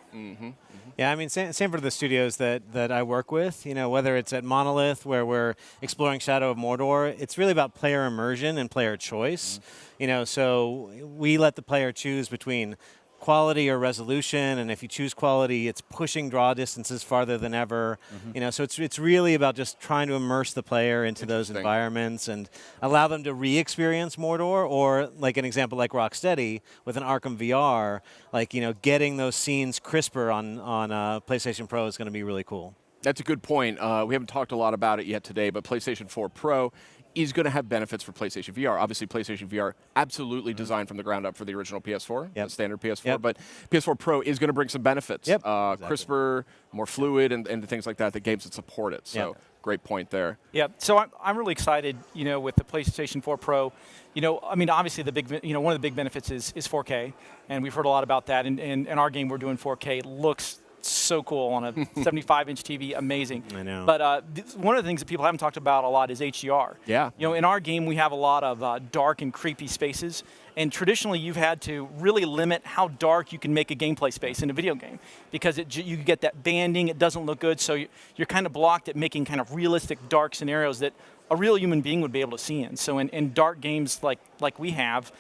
Yeah, I mean, same for the studios that I work with. You know, whether it's at Monolith, where we're exploring Shadow of Mordor, it's really about player immersion and player choice. You know, so we let the player choose between quality or resolution, and if you choose quality, it's pushing draw distances farther than ever. You know, so it's really about just trying to immerse the player into those environments and allow them to re-experience Mordor, or like an example like Rocksteady with an Arkham VR, like, you know, getting those scenes crisper on PlayStation Pro is going to be really cool. That's a good point. We haven't talked a lot about it yet today, but PlayStation 4 Pro is going to have benefits for PlayStation VR. Obviously, PlayStation VR absolutely designed from the ground up for the original PS4, the standard PS4, but PS4 Pro is going to bring some benefits. Crisper, more fluid, and things like that, the games that support it. So great point there. Yeah, so I'm really excited, you know, with the PlayStation 4 Pro. You know, I mean, obviously one of the big benefits is 4K, and we've heard a lot about that, and in our game we're doing 4K. It looks so cool on a 75-inch TV, amazing. I know. But one of the things that people haven't talked about a lot is HDR. Yeah. You know, in our game we have a lot of dark and creepy spaces, and traditionally you've had to really limit how dark you can make a gameplay space in a video game, because you get that banding, it doesn't look good, so you're kind of blocked at making kind of realistic dark scenarios that a real human being would be able to see in. So in dark games like we have,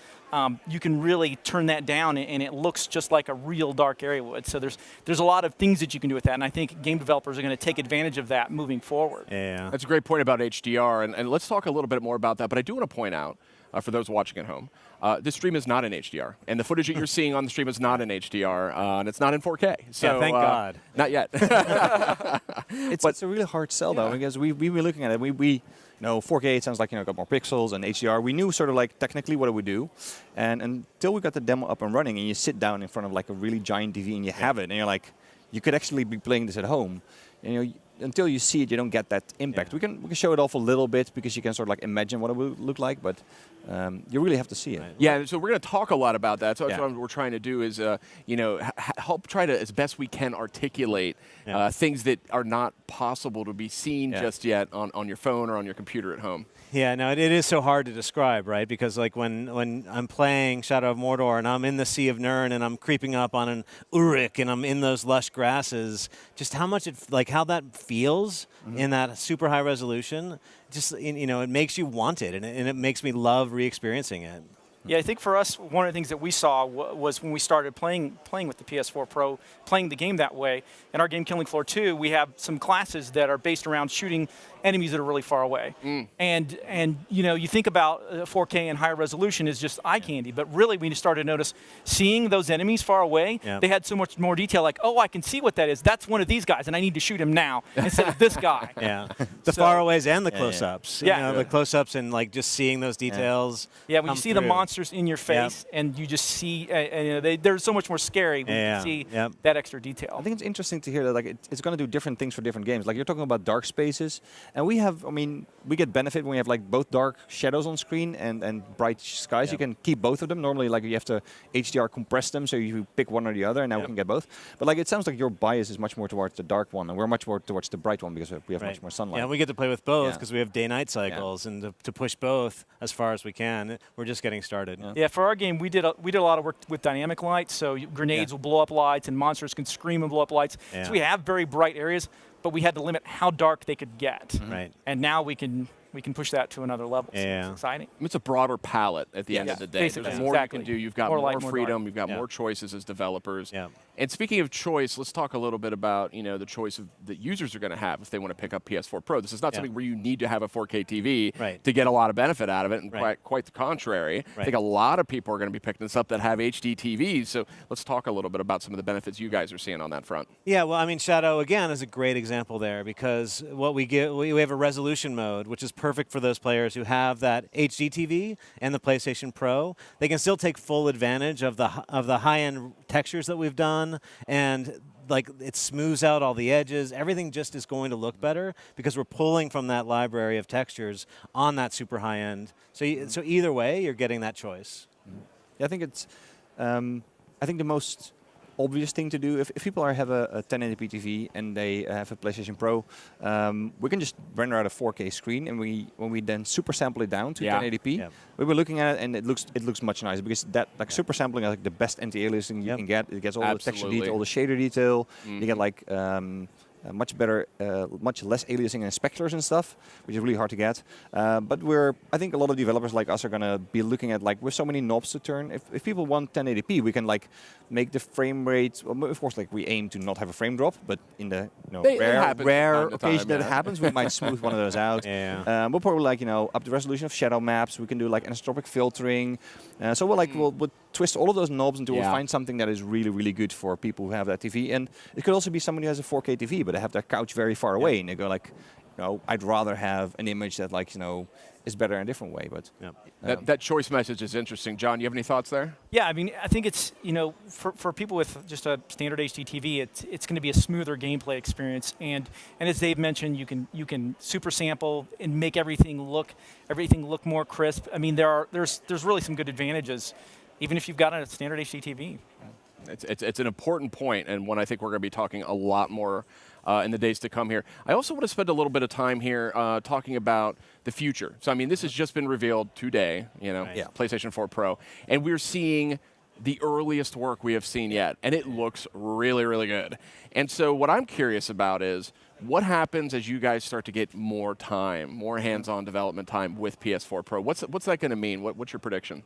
you can really turn that down, and it looks just like a real dark area would. So there's a lot of things that you can do with that, and I think game developers are going to take advantage of that moving forward. Yeah, that's a great point about HDR, and let's talk a little bit more about that. But I do want to point out, for those watching at home, this stream is not in HDR, and the footage that you're seeing on the stream is not in HDR, and it's not in 4K. So yeah, thank God. Not yet. It's a really hard sell though, because we were looking at it. We you know, 4K, it sounds like, you know, got more pixels, and HDR, we knew sort of like technically what it would do. And until we got the demo up and running, and you sit down in front of like a really giant TV and you have it, and you're like, you could actually be playing this at home. And, you know, until you see it, you don't get that impact. We can show it off a little bit, because you can sort of like imagine what it would look like, but you really have to see it. Yeah, so we're going to talk a lot about that. So that's what we're trying to do is, you know, help try to, as best we can, articulate things that are not possible to be seen just yet on your phone or on your computer at home. Yeah, no, it is so hard to describe, right? Because like when I'm playing Shadow of Mordor and I'm in the Sea of Nirn and I'm creeping up on an Uruk and I'm in those lush grasses, just how much how that feels in that super high resolution, just, you know, it makes you want it, and it makes me love re-experiencing it. Yeah, I think for us, one of the things that we saw was when we started playing with the PS4 Pro, playing the game that way. In our game, Killing Floor 2, we have some classes that are based around shooting enemies that are really far away. And you know, you think about 4K and higher resolution is just eye candy, but really we started to notice seeing those enemies far away, they had so much more detail, like, oh, I can see what that is. That's one of these guys, and I need to shoot him now instead of this guy. Yeah, the faraways and the close-ups. Yeah. You know, the close-ups and like just seeing those details. Yeah, when you see the monsters in your face, and you just see, they're so much more scary when you see that extra detail. I think it's interesting to hear that like it's going to do different things for different games. Like you're talking about dark spaces, and we have, I mean, we get benefit when we have like both dark shadows on screen and bright skies. You can keep both of them. Normally, like you have to HDR compress them, so you pick one or the other, and now we can get both. But like it sounds like your bias is much more towards the dark one, and we're much more towards the bright one because we have much more sunlight. Yeah, we get to play with both because we have day-night cycles, and to push both as far as we can. We're just getting started. started. Yeah, for our game, we did a lot of work with dynamic lights. So grenades will blow up lights, and monsters can scream and blow up lights. Yeah. So we have very bright areas, but we had to limit how dark they could get. Right. And now we can push that to another level. So Yeah. it's exciting. It's a broader palette at the end of the day. Basically, There's more exactly. you can do. You've got More more light, more freedom. dark. You've got Yeah. more choices as developers. Yeah. And speaking of choice, let's talk a little bit about that choice that users are going to have if they want to pick up PS4 Pro. This is not something where you need to have a 4K TV to get a lot of benefit out of it, and quite the contrary. I think a lot of people are going to be picking this up that have HD TVs. So let's talk a little bit about some of the benefits you guys are seeing on that front. Yeah, well, I mean, Shadow, again, is a great example there because what we get, we have a resolution mode, which is perfect for those players who have that HD TV and the PlayStation Pro. They can still take full advantage of the high-end textures that we've done, and like it smooths out all the edges. Everything just is going to look better because we're pulling from that library of textures on that super high end. So either way, you're getting that choice. Yeah, I think it's. I think the most obvious thing to do if people have a 1080p TV and they have a PlayStation Pro, we can just render out a 4K screen, and when we then super sample it down to 1080p, we were looking at it and it looks much nicer because that super sampling is like the best anti-aliasing you can get. It gets all the texture detail, all the shader detail. You get like much better, much less aliasing and specters and stuff, which is really hard to get. But I think a lot of developers like us are going to be looking at, like, with so many knobs to turn, if people want 1080p, we can like make the frame rate, well, of course, like we aim to not have a frame drop, but in the rare occasion that it happens, we might smooth one of those out. We'll probably like, up the resolution of shadow maps. We can do like anisotropic filtering. So we'll twist all of those knobs until we find something that is really, really good for people who have that TV. And it could also be somebody who has a 4K TV, but they have their couch very far away, and they go like, I'd rather have an image that is better in a different way. But that choice message is interesting. John, you have any thoughts there? Yeah, I mean, I think it's, for people with just a standard HD TV, it's going to be a smoother gameplay experience. And as Dave mentioned, you can super sample and make everything look more crisp. I mean, there's really some good advantages, even if you've got a standard HD TV. It's an important point, and one I think we're going to be talking a lot more in the days to come here. I also want to spend a little bit of time here talking about the future. So, I mean, this has just been revealed today, PlayStation 4 Pro, and we're seeing the earliest work we have seen yet, and it looks really, really good. And so what I'm curious about is what happens as you guys start to get more time, more hands-on development time with PS4 Pro? What's that going to mean? What's your prediction?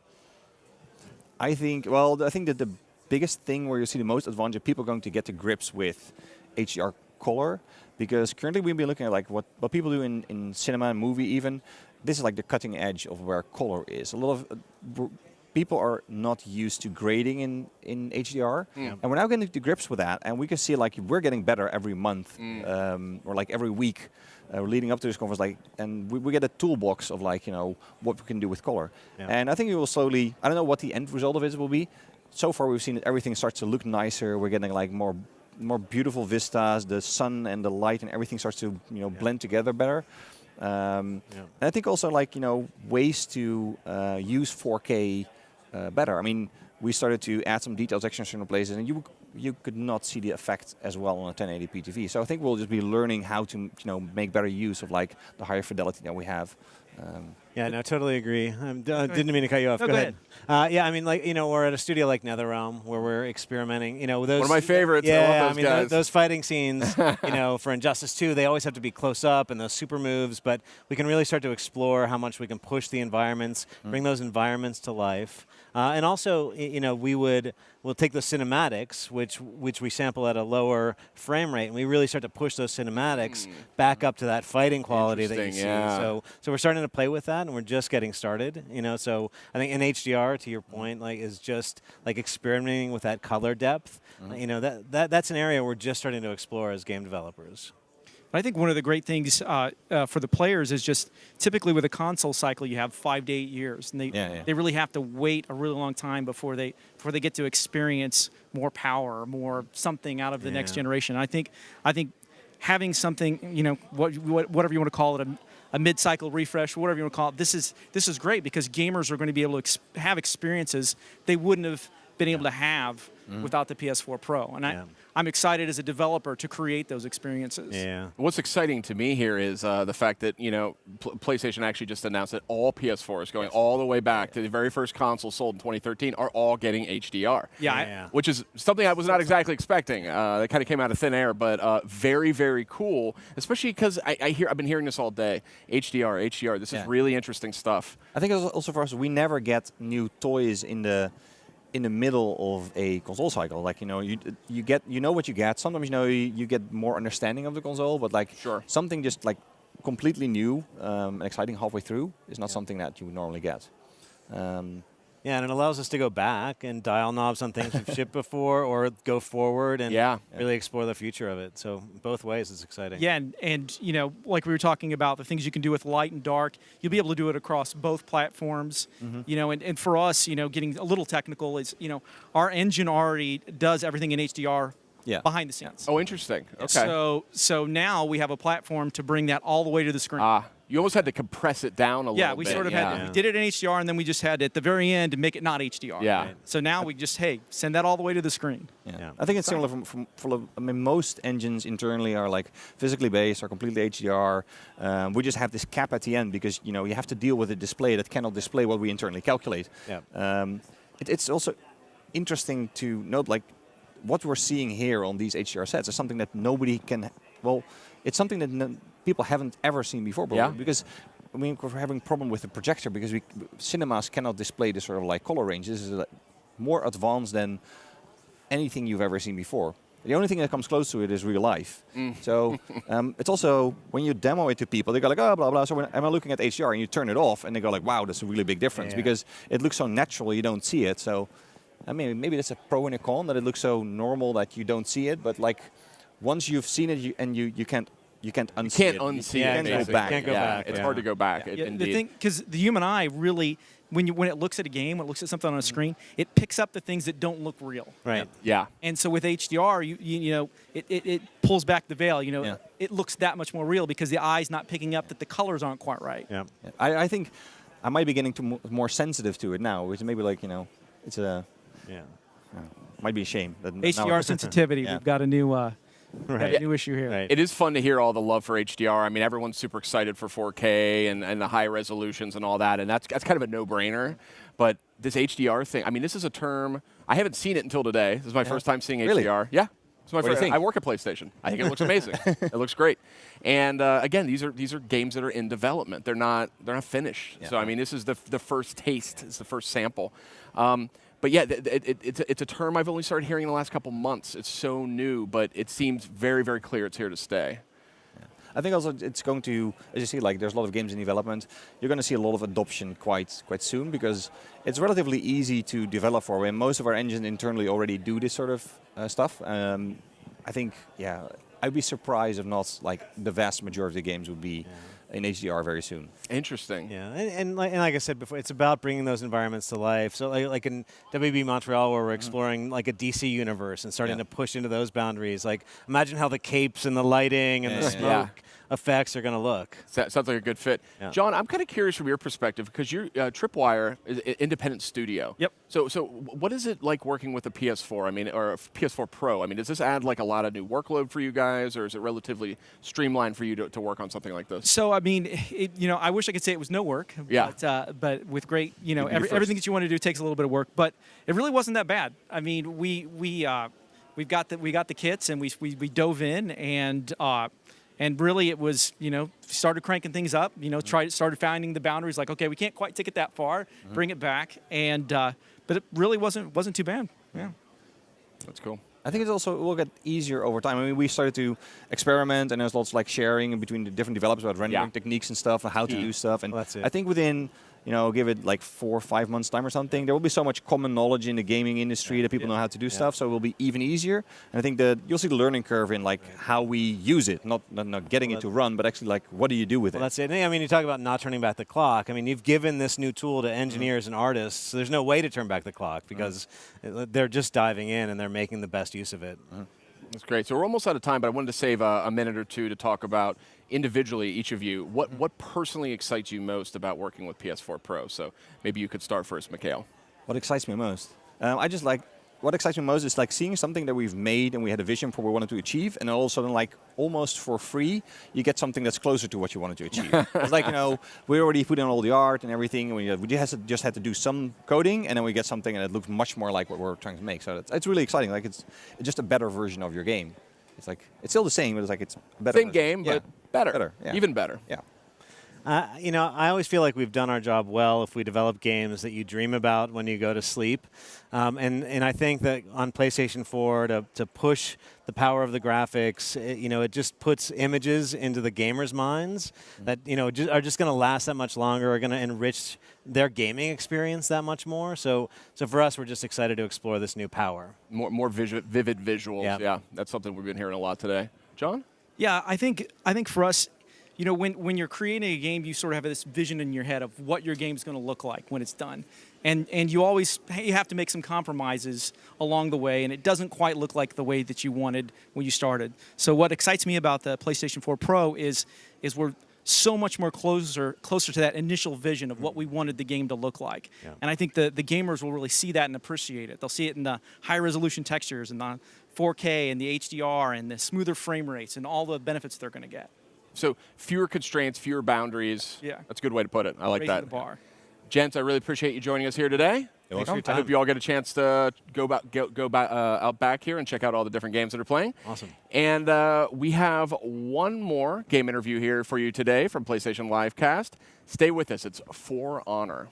I think that the biggest thing where you see the most advantage, people are going to get to grips with HDR color, because currently we've been looking at like what people do in cinema and movie even. This is like the cutting edge of where color is. A lot of people are not used to grading in HDR, and we're now getting to grips with that, and we can see like we're getting better every month or like every week. Leading up to this conference, and we get a toolbox of what we can do with color. And I think we will slowly, I don't know what the end result of it will be. So far we've seen that everything starts to look nicer. We're getting like more beautiful vistas. The sun and the light and everything starts to blend together better. And I think also ways to use 4K better. I mean, we started to add some details extra in certain places, and you could not see the effect as well on a 1080p TV. So I think we'll just be learning how to make better use of the higher fidelity that we have. Yeah, no, totally agree. Didn't mean to cut you off. No, go ahead. Yeah, I mean, we're at a studio like NetherRealm where we're experimenting. Those, one of my favorites. Yeah, I love those guys. Those fighting scenes. For Injustice 2, they always have to be close up and those super moves. But we can really start to explore how much we can push the environments, bring those environments to life, and also, we'll take the cinematics, which we sample at a lower frame rate, and we really start to push those cinematics back up to that fighting quality that you see. So we're starting to play with that, and we're just getting started. So I think in HDR, to your point, is just experimenting with that color depth. That's an area we're just starting to explore as game developers. I think one of the great things for the players is just typically with a console cycle, you have 5 to 8 years, and they really have to wait a really long time before they get to experience more power, more something out of the next generation. I think having something, whatever you want to call it, a mid-cycle refresh, whatever you want to call it, this is great because gamers are going to be able to have experiences they wouldn't have been able to have without the PS4 Pro. And I'm excited as a developer to create those experiences. Yeah. What's exciting to me here is the fact that, PlayStation actually just announced that all PS4s going all the way back to the very first console sold in 2013 are all getting HDR. Which is something I was not exactly expecting. That kind of came out of thin air, but very, very cool, especially because I've been hearing this all day. HDR. This is really interesting stuff. I think also for us, we never get new toys in the middle of a console cycle. Like, you know what you get. Sometimes you get more understanding of the console, but like something just like completely new and exciting halfway through is not something that you would normally get. Yeah, and it allows us to go back and dial knobs on things we've shipped before, or go forward and really explore the future of it. So both ways, it's exciting. Yeah, and like we were talking about, the things you can do with light and dark, you'll be able to do it across both platforms. And for us, getting a little technical is, our engine already does everything in HDR behind the scenes. Oh, interesting. Okay. So now we have a platform to bring that all the way to the screen. You almost had to compress it down a little bit. Yeah, we sort of had. We did it in HDR, and then we just had at the very end to make it not HDR. Yeah. Right. So now we just send that all the way to the screen. Yeah. I think it's similar most engines internally are like physically based or completely HDR. We just have this cap at the end because you have to deal with a display that cannot display what we internally calculate. Yeah. It's also interesting to note like what we're seeing here on these HDR sets is something that nobody can. Well, it's something that people haven't ever seen before. Because we're having a problem with the projector because cinemas cannot display this sort of like color range. This is more advanced than anything you've ever seen before. The only thing that comes close to it is real life. So it's also, when you demo it to people, they go like, oh, blah, blah. So when I'm looking at HDR and you turn it off and they go like, wow, that's a really big difference because it looks so natural you don't see it. So I mean, maybe that's a pro and a con that it looks so normal that you don't see it. But like once you've seen it you can't unsee it. You can't unsee it. You can't go back. Can't go back. It's hard to go back. The thing, because the human eye really, when it looks at a game, when it looks at something on a screen, it picks up the things that don't look real. Right. Yeah. And so with HDR, it pulls back the veil. It looks that much more real because the eye's not picking up that the colors aren't quite right. Yeah. I think I might be getting more sensitive to it now, which maybe like it's a might be a shame. That HDR sensitivity. We've got a new. New issue here. Right. It is fun to hear all the love for HDR. I mean, everyone's super excited for 4K and the high resolutions and all that, and that's kind of a no-brainer. But this HDR thing, I mean, this is a term, I haven't seen it until today. This is my first time seeing HDR. Yeah. It's my What do you first. think? I work at PlayStation. I think it looks amazing. It looks great. And again, these are games that are in development. They're not finished. So I mean, this is the first taste. It's the first sample. But yeah, it's a term I've only started hearing in the last couple months. It's so new, but it seems very, very clear it's here to stay. I think also it's going to, as you see, like there's a lot of games in development. You're going to see a lot of adoption quite soon because it's relatively easy to develop for. And most of our engines internally already do this sort of stuff. I think, I'd be surprised if not like the vast majority of the games would be in HDR very soon. Interesting. Yeah, and like I said before, it's about bringing those environments to life. So like in WB Montreal, where we're exploring like a DC universe and starting to push into those boundaries. Like imagine how the capes and the lighting and the smoke effects are going to look. Sounds like a good fit. Yeah. John, I'm kind of curious from your perspective because you're Tripwire is an independent studio. Yep. So what is it like working with a PS4? I mean, or a PS4 Pro? I mean, does this add like a lot of new workload for you guys, or is it relatively streamlined for you to work on something like this? So I mean, I wish I could say it was no work. Yeah. But with great, everything that you want to do takes a little bit of work. But it really wasn't that bad. I mean, we got the kits and we dove in and really it was started cranking things up. Started finding the boundaries. Like, okay, we can't quite take it that far. Bring it back. And but it really wasn't too bad. Yeah. That's cool. I think it's also will get easier over time. I mean, we started to experiment, and there's lots of like sharing between the different developers about rendering techniques and stuff, and how to do stuff. And that's it. I think within, give it like 4 or 5 months time or something, there will be so much common knowledge in the gaming industry that people know how to do stuff. So it will be even easier. And I think that you'll see the learning curve in like how we use it, not getting it to run, but actually like what do you do with it? That's it. I mean, you talk about not turning back the clock. I mean, you've given this new tool to engineers and artists, so there's no way to turn back the clock because they're just diving in and they're making the best use of it. That's great. So we're almost out of time, but I wanted to save a minute or two to talk about individually, each of you, what personally excites you most about working with PS4 Pro? So maybe you could start first, Mikhail. What excites me most? I just like what excites me most is like seeing something that we've made and we had a vision for what we wanted to achieve, and then all of a sudden, like almost for free, you get something that's closer to what you wanted to achieve. It's like, we already put in all the art and everything, and we just had to do some coding, and then we get something and it looks much more like what we're trying to make. So it's really exciting. Like it's just a better version of your game. It's like it's still the same, but it's like it's a better. Same game, but better. Yeah. Even better. Yeah. I always feel like we've done our job well if we develop games that you dream about when you go to sleep. And I think that on PlayStation 4, to push the power of the graphics, it just puts images into the gamers' minds that, are just going to last that much longer, are going to enrich their gaming experience that much more. So for us, we're just excited to explore this new power. More vivid visuals. Yeah, that's something we've been hearing a lot today. John? Yeah, I think for us, when you're creating a game, you sort of have this vision in your head of what your game's going to look like when it's done. And you have to make some compromises along the way, and it doesn't quite look like the way that you wanted when you started. So what excites me about the PlayStation 4 Pro is we're so much more closer to that initial vision of what we wanted the game to look like. Yeah. And I think the gamers will really see that and appreciate it. They'll see it in the high-resolution textures and the 4K and the HDR and the smoother frame rates and all the benefits they're going to get. So fewer constraints, fewer boundaries. Yeah. That's a good way to put it. I like Raising that. the bar. Gents, I really appreciate you joining us here today. Thanks for your time. I hope you all get a chance to go out back here and check out all the different games that are playing. Awesome. And we have one more game interview here for you today from PlayStation Livecast. Stay with us. It's For Honor.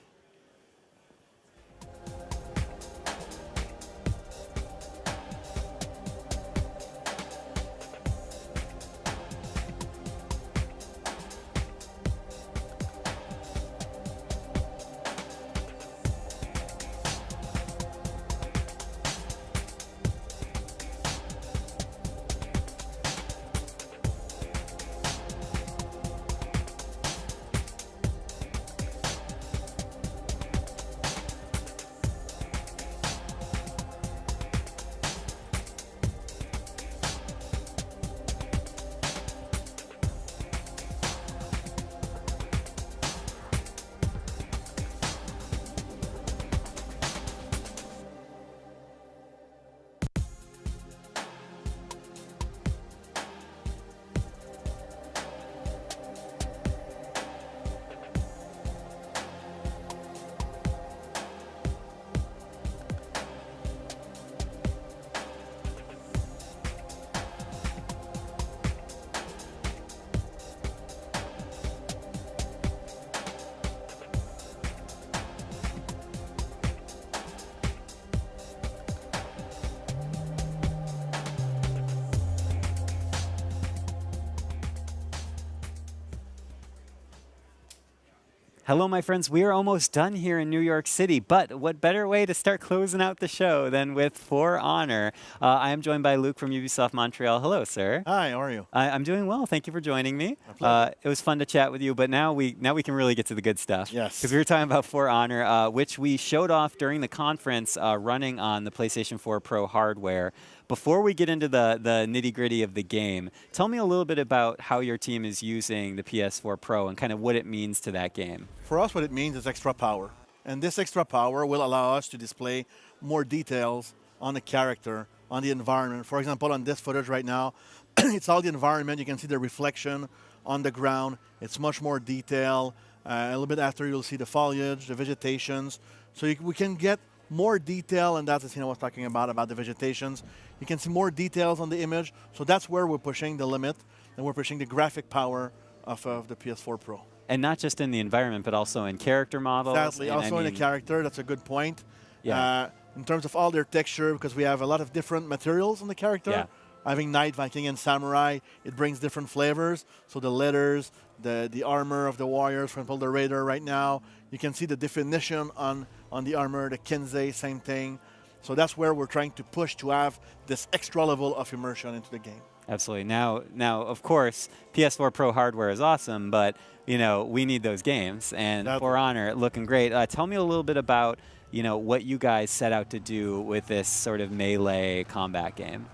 Hello, my friends. We are almost done here in New York City, but what better way to start closing out the show than with For Honor? I am joined by Luke from Ubisoft Montreal. Hello, sir. Hi, how are you? I'm doing well. Thank you for joining me. It was fun to chat with you, but now we can really get to the good stuff. Yes. Because we were talking about For Honor, which we showed off during the conference running on the PlayStation 4 Pro hardware. Before we get into the nitty-gritty of the game, tell me a little bit about how your team is using the PS4 Pro and kind of what it means to that game. For us, what it means is extra power. And this extra power will allow us to display more details on the character, on the environment. For example, on this footage right now, it's all the environment. You can see the reflection on the ground. It's much more detailed. A little bit after, you'll see the foliage, the vegetations. So we can get more detail, and that's the thing I was talking about the vegetations. You can see more details on the image. So that's where we're pushing the limit, and we're pushing the graphic power of the PS4 Pro. And not just in the environment, but also in character models. Exactly. Also in the character, that's a good point. Yeah. In terms of all their texture, because we have a lot of different materials on the character. Yeah. Having Knight, Viking, and Samurai, it brings different flavors. So the leathers, the armor of the warriors, for example, the Raider right now. You can see the definition on the armor, the Kinsei, same thing. So that's where we're trying to push to have this extra level of immersion into the game. Absolutely. Now, of course, PS4 Pro hardware is awesome, but we need those games. And For Honor, looking great. Tell me a little bit about what you guys set out to do with this sort of melee combat game.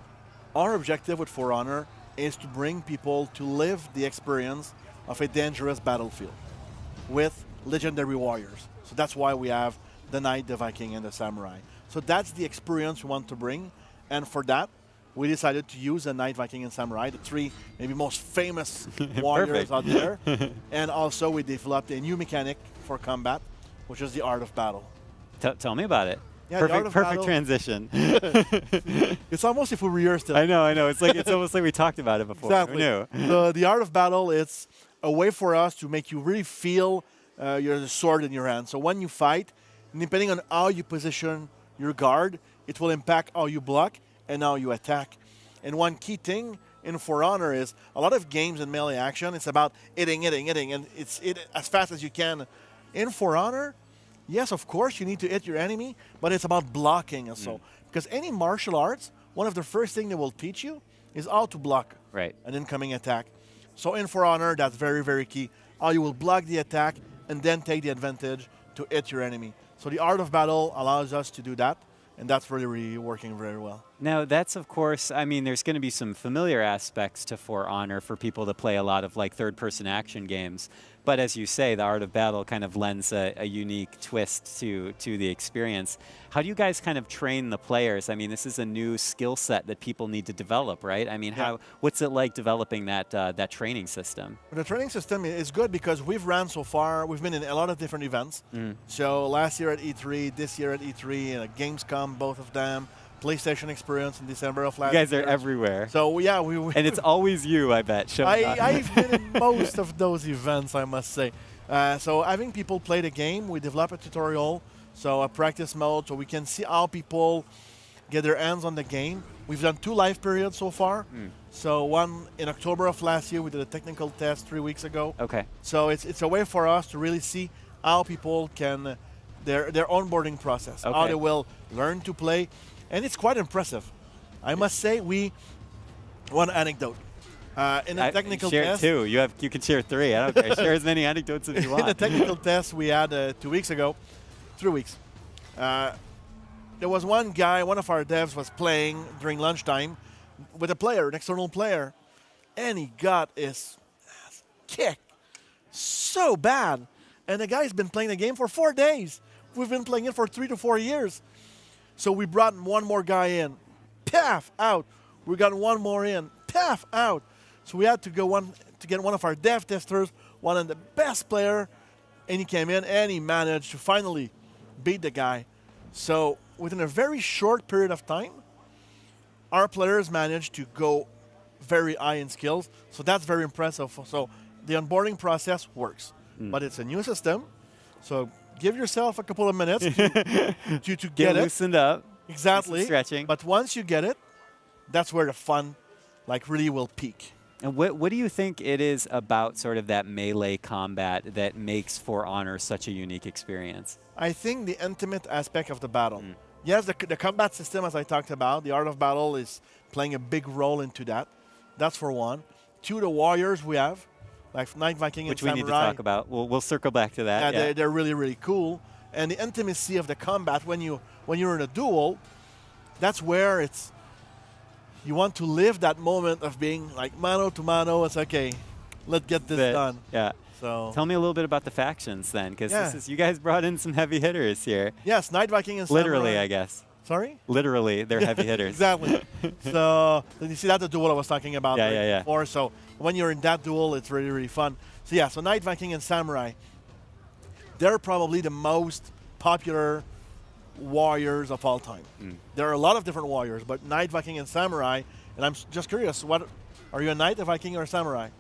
Our objective with For Honor is to bring people to live the experience of a dangerous battlefield with legendary warriors. So that's why we have the Knight, the Viking, and the Samurai. So that's the experience we want to bring. And for that, we decided to use a Knight, Viking, and Samurai, the three maybe most famous warriors out there. And also we developed a new mechanic for combat, which is the Art of Battle. Tell me about it. Yeah, the Art perfect of perfect Battle. transition. It's almost if we rehearsed it. I know. It's almost like we talked about it before. Exactly. Who knew? The Art of Battle, it's a way for us to make you really feel your sword in your hand. So when you fight, depending on how you position your guard, it will impact how you block and how you attack. And one key thing in For Honor is a lot of games in melee action, it's about hitting, and it's hit as fast as you can. In For Honor, yes, of course, you need to hit your enemy, but it's about blocking also. Because any martial arts, one of the first things they will teach you is how to block an incoming attack. So in For Honor, that's very, very key. How you will block the attack and then take the advantage to hit your enemy. So the Art of Battle allows us to do that, and that's really, really working very well. Now, that's, of course, I mean, there's going to be some familiar aspects to For Honor for people that play a lot of like third-person action games. But as you say, the Art of Battle kind of lends a unique twist to the experience. How do you guys kind of train the players? I mean, this is a new skill set that people need to develop, right? I mean, what's it like developing that training system? The training system is good because we've ran so far. We've been in a lot of different events. So last year at E3, this year at E3, and Gamescom, both of them. PlayStation Experience in December of last year. You guys are everywhere. So yeah, and it's always you, I bet. I've been in most of those events, I must say. So having people play the game, we develop a tutorial, so a practice mode, so we can see how people get their hands on the game. We've done 2 live periods so far. So one in October of last year, we did a technical test 3 weeks ago. Okay. So it's a way for us to really see how people can, their onboarding process, how they will learn to play. And it's quite impressive. I must say, one anecdote. In a technical share test. 2. You can share 3. I don't care. Share as many anecdotes as you want. In a technical test we had 2 weeks ago, 3 weeks. There was one guy, one of our devs was playing during lunchtime with a player, an external player, and he got his ass kicked so bad. And the guy's been playing the game for 4 days. We've been playing it for 3 to 4 years. So we brought one more guy in, paff, out. We got one more in, paff, out. So we had to get one of our dev testers, one of the best player, and he came in and he managed to finally beat the guy. So within a very short period of time, our players managed to go very high in skills. So that's very impressive. So the onboarding process works, but it's a new system. So give yourself a couple of minutes to get it. Loosened up. Exactly. Stretching. But once you get it, that's where the fun really will peak. And what do you think it is about sort of that melee combat that makes For Honor such a unique experience? I think the intimate aspect of the battle. Yes, the combat system, as I talked about, the Art of Battle is playing a big role into that. That's for one. 2, the warriors we have. Like Knight, Viking, and Samurai. Which we need to talk about. We'll circle back to that. Yeah, they're really, really cool. And the intimacy of the combat when you're in a duel, that's where you want to live that moment of being like mano to mano. It's okay, let's get this done. Yeah. So tell me a little bit about the factions then, because you guys brought in some heavy hitters here. Yes, Knight, Viking, and Samurai. Literally, I guess. Sorry? Literally, they're heavy hitters. Exactly. So you see, that's the duel I was talking about before. So when you're in that duel, it's really, really fun. So yeah, so Knight, Viking, and Samurai, they're probably the most popular warriors of all time. There are a lot of different warriors, but Knight, Viking, and Samurai, and I'm just curious, are you a Knight, a Viking, or a Samurai?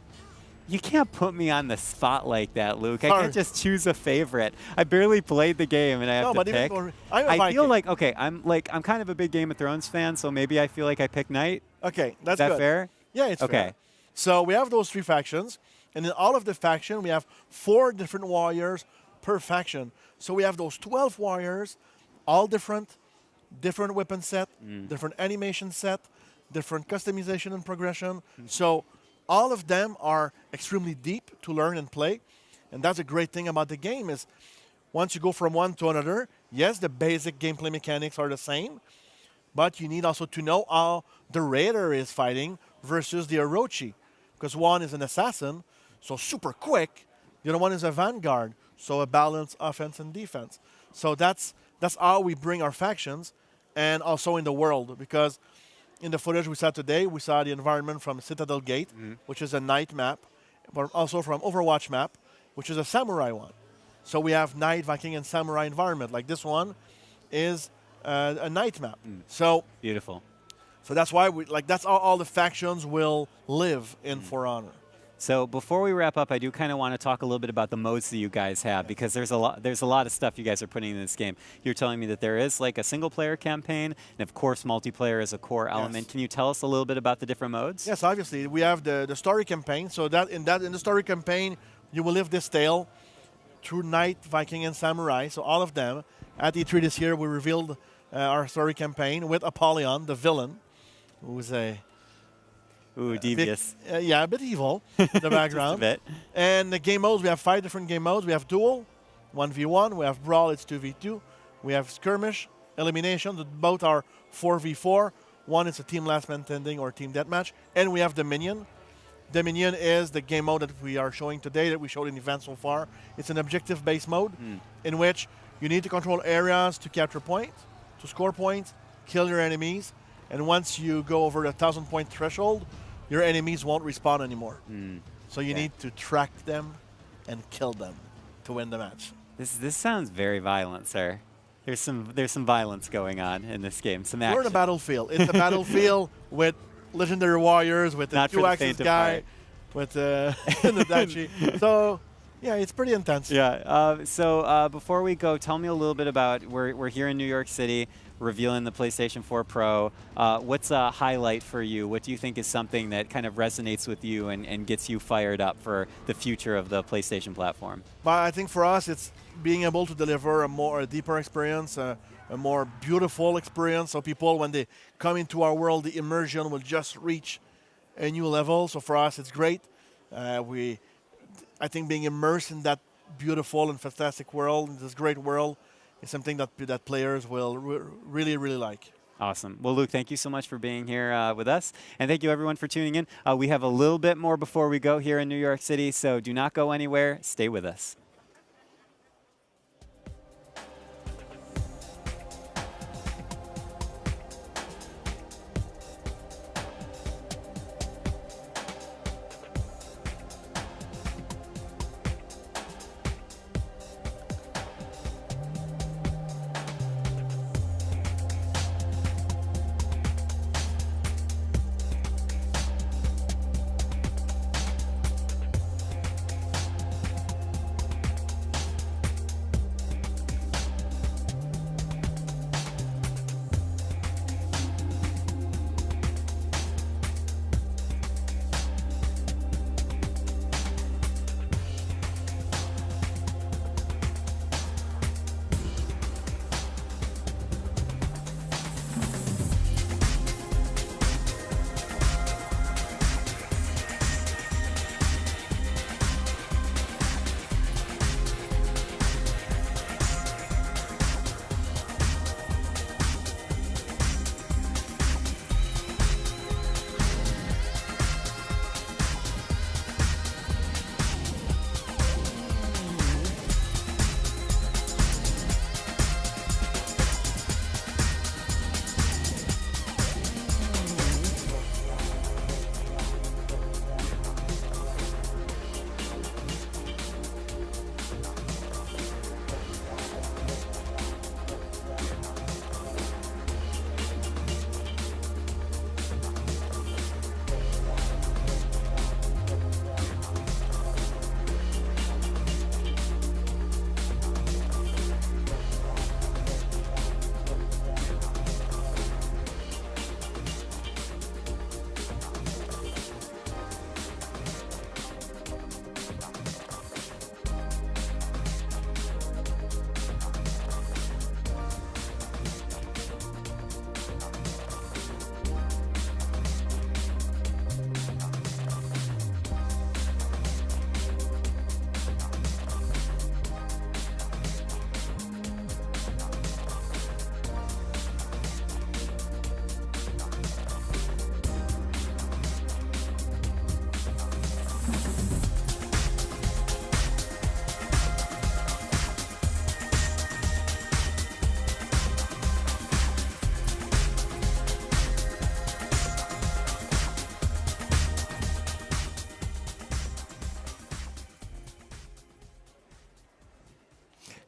You can't put me on the spot like that, Luke. I Sorry. can't just choose a favorite. I barely played the game, and I have to pick. I feel like I'm kind of a big Game of Thrones fan, so maybe I feel like I pick Knight. Okay, that's good. Is that good. fair? Yeah, it's okay. fair. So we have those 3 factions, and in all of the faction, we have 4 different warriors per faction. So we have those 12 warriors, all different weapon set, different animation set, different customization and progression. So all of them are extremely deep to learn and play. And that's a great thing about the game is once you go from one to another, yes, the basic gameplay mechanics are the same, but you need also to know how the Raider is fighting versus the Orochi. Because one is an assassin, so super quick. The other one is a vanguard, so a balanced offense and defense. So that's how we bring our factions. and also in the world, because in the footage we saw today, we saw the environment from Citadel Gate, which is a night map, but also from Overwatch map, which is a samurai one. So we have night, Viking, and samurai environment. Like this one is a night map. So beautiful. So that's why that's all the factions will live in For Honor. So before we wrap up, I do kind of want to talk a little bit about the modes that you guys have, because there's a lot of stuff you guys are putting in this game. You're telling me that there is like a single player campaign, and of course multiplayer is a core element. Can you tell us a little bit about the different modes? Yes, obviously. We have the story campaign. So in the story campaign, you will live this tale through Knight, Viking, and Samurai. So all of them. At E3 this year, we revealed our story campaign with Apollyon, the villain, who's a devious. A bit evil in the background. Just a bit. And the game modes, we have 5 different game modes. We have Duel, 1v1. We have Brawl, it's 2v2. We have Skirmish, Elimination. Both are 4v4. One is a team last man standing or team deathmatch. And we have Dominion. Dominion is the game mode that we are showing today, that we showed in the event so far. It's an objective-based mode in which you need to control areas to capture points, to score points, kill your enemies. And once you go over the 1,000-point threshold, your enemies won't respawn anymore. So you need to track them and kill them to win the match. This sounds very violent, sir. There's some violence going on in this game. Some action. We're in a battlefield. It's a battlefield with legendary warriors, with the two-axis guy, with the Dachi. So yeah, it's pretty intense. Yeah. So before we go, tell me a little bit about we're here in New York City, revealing the PlayStation 4 Pro. What's a highlight for you? What do you think is something that kind of resonates with you and gets you fired up for the future of the PlayStation platform? But I think for us, it's being able to deliver a deeper experience, a more beautiful experience. So people, when they come into our world, the immersion will just reach a new level. So for us, it's great. I think being immersed in that beautiful and fantastic world, in this great world, is something that players will really, really like. Awesome. Well, Luke, thank you so much for being here with us. And thank you, everyone, for tuning in. We have a little bit more before we go here in New York City, so do not go anywhere. Stay with us.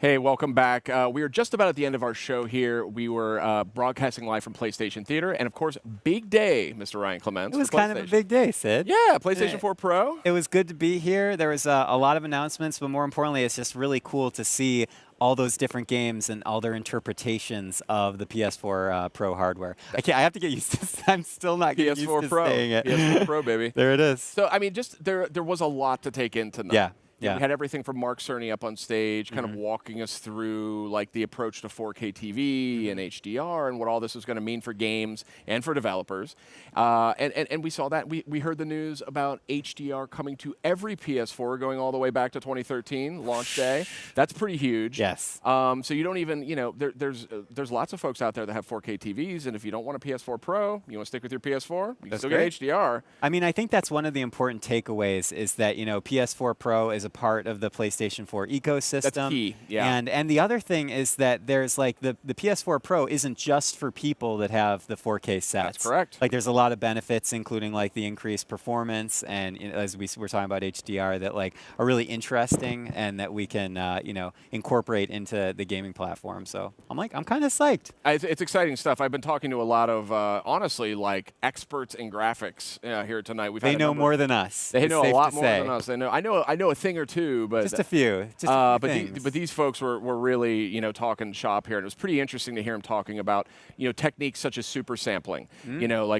Hey, welcome back. We are just about at the end of our show here. We were broadcasting live from PlayStation Theater, and of course, big day, Mr. Ryan Clements. It was kind of a big day, Sid. Yeah, PlayStation 4 Pro. It was good to be here. There was a lot of announcements, but more importantly, it's just really cool to see all those different games and all their interpretations of the PS4 Pro hardware. I have to get used to I'm still not getting used to saying it. PS4 Pro, baby. There it is. So, I mean, just there was a lot to take in tonight. Yeah. Yeah. We had everything from Mark Cerny up on stage, kind of walking us through like the approach to 4K TV and HDR and what all this was going to mean for games and for developers. And we saw that. We heard the news about HDR coming to every PS4 going all the way back to 2013, launch day. That's pretty huge. Yes. So you don't even, there's lots of folks out there that have 4K TVs, and if you don't want a PS4 Pro, you want to stick with your PS4, you can still get HDR. I mean, I think that's one of the important takeaways is that, PS4 Pro is a part of the PlayStation 4 ecosystem. That's key, yeah. And the other thing is that there's like the PS4 Pro isn't just for people that have the 4K sets. That's correct. Like there's a lot of benefits, including like the increased performance and as we were talking about HDR that like are really interesting and that we can incorporate into the gaming platform. So I'm kind of psyched. It's exciting stuff. I've been talking to a lot of honestly like experts in graphics here tonight. They know more than us. They know a lot more say. than us. I know a thing or two, but just a few. But these folks were really talking shop here, and it was pretty interesting to hear them talking about techniques such as super sampling.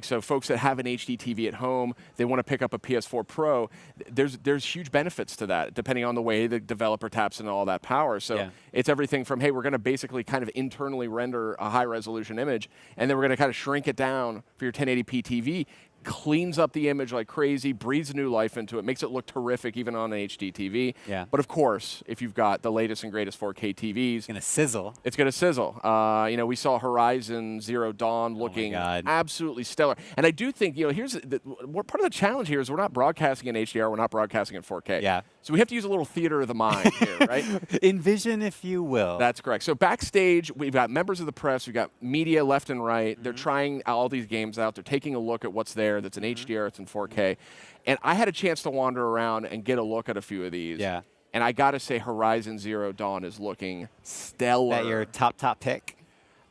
So folks that have an HD TV at home, they want to pick up a PS4 Pro. There's huge benefits to that, depending on the way the developer taps into all that power. So it's everything from, hey, we're going to basically kind of internally render a high resolution image, and then we're going to kind of shrink it down for your 1080p TV. Cleans up the image like crazy, breathes new life into it, makes it look terrific even on an HD TV. Yeah. But of course, if you've got the latest and greatest 4K TVs, it's gonna sizzle. It's gonna sizzle. We saw Horizon Zero Dawn looking absolutely stellar, and I do think here's part of the challenge here is we're not broadcasting in HDR, we're not broadcasting in 4K. Yeah. So we have to use a little theater of the mind here, right? Envision, if you will. That's correct. So backstage, we've got members of the press, we've got media left and right. They're trying all these games out. They're taking a look at what's there. That's in HDR, it's in 4K. And I had a chance to wander around and get a look at a few of these. Yeah. And I got to say, Horizon Zero Dawn is looking stellar. That your top pick?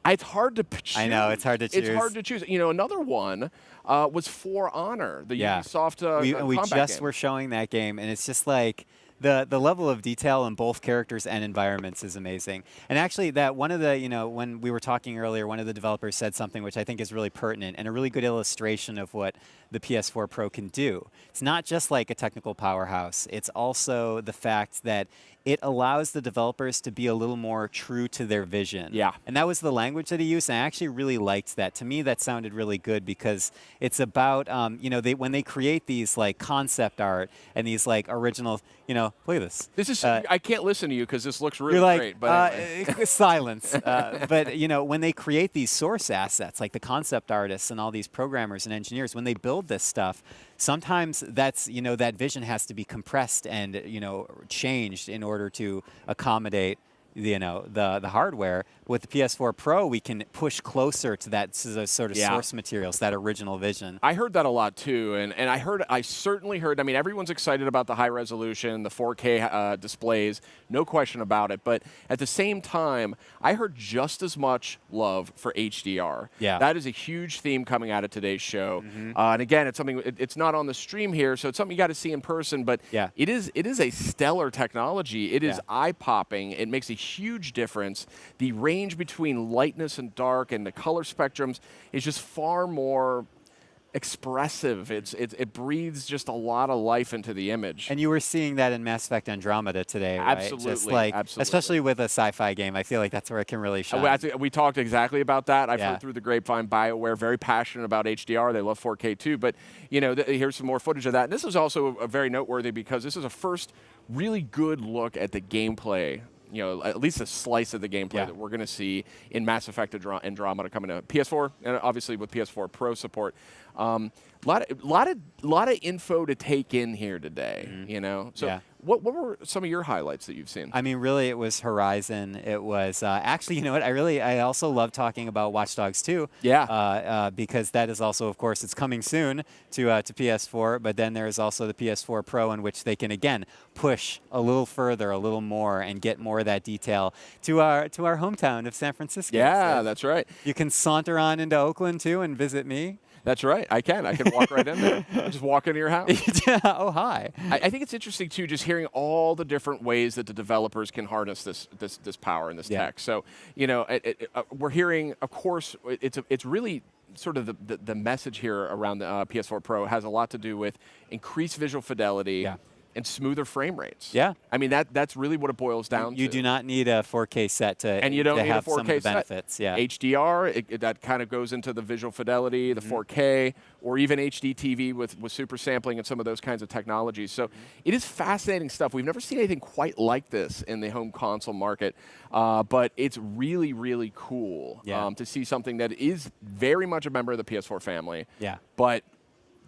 It's hard to choose. I know, it's hard to choose. It's hard to choose. Another one was For Honor, the Ubisoft we combat just game. were showing that game, and it's just like the level of detail in both characters and environments is amazing. And actually, that one of the when we were talking earlier, one of the developers said something which I think is really pertinent and a really good illustration of what the PS4 Pro can do. It's not just like a technical powerhouse. It's also the fact that it allows the developers to be a little more true to their vision. Yeah. And that was the language that he used, and I actually really liked that. To me, that sounded really good because it's about, when they create these like concept art and these like original, look at this. This is, I can't listen to you because this looks really you're like, great. But anyway. Silence. But, when they create these source assets, like the concept artists and all these programmers and engineers, when they build this stuff, sometimes that's, that vision has to be compressed and, changed in order to accommodate, the hardware. With the PS4 Pro, we can push closer to that sort of source materials, that original vision. I heard that a lot too, and I certainly heard. I mean, everyone's excited about the high resolution, the 4K displays, no question about it. But at the same time, I heard just as much love for HDR. Yeah, that is a huge theme coming out of today's show. And again, it's something. It's not on the stream here, so it's something you got to see in person. But it is a stellar technology. It is eye-popping. It makes a huge difference. The range between lightness and dark and the color spectrums is just far more expressive. It breathes just a lot of life into the image. And you were seeing that in Mass Effect Andromeda today, right? Absolutely, Just like, absolutely. Especially with a sci-fi game, I feel like that's where it can really shine. We talked exactly about that. I've heard through the grapevine, BioWare very passionate about HDR. They love 4K too. But here's some more footage of that. And this is also very noteworthy because this is a first really good look at the gameplay. At least a slice of the gameplay that we're going to see in Mass Effect Andromeda coming to PS4, and obviously with PS4 Pro support. Lot of info to take in here today, you know. So Yeah. what were some of your highlights that you've seen? I mean, really, it was Horizon. It was actually, you know what? I also love talking about Watch Dogs 2. Yeah. Because that is also, of course, it's coming soon to PS4. But then there is also the PS4 Pro, in which they can again push a little further, a little more, and get more of that detail to our hometown of San Francisco. Yeah, So that's right. you can saunter on into Oakland too and visit me. That's right. I can walk right in there. Just walk into your house. Yeah. Oh, hi. I think it's interesting too, just hearing all the different ways that the developers can harness this power and this tech. So, you know, we're hearing, of course, it's really sort of the message here around the PS4 Pro has a lot to do with increased visual fidelity. And smoother frame rates. Yeah. I mean, that's really what it boils down to. You do not need a 4K set to, and you don't need have a 4K some of the set. benefits. Yeah. HDR, that kind of goes into the visual fidelity, the 4K, or even HD TV with super sampling and some of those kinds of technologies. So it is fascinating stuff. We've never seen anything quite like this in the home console market, but it's really, really cool to see something that is very much a member of the PS4 family. Yeah. But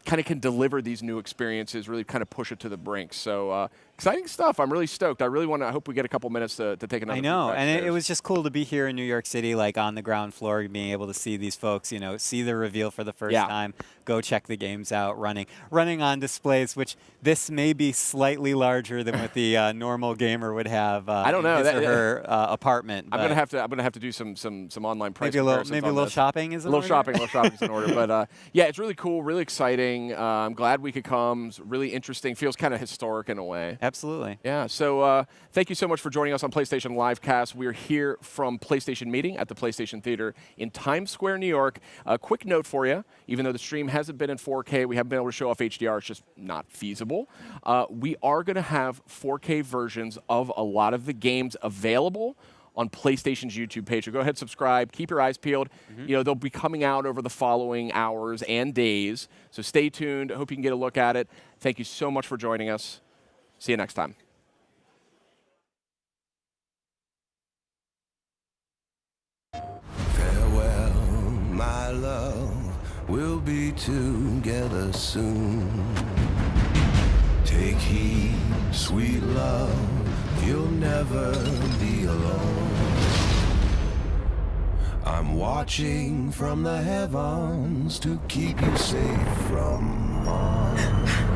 kind of can deliver these new experiences, really kind of push it to the brink. So exciting stuff. I'm really stoked. I hope we get a couple minutes to take another. I know, peek and it backstage. was just cool to be here in New York City, like on the ground floor, being able to see these folks, you know, see the reveal for the first time, go check the games out, running on displays, which this may be slightly larger than what the normal gamer would have. I don't know. In his or her apartment. I'm gonna have to do some online price maybe a little comparisons shopping is in a order? little shopping is in order. But yeah, it's really cool, really exciting. I'm glad we could come. It's really interesting. Feels kind of historic in a way. Absolutely. Yeah. So thank you so much for joining us on PlayStation Livecast. We're here from PlayStation Meeting at the PlayStation Theater in Times Square, New York. A quick note for you: even though the stream hasn't been in 4K, we haven't been able to show off HDR. It's just not feasible. We are going to have 4K versions of a lot of the games available on PlayStation's YouTube page. So go ahead, subscribe, keep your eyes peeled. You know, they'll be coming out over the following hours and days. So stay tuned. I hope you can get a look at it. Thank you so much for joining us. See you next time. Farewell, my love, we'll be together soon. Take heed, sweet love, you'll never be alone. I'm watching from the heavens to keep you safe from harm.